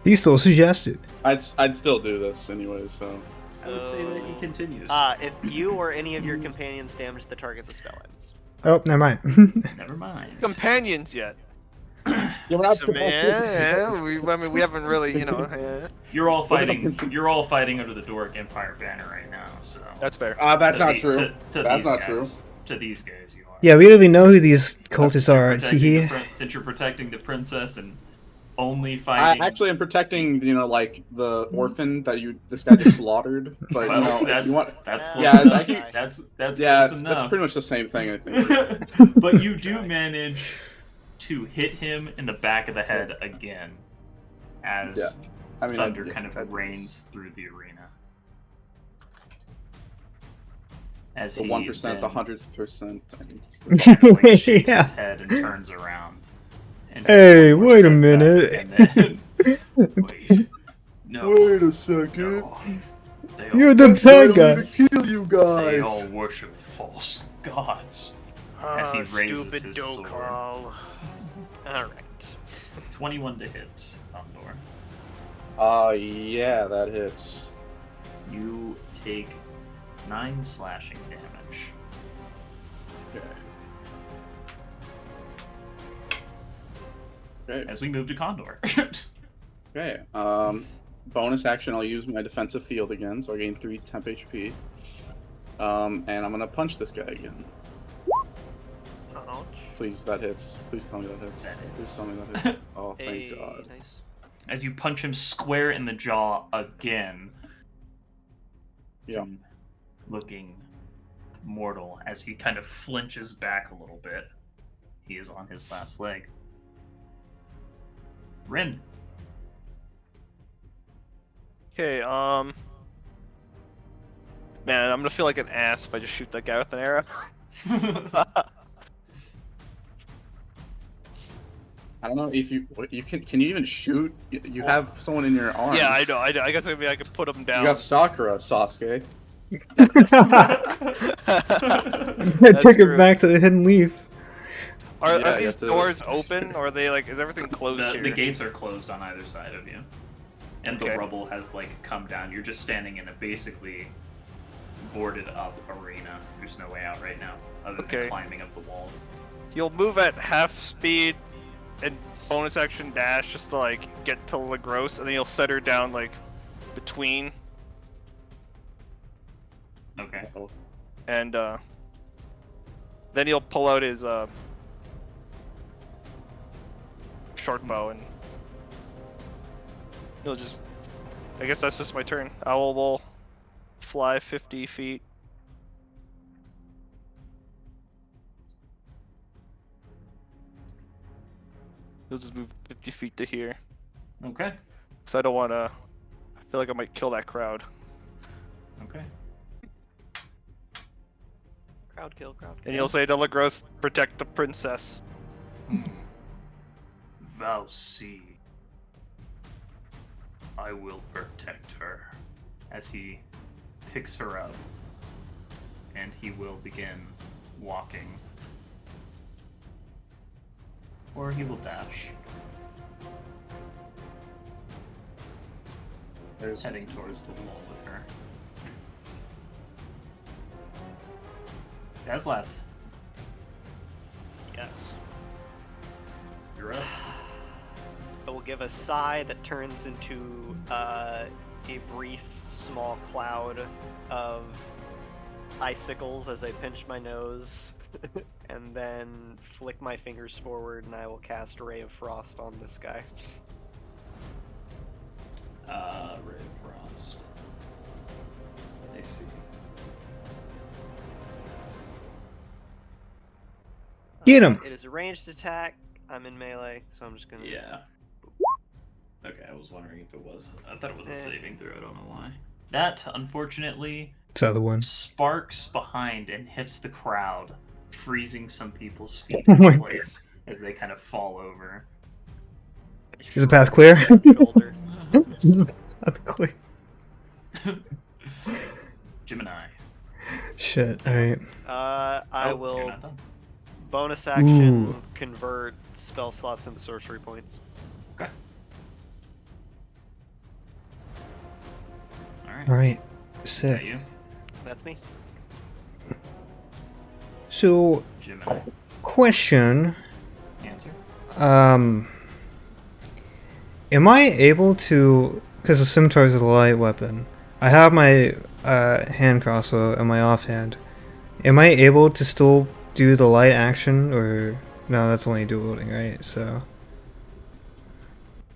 He still suggested. I'd still do this anyway. So I would say that he continues. If you or any of your companions damage the target, the spell ends. Oh, never mind. Never mind. Companions yet? yeah, we're not So, we haven't really, You're all fighting. You're all fighting under the Doric Empire banner right now. So That's fair. That's to not the- true. To That's these not guys, true. To these guys, you are. Yeah, we don't even know who these cultists are. Protecting He. the since you're protecting the princess and only fighting. I actually am protecting, like the orphan that this guy just slaughtered. But Well, if that's you want, that's close yeah, enough. actually- That's yeah, close that's enough. pretty much the same thing, I think. But you do manage to hit him in the back of the head again, as Yeah. I mean, thunder yeah, kind of that- rains through the arena. As The he 1%, the then 100%. kind of, like, shakes Yeah. his head and turns around. And Hey, takes one more wait a step back, minute. and then, wait, no, Wait a second. no. They all- You're the That's bad why I guy. need to kill you They guys. all worship false gods. As he raises Stupid his sword. Dokal. Alright. 21 to hit, Condor. Yeah, that hits. You take 9 slashing damage. Okay. Okay. As we move to Condor. Okay. Bonus action, I'll use my defensive field again, so I gain 3 temp HP. And I'm gonna punch this guy again. Ouch. Please, that hits. Please tell me that hits. That hits. Please tell me that hits. Oh, thank Hey, God. nice. As you punch him square in the jaw again. Yeah. him Looking mortal as he kind of flinches back a little bit. He is on his last leg. Rin. Okay, man, I'm gonna feel like an ass if I just shoot that guy with an arrow. I don't know if you can you even shoot? You have someone in your arms. Yeah, I know. I guess maybe I could put him You down. got Sakura, Sasuke. I That's took it true. back to the hidden leaf. Are Yeah, you these have to- doors open, or are they like? Is everything closed The here? gates are closed on either side of you, and the Okay. rubble has like come down. You're just standing in a basically boarded up arena. There's no way out right now, other than Okay. climbing up the wall. You'll move at half speed and bonus action dash just to like get to Lagros, and then you'll set her down like between, Okay. Oh, and then he'll pull out his short bow, and he'll just. I guess that's just my turn. Owl will fly 50 feet. He'll just move 50 feet to here. Okay. So I don't want to. I feel like I might kill that crowd. Okay. Crowd kill, crowd kill. And you'll say to Lagros, protect the princess. Thou see. I will protect her. As he picks her up, and he will begin walking. Or he will dash. there's Heading towards the wall with her. Gazlat, Yes. you're up. I will give a sigh that turns into a brief, small cloud of icicles as I pinch my nose, and then flick my fingers forward, and I will cast Ray of Frost on this guy. Ray of Frost. I see. Get him! It is a ranged attack. I'm in melee, so I'm just gonna. Yeah. Okay, I was wondering if it was. I thought it was a Eh. saving throw, I don't know why. That, unfortunately, It's the other one. sparks behind and hits the crowd, freezing some people's feet Oh in my place as they kind of fall over. Is the path clear? Shoulder. That's clear. Gemini. Shit, alright. I Oh, you're will not done. bonus action Ooh. convert spell slots into sorcery points. Okay. Alright. Alright. Is that Sick. you? That's me. So, Gemini. question. Answer. Am I able to, because the scimitar is a light weapon, I have my hand crossbow and my offhand. Am I able to still do the light action, or no? That's only dual wielding, right? So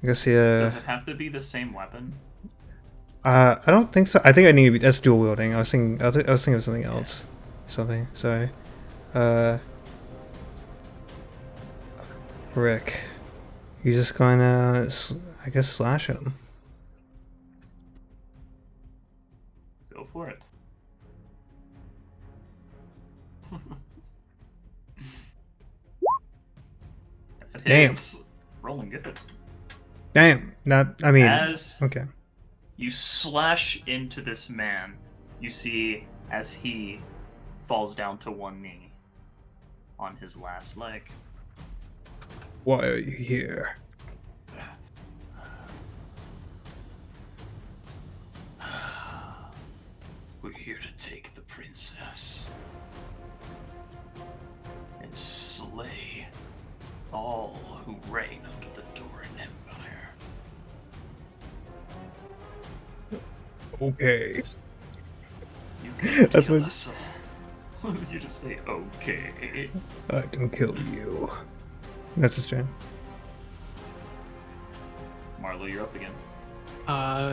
I guess Does it have to be the same weapon? I don't think so. I think I need to be. That's dual wielding. I was thinking of something else. Something. Sorry. Rick. He's just gonna, I guess, slash him. Go for it. That Damn. hits. Rolling good. Damn. Not. I mean. As Okay. you slash into this man, you see as he falls down to one knee on his last leg. Why are you here? We're here to take the princess and slay all who reign under the Doran Empire. Okay. You can That's kill what- us all. You just say okay. I can kill you. That's his turn. Marlo, you're up again.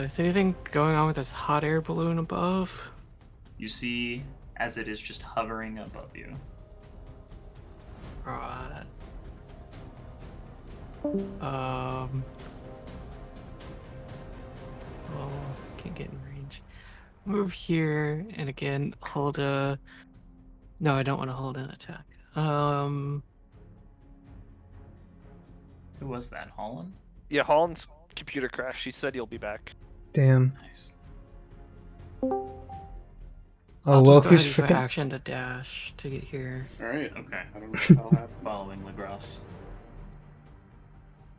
Is anything going on with this hot air balloon above? You see as it is just hovering above you. Right. Well, can't get in range. Move here, and again, hold a... No, I don't want to hold an attack. Who was that, Holland? Yeah, Holland's computer crashed. She said he'll be back. Damn. Nice. Oh, I'll well, just go ahead who's and use my freaking. action to dash to get here. All right. Okay. I don't know what the hell happened. Following Lagros.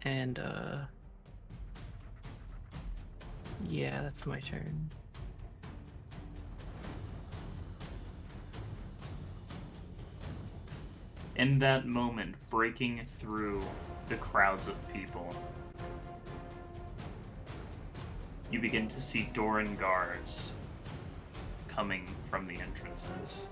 And yeah, that's my turn. In that moment, breaking through the crowds of people, you begin to see Doran guards coming from the entrances.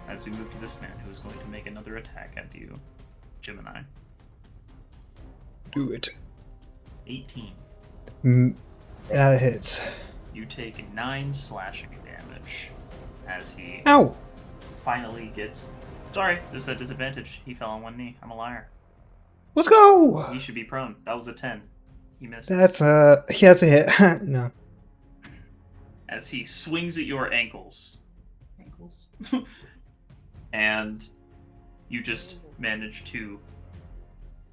As we move to this man who is going to make another attack at you, Gemini. Do it. 18. That hits. You take 9 slashing damage as he Ow! finally gets. Sorry, this is a disadvantage. He fell on one knee. I'm a liar. Let's go! He should be prone. That was a 10. He misses. That's yeah, that's a hit. No. As he swings at your ankles. Ankles? And you just manage to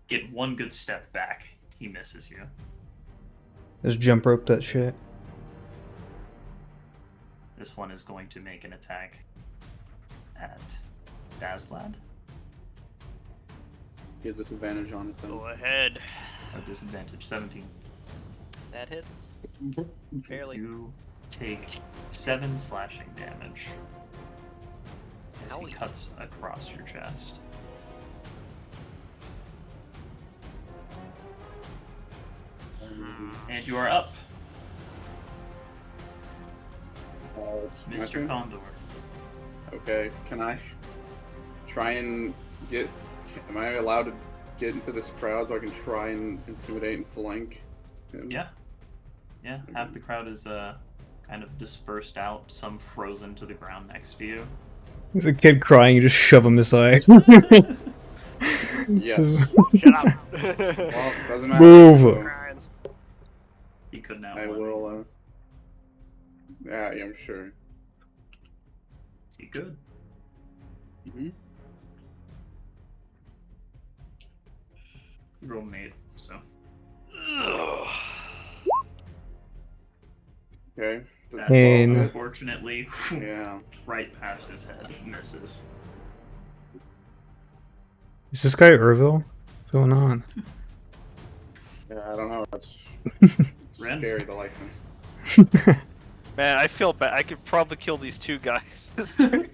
get one good step back. He misses you. Just jump rope that shit. This one is going to make an attack at Dazlad. He has disadvantage on it, Go though. ahead. A disadvantage, 17. That hits. Barely. You take 7 slashing damage as he Owie. cuts across your chest. And you are up, It's my Mr. turn? Condor. Okay, can I try and get... Am I allowed to get into this crowd so I can try and intimidate and flank him? Yeah. Yeah, half the crowd is kind of dispersed out, some frozen to the ground next to you. There's a kid crying, you just shove him aside. Yes. Shut up. Well, doesn't matter. Move. So He could now. I will, yeah, I'm sure. He could. Mm-hmm. He rolled an 8, so. Okay. Does That 12 Pain. hit? unfortunately, Yeah. right past his head, misses. Is this guy Irville? What's going on? Yeah, I don't know. It's Ren? scary, the likeness. Man, I feel bad. I could probably kill these two guys this turn.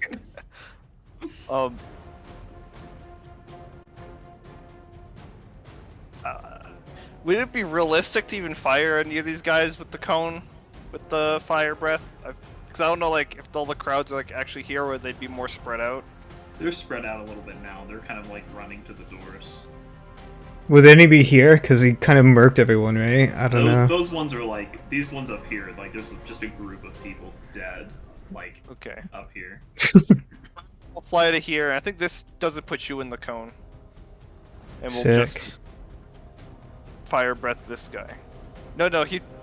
Would it be realistic to even fire any of these guys with the cone, with the fire breath? Because I don't know, like, if all the crowds are like actually here, or they'd be more spread out. They're spread out a little bit now. They're kind of like running to the doors. Would any be here? Because he kind of murked everyone, right? I don't know. Those ones are like, these ones up here, like there's just a group of people dead, like, Okay. up here. I'll fly to here. I think this doesn't put you in the cone. And we'll Sick. just fire breath this guy. No,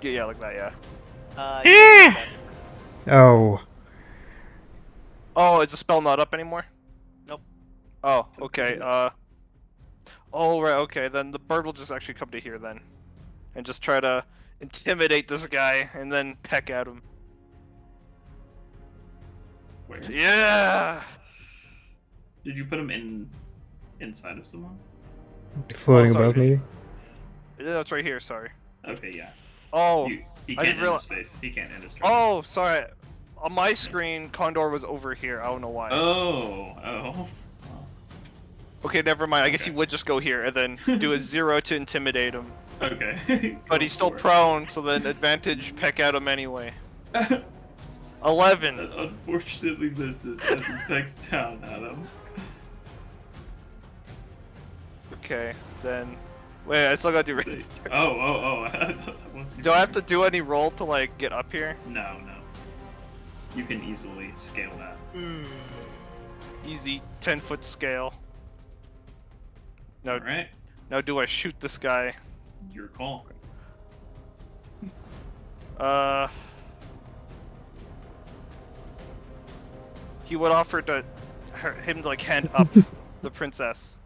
yeah, like that, yeah. Yeah. Oh. Oh, is the spell not up anymore? Nope. Oh, okay, oh, right, okay, then the bird will just actually come to here then. And just try to intimidate this guy, and then peck at him. Where? Yeah! Did you put him inside of someone? Floating sorry. above me? Yeah, that's right here, sorry. Okay, yeah. Oh, He I can't didn't end his realize- space. He can't end his turn. oh, sorry. On my screen, Condor was over here, I don't know why. Oh. Okay, never mind, I guess he Okay. would just go here, and then do a 0 to intimidate him. Okay. But Go he's still for it. prone, so then advantage peck at him anyway. 11. That unfortunately misses as he pecks down at him. Okay, then. Wait, I still gotta do Say- raise. Oh. I thought that was Do I have to do any roll to like get up here? No. You can easily scale that. Easy 10-foot scale. Now, Alright. now do I shoot this guy? Your call. He would offer to him to like hand up the princess.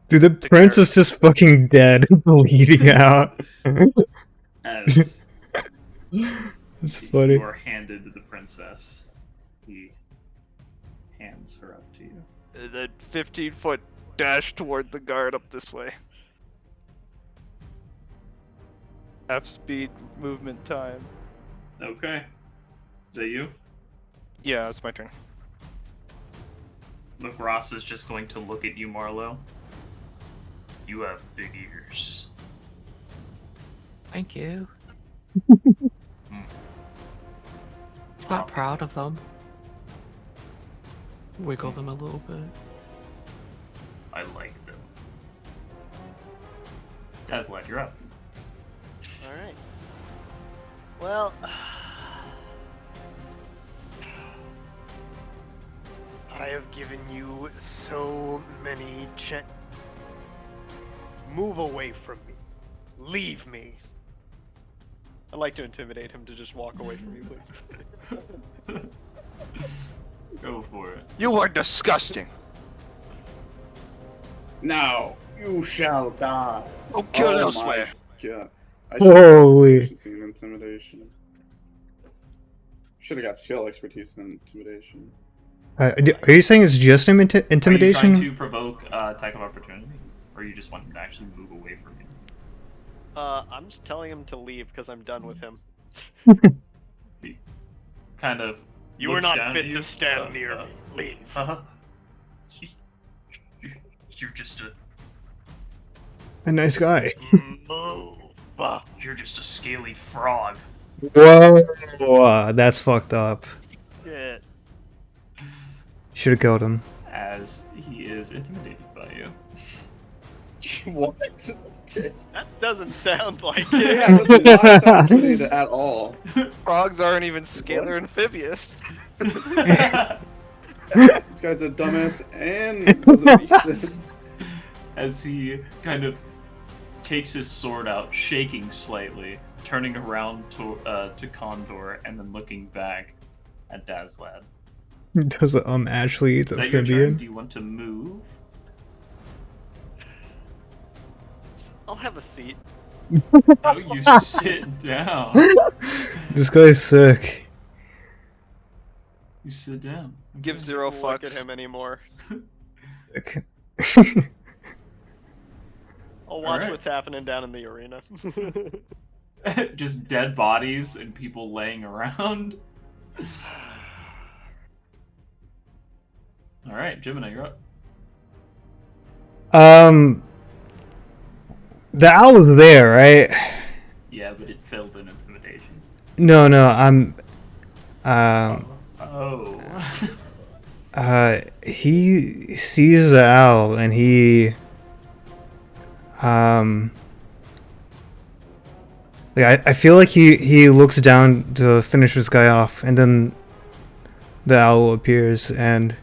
Dude, the To prince carry. is just fucking dead, bleeding out. As It's funny. you are handed to the princess, he hands her up to you. And then 15-foot dash toward the guard up this way. Half speed movement time. Okay. Is that you? Yeah, it's my turn. Look, Ross is just going to look at you, Marlowe. You have big ears. Thank you. Hmm. Not proud of them. Wiggle them a little bit. I like them. Dazlad, you're up. All right. Well, I have given you so many Move away from me. Leave me. I'd like to intimidate him to just walk away from me, please. Go for it. You are disgusting. Now you shall die. Go kill Oh my elsewhere. God. Holy. Intimidation. Should have got skill expertise in intimidation. Are you saying it's just intimidation? Are you trying to provoke attack of opportunity? Or you just want him to actually move away from you? I'm just telling him to leave because I'm done with him. He kind of. You are looks not down fit at to you. stand near me. Leave. You're just a. A nice guy. Move. You're just a scaly frog. Whoa, that's fucked up. Shit. Should have killed him. As he is intimidated by you. What? Okay. That doesn't sound like Yeah, it. it does not sound intimidated at all. Frogs aren't even scalar amphibious. This guy's a dumbass and doesn't make sense. As he kind of takes his sword out, shaking slightly, turning around to Condor, and then looking back at Dazlad. Does it actually it's Is that your turn? amphibian? Do you want to move? I'll have a seat. No, you sit down. This guy's sick. You sit down. Give zero Look at fucks. him anymore. Okay. I'll watch Alright. what's happening down in the arena. Just dead bodies and people laying around. Alright, Gemini, you're up. The owl was there, right? Yeah, but it failed in intimidation. No, I'm Oh. he sees the owl and he like I feel like he looks down to finish this guy off, and then the owl appears and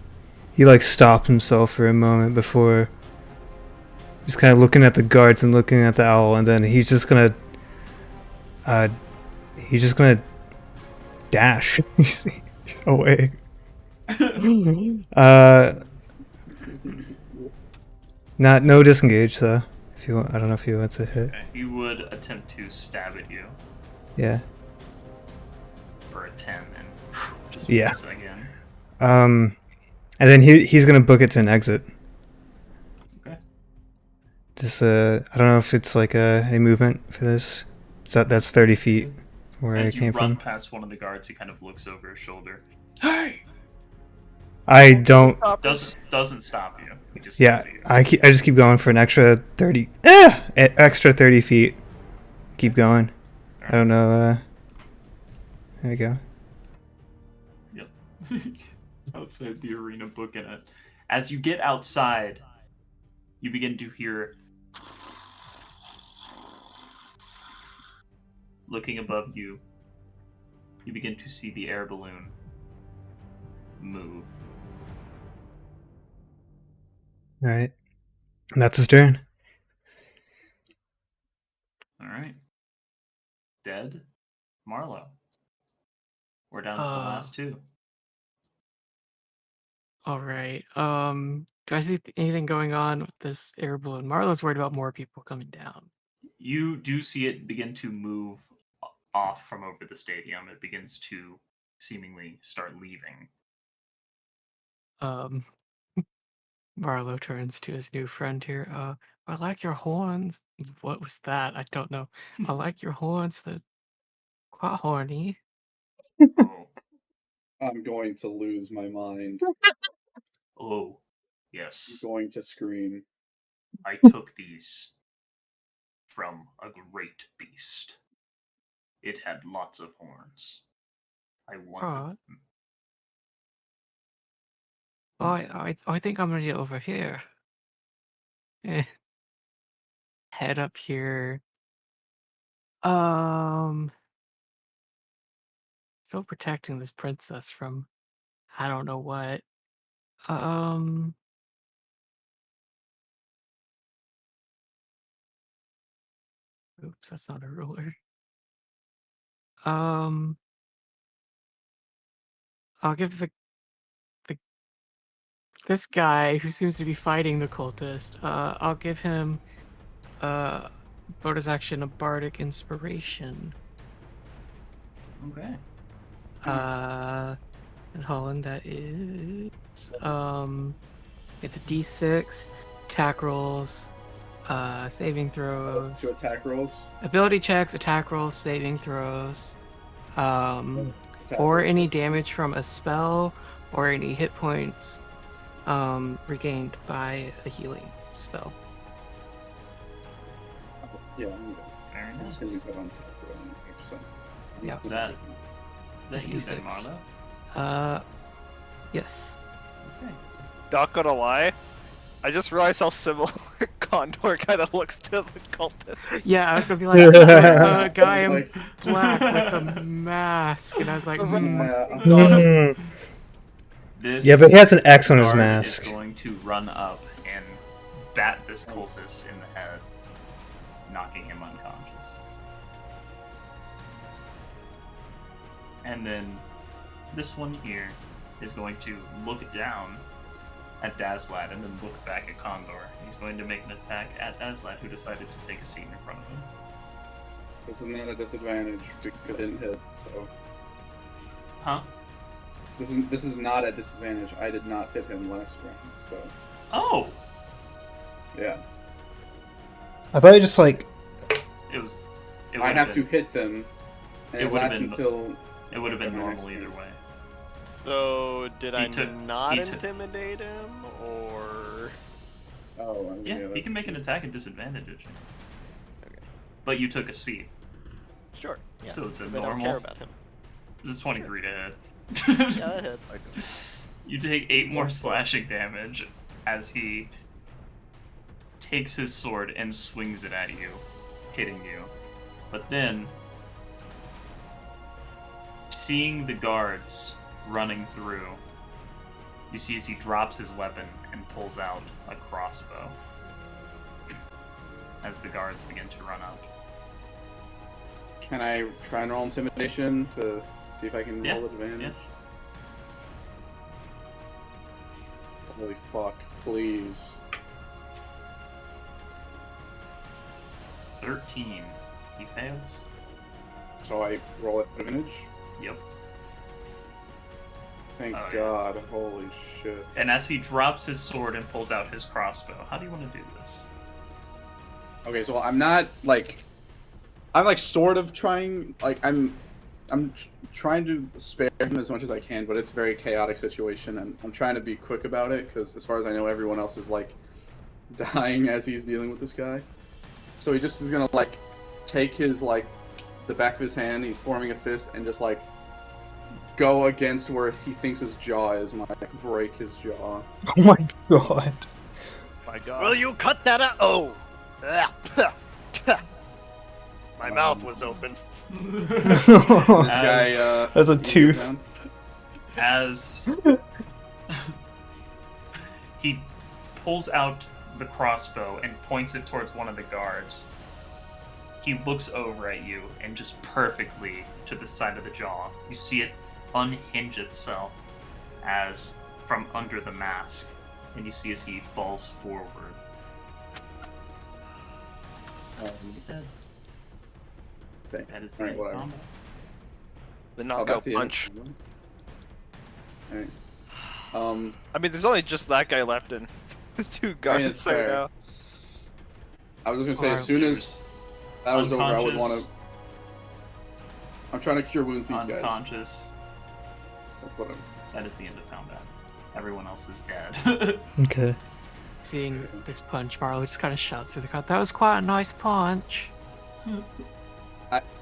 he like stops himself for a moment before just kind of looking at the guards and looking at the owl, and then he's just gonna dash away. No disengage though. If you want, I don't know if you want to hit. Okay, he would attempt to stab at you Yeah. for a 10 and just Yeah. miss again. And then he's gonna book it to an exit. Okay. Just I don't know if it's like any movement for this. So that's 30 feet where As I you came run from. past one of the guards, he kind of looks over his shoulder. Hey! I don't. Doesn't stop you. He just Yeah, looks at you. I just keep going for an extra 30. Extra 30 feet. Keep going. I don't know. There we go. Yep. Outside the arena booking it. As you get outside, you begin to hear. Looking above you, you begin to see the air balloon move. All right. That's his turn. All right. Dead. Marlowe. We're down to the last two. All right. Do I see anything going on with this air balloon? Marlo's worried about more people coming down. You do see it begin to move off from over the stadium. It begins to seemingly start leaving. Um, Marlo turns to his new friend here. I like your horns. What was that? I don't know. I like your horns. They're quite horny. Oh, I'm going to lose my mind. oh, I'm yes. going to scream. I took these from a great beast. It had lots of horns. I wanted Alright. them. I think I'm gonna get over here. Eh, head up here. Still protecting this princess from I don't know what. Um, oops, that's not a ruler. Um, I'll give the this guy who seems to be fighting the cultist. I'll give him bonus action a bardic inspiration. Okay. In Holland that is it's a D6, attack rolls, saving throws, To attack rolls. ability checks, attack rolls, saving throws, Attack or rolls, any that's fine. damage from a spell or any hit points regained by a healing spell. Yeah, I'm Very just nice. gonna use that on attack roll. 100%. Yeah. Is that That's you then, D6. Marla? Yes. Okay. Not gonna lie, I just realized how similar Condor kind of looks to the cultist. Yeah, I was gonna be like, the guy in Like- black with the mask, and I was like, Yeah, I'm Mm. This Yeah, but he has an X on his guard mask. is going to run up and bat this Nice. cultist in the head, knocking him unconscious. And then this one here is going to look down at Dazlad and then look back at Condor. He's going to make an attack at Dazlad, who decided to take a seat in front of him. This is not a disadvantage because I didn't hit, so Huh? this is not a disadvantage. I did not hit him last round, so Oh! yeah. I thought you just like. It was. It I would've have to been- hit them, and It it would've lasts been- until It would have been my next normal either turn. way. So did He I took- not he took- intimidate him, or oh Yeah, he can make an attack at disadvantage. Okay. But you took a seat. sure? Yeah, So it's a 'cause I don't normal. care about him. This is 23 to hit. Yeah, that hits. You take 8 more slashing damage as he takes his sword and swings it at you, hitting you. But then, seeing the guards running through, you see as he drops his weapon and pulls out a crossbow as the guards begin to run up. Can I try and roll intimidation to see if I can Yeah, roll advantage? yeah. Holy fuck, please. 13. He fails. So I roll advantage? Yep. Thank Oh, yeah. God. Holy shit. And as he drops his sword and pulls out his crossbow, how do you want to do this? Okay, so I'm not like I'm like sort of trying like I'm trying to spare him as much as I can, but it's a very chaotic situation and I'm trying to be quick about it because as far as I know everyone else is like dying as he's dealing with this guy. So he just is going to like take his like the back of his hand, he's forming a fist and just like go against where he thinks his jaw is and like break his jaw. Oh my god. My God. Will you cut that out? Oh! My mouth was open. This guy That's a he gets tooth. down. As he pulls out the crossbow and points it towards one of the guards, he looks over at you and just perfectly to the side of the jaw, you see it unhinge itself as from under the mask, and you see as he falls forward. Dead. Okay. That is the Alright, end of whatever. combat. The Oh, knockout that's the end. punch. Alright. I mean, there's only just that guy left, and there's two guards it's there fair. now. I was just gonna say, as Alright. soon as that was over, I would want Unconscious. to. I'm trying to cure wounds these guys. Unconscious. That's what I'm. That is the end of combat. Everyone else is dead. Okay. Seeing this punch, Marlo just kind of shouts through the crowd, "That was quite a nice punch."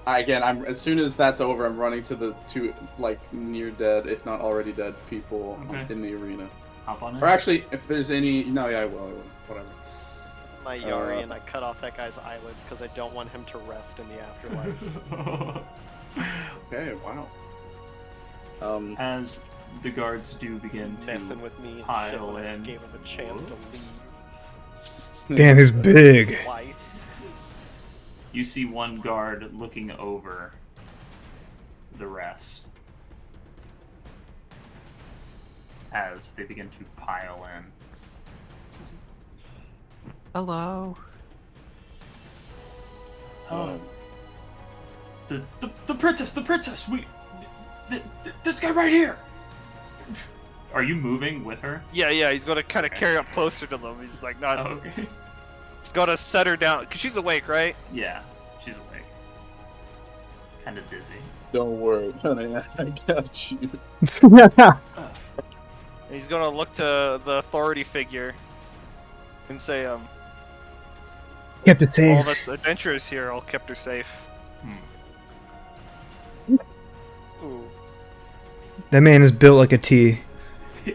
I'm as soon as that's over, I'm running to the two like near dead, if not already dead people Okay. in the arena. Hop on it. Or actually, if there's any, no, yeah, I will. Whatever. My Yari and I cut off that guy's eyelids because I don't want him to rest in the afterlife. Okay, wow. As the guards do begin to Messing with me and pile shit when I in. gave him a chance to Whoops. leave Damn, he's big. twice. You see one guard looking over the rest as they begin to pile in. Hello. Um, The princess, this guy right here. Are you moving with her? Yeah, he's gonna kind of carry up closer to them. He's like not. Oh, okay. He's gonna set her down because she's awake, right? Yeah, she's awake. Kind of dizzy. Don't worry, honey, I got you. And he's gonna look to the authority figure and say, Kept it all safe. of us adventurers here all kept her safe. Ooh. That man is built like a T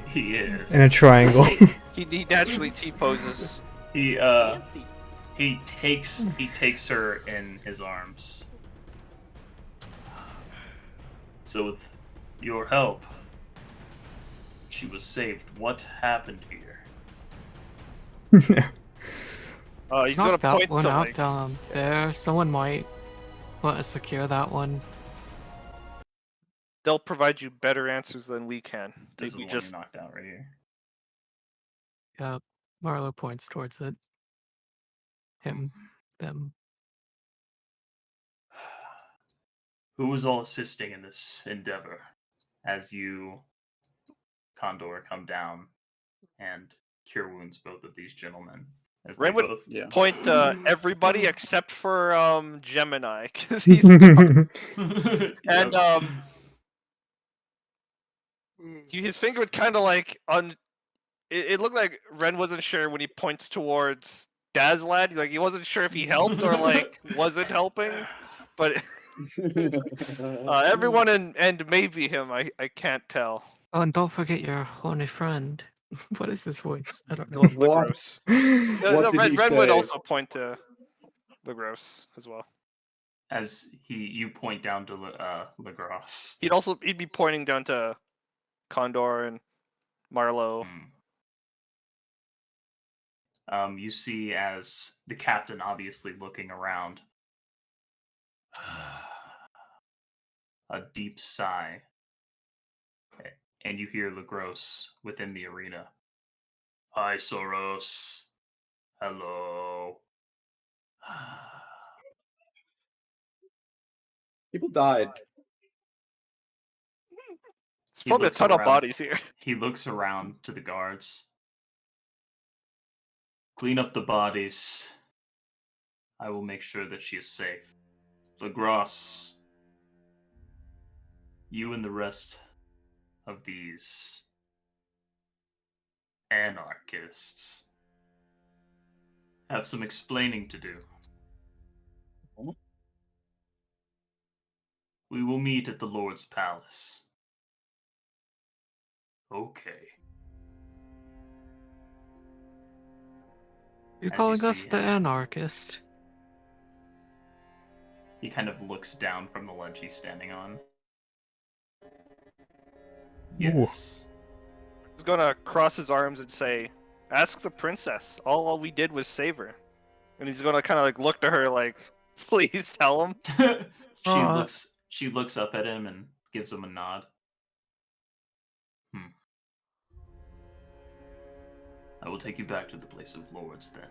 He is. in a triangle. He naturally T poses. He Fancy. he takes her in his arms. So with your help, she was saved. What happened here? He's gonna Knock that point one to out like, down there. Someone might want to secure that one. they'll provide you better answers than we can. This is the Maybe one just you knocked out right here. Yeah, Marlo points towards it. Him, them. Who was all assisting in this endeavor as you, Condor, come down and cure wounds both of these gentlemen? As they Ren would both Yeah. point to everybody except for Gemini because he's and his finger would kind of like it looked like Ren wasn't sure when he points towards Dazlad. Like he wasn't sure if he helped or like wasn't helping, but everyone and maybe him, I can't tell. Oh, and don't forget your horny friend. What is this voice? I don't know. What? Gross. What did he Ren would say? also point to the gross as well. as you point down to Lagros. He'd be pointing down to Condor and Marlowe. You see as the captain obviously looking around. A deep sigh. And you hear Lagros within the arena. Hi, Soros. Hello. People died. There's He probably a looks ton of around. bodies here. He looks around to the guards. Clean up the bodies. I will make sure that she is safe. Lagros, you and the rest of these anarchists have some explaining to do. We will meet at the Lord's Palace. Okay. You're As calling you us see the him. anarchist. He kind of looks down from the ledge he's standing on. Yes. He's gonna cross his arms and say, "Ask the princess. All we did was save her." And he's gonna kind of like look to her like, "Please tell him." Uh, She looks up at him and gives him a nod. I will take you back to the place of lords then.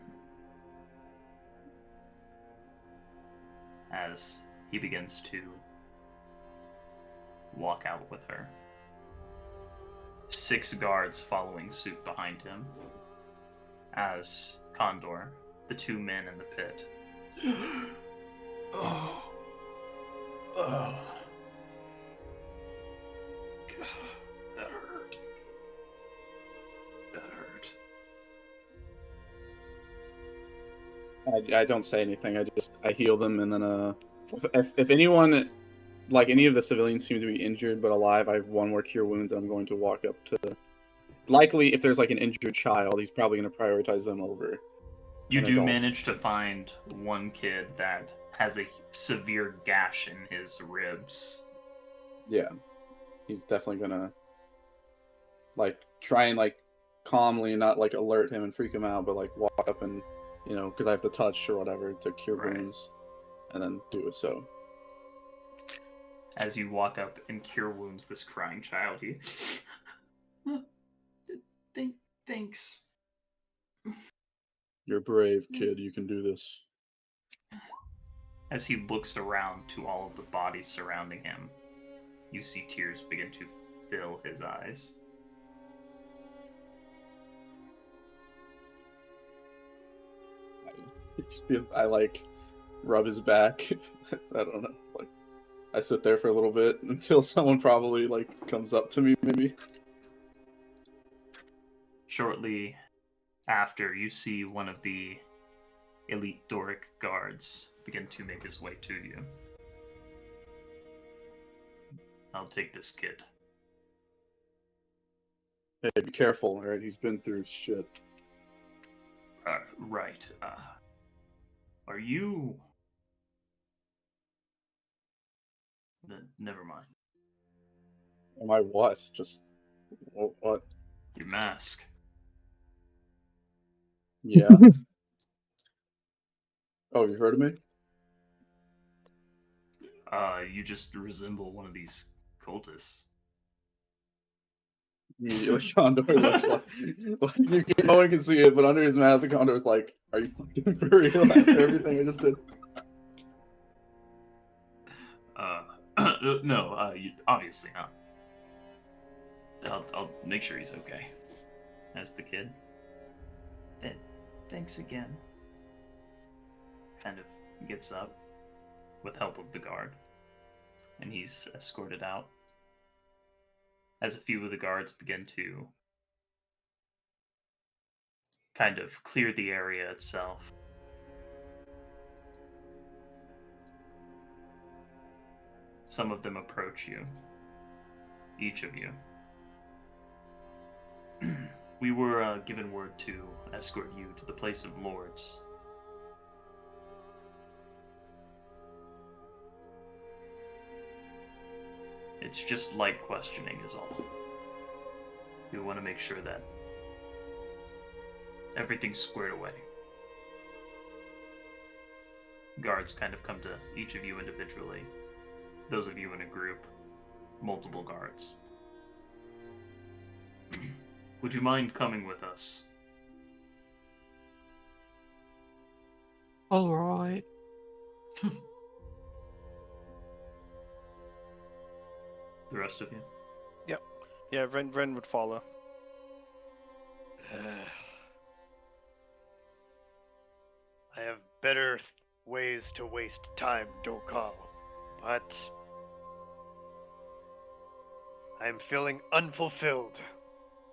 As he begins to walk out with her. 6 guards following suit behind him. As Condor, the 2 men in the pit. Oh. Oh. God, that hurt. That hurt. I don't say anything. I heal them, and then if anyone, like any of the civilians seem to be injured but alive, I have 1 more cure wounds. I'm going to walk up to. Likely, if there's like an injured child, he's probably going to prioritize them over. You an do adult. manage to find 1 kid that has a severe gash in his ribs. Yeah, he's definitely gonna like try and like calmly, not like alert him and freak him out, but like walk up and because I have to touch or whatever to cure Right. wounds, and then do it. So As you walk up and cure wounds this crying child, he... Thanks. you're brave, kid. You can do this. As he looks around to all of the bodies surrounding him, you see tears begin to fill his eyes. I like rub his back. I don't know. Like I sit there for a little bit until someone probably like comes up to me, maybe. Shortly after, you see one of the elite Doric guards begin to make his way to you. I'll take this kid. Hey, be careful, alright? He's been through shit. Right. Are you... Never mind. Am I what? Just what? Your mask. Yeah. Oh, you heard of me? You just resemble one of these cultists. Immediately, Condor looks like no one can see it, but under his mask, the Condor's like, "Are you fucking for real?" After everything I just did. No, obviously not. I'll make sure he's okay. As the kid. Thanks again. Kind of gets up with help of the guard, and he's escorted out. As a few of the guards begin to kind of clear the area itself. Some of them approach you. Each of you. We were given word to escort you to the place of lords. It's just light questioning is all. We want to make sure that everything's squared away. Guards kind of come to each of you individually. Those of you in a group, multiple guards. Would you mind coming with us? All right. The rest of you? Yeah, Ren would follow. I have better ways to waste time, Dokal, but I am feeling unfulfilled.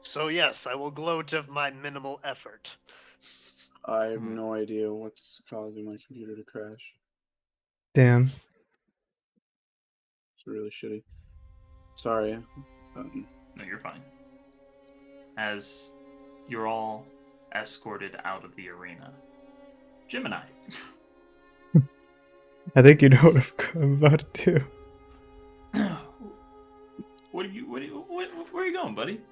So yes, I will gloat of my minimal effort. I have no idea what's causing my computer to crash. Damn. It's really shitty. Sorry. No, you're fine. As you're all escorted out of the arena. Gemini. I think you know what I'm about to do. Where are you going, buddy?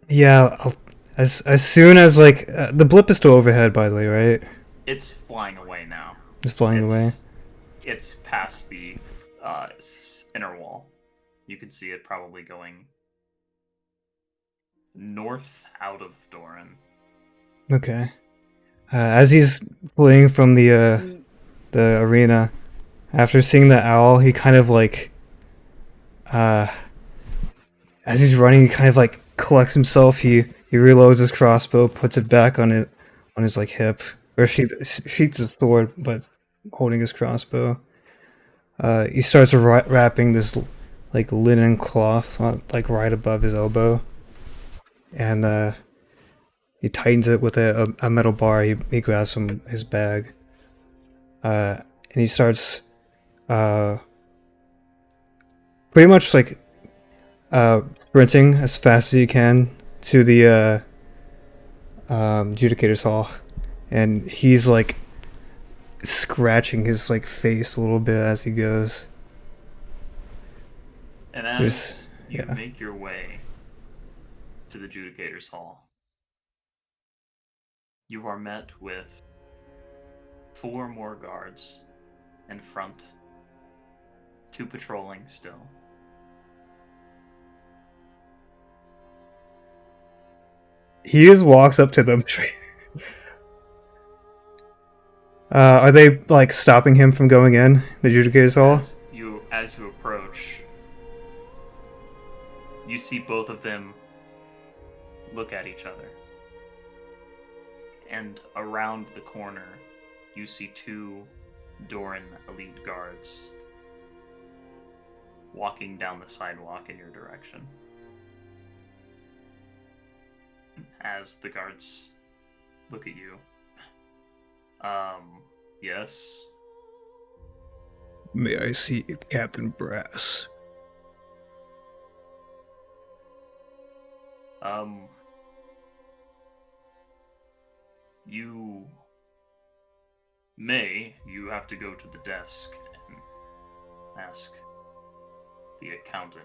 Yeah. As soon as like the blip is still overhead, by the way, right? It's flying away now. It's flying away. It's past the inner wall. You can see it probably going north out of Doran. Okay. As he's fleeing from the arena, after seeing the owl, he kind of like, as he's running, he kind of like collects himself. He reloads his crossbow, puts it back on his like hip, or sheaths his sword, but holding his crossbow. He starts wrapping this like linen cloth on, like right above his elbow, and he tightens it with a metal bar. He grabs from his bag, and he starts pretty much like sprinting as fast as he can to the Judicator's Hall, and he's like scratching his like face a little bit as he goes. And as you make your way to the Judicator's Hall, you are met with 4 more guards in front, 2 patrolling still. He just walks up to them. Are they like stopping him from going in the Judicator's Hall? As you approach, you see both of them look at each other. And around the corner, you see 2 Doran elite guards walking down the sidewalk in your direction. As the guards look at you. Yes? May I see Captain Brass? You may. You have to go to the desk and ask the accountant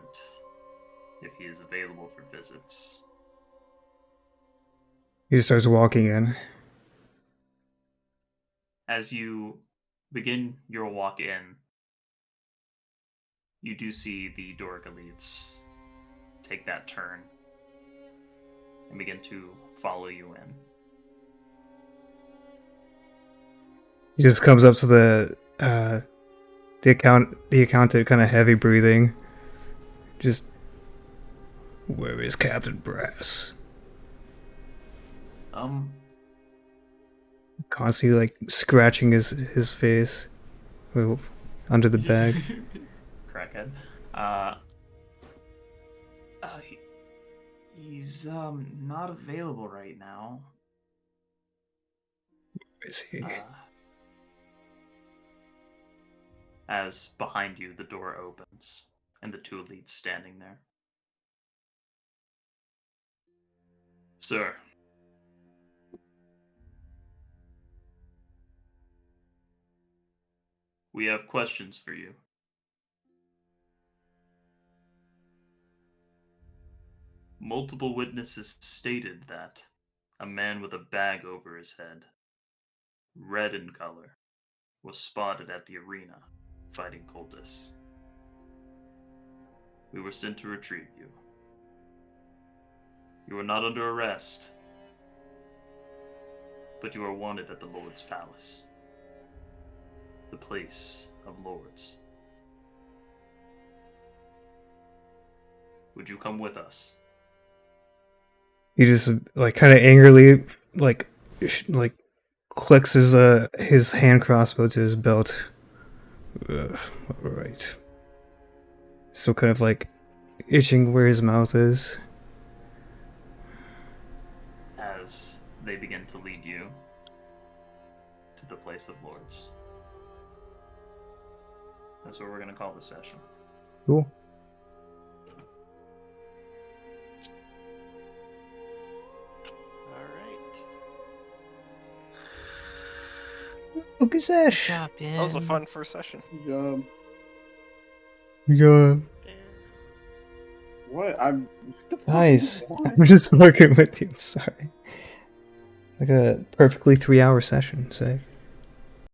if he is available for visits. He just starts walking in. As you begin your walk in, you do see the Doric elites take that turn and begin to follow you in. He just comes up to the accountant, kind of heavy breathing. Just, where is Captain Brass? Constantly like scratching his face under the bag. Crackhead. He's not available right now. Where is he? As behind you the door opens and the 2 elites standing there. Sir. We have questions for you. Multiple witnesses stated that a man with a bag over his head, red in color, was spotted at the arena fighting cultists. We were sent to retrieve you. You are not under arrest, but you are wanted at the Lord's Palace, the place of lords. Would you come with us? He just like kind of angrily like clicks his hand crossbow to his belt. All right. So kind of like itching where his mouth is. As they begin to lead you to the place of lords. That's what we're going to call the session. Cool. Good sesh. That was a fun first session. Good job. Yeah. What? What the fuck Nice. do you want? I'm just working with you. I'm sorry. Like a perfectly 3-hour session, say.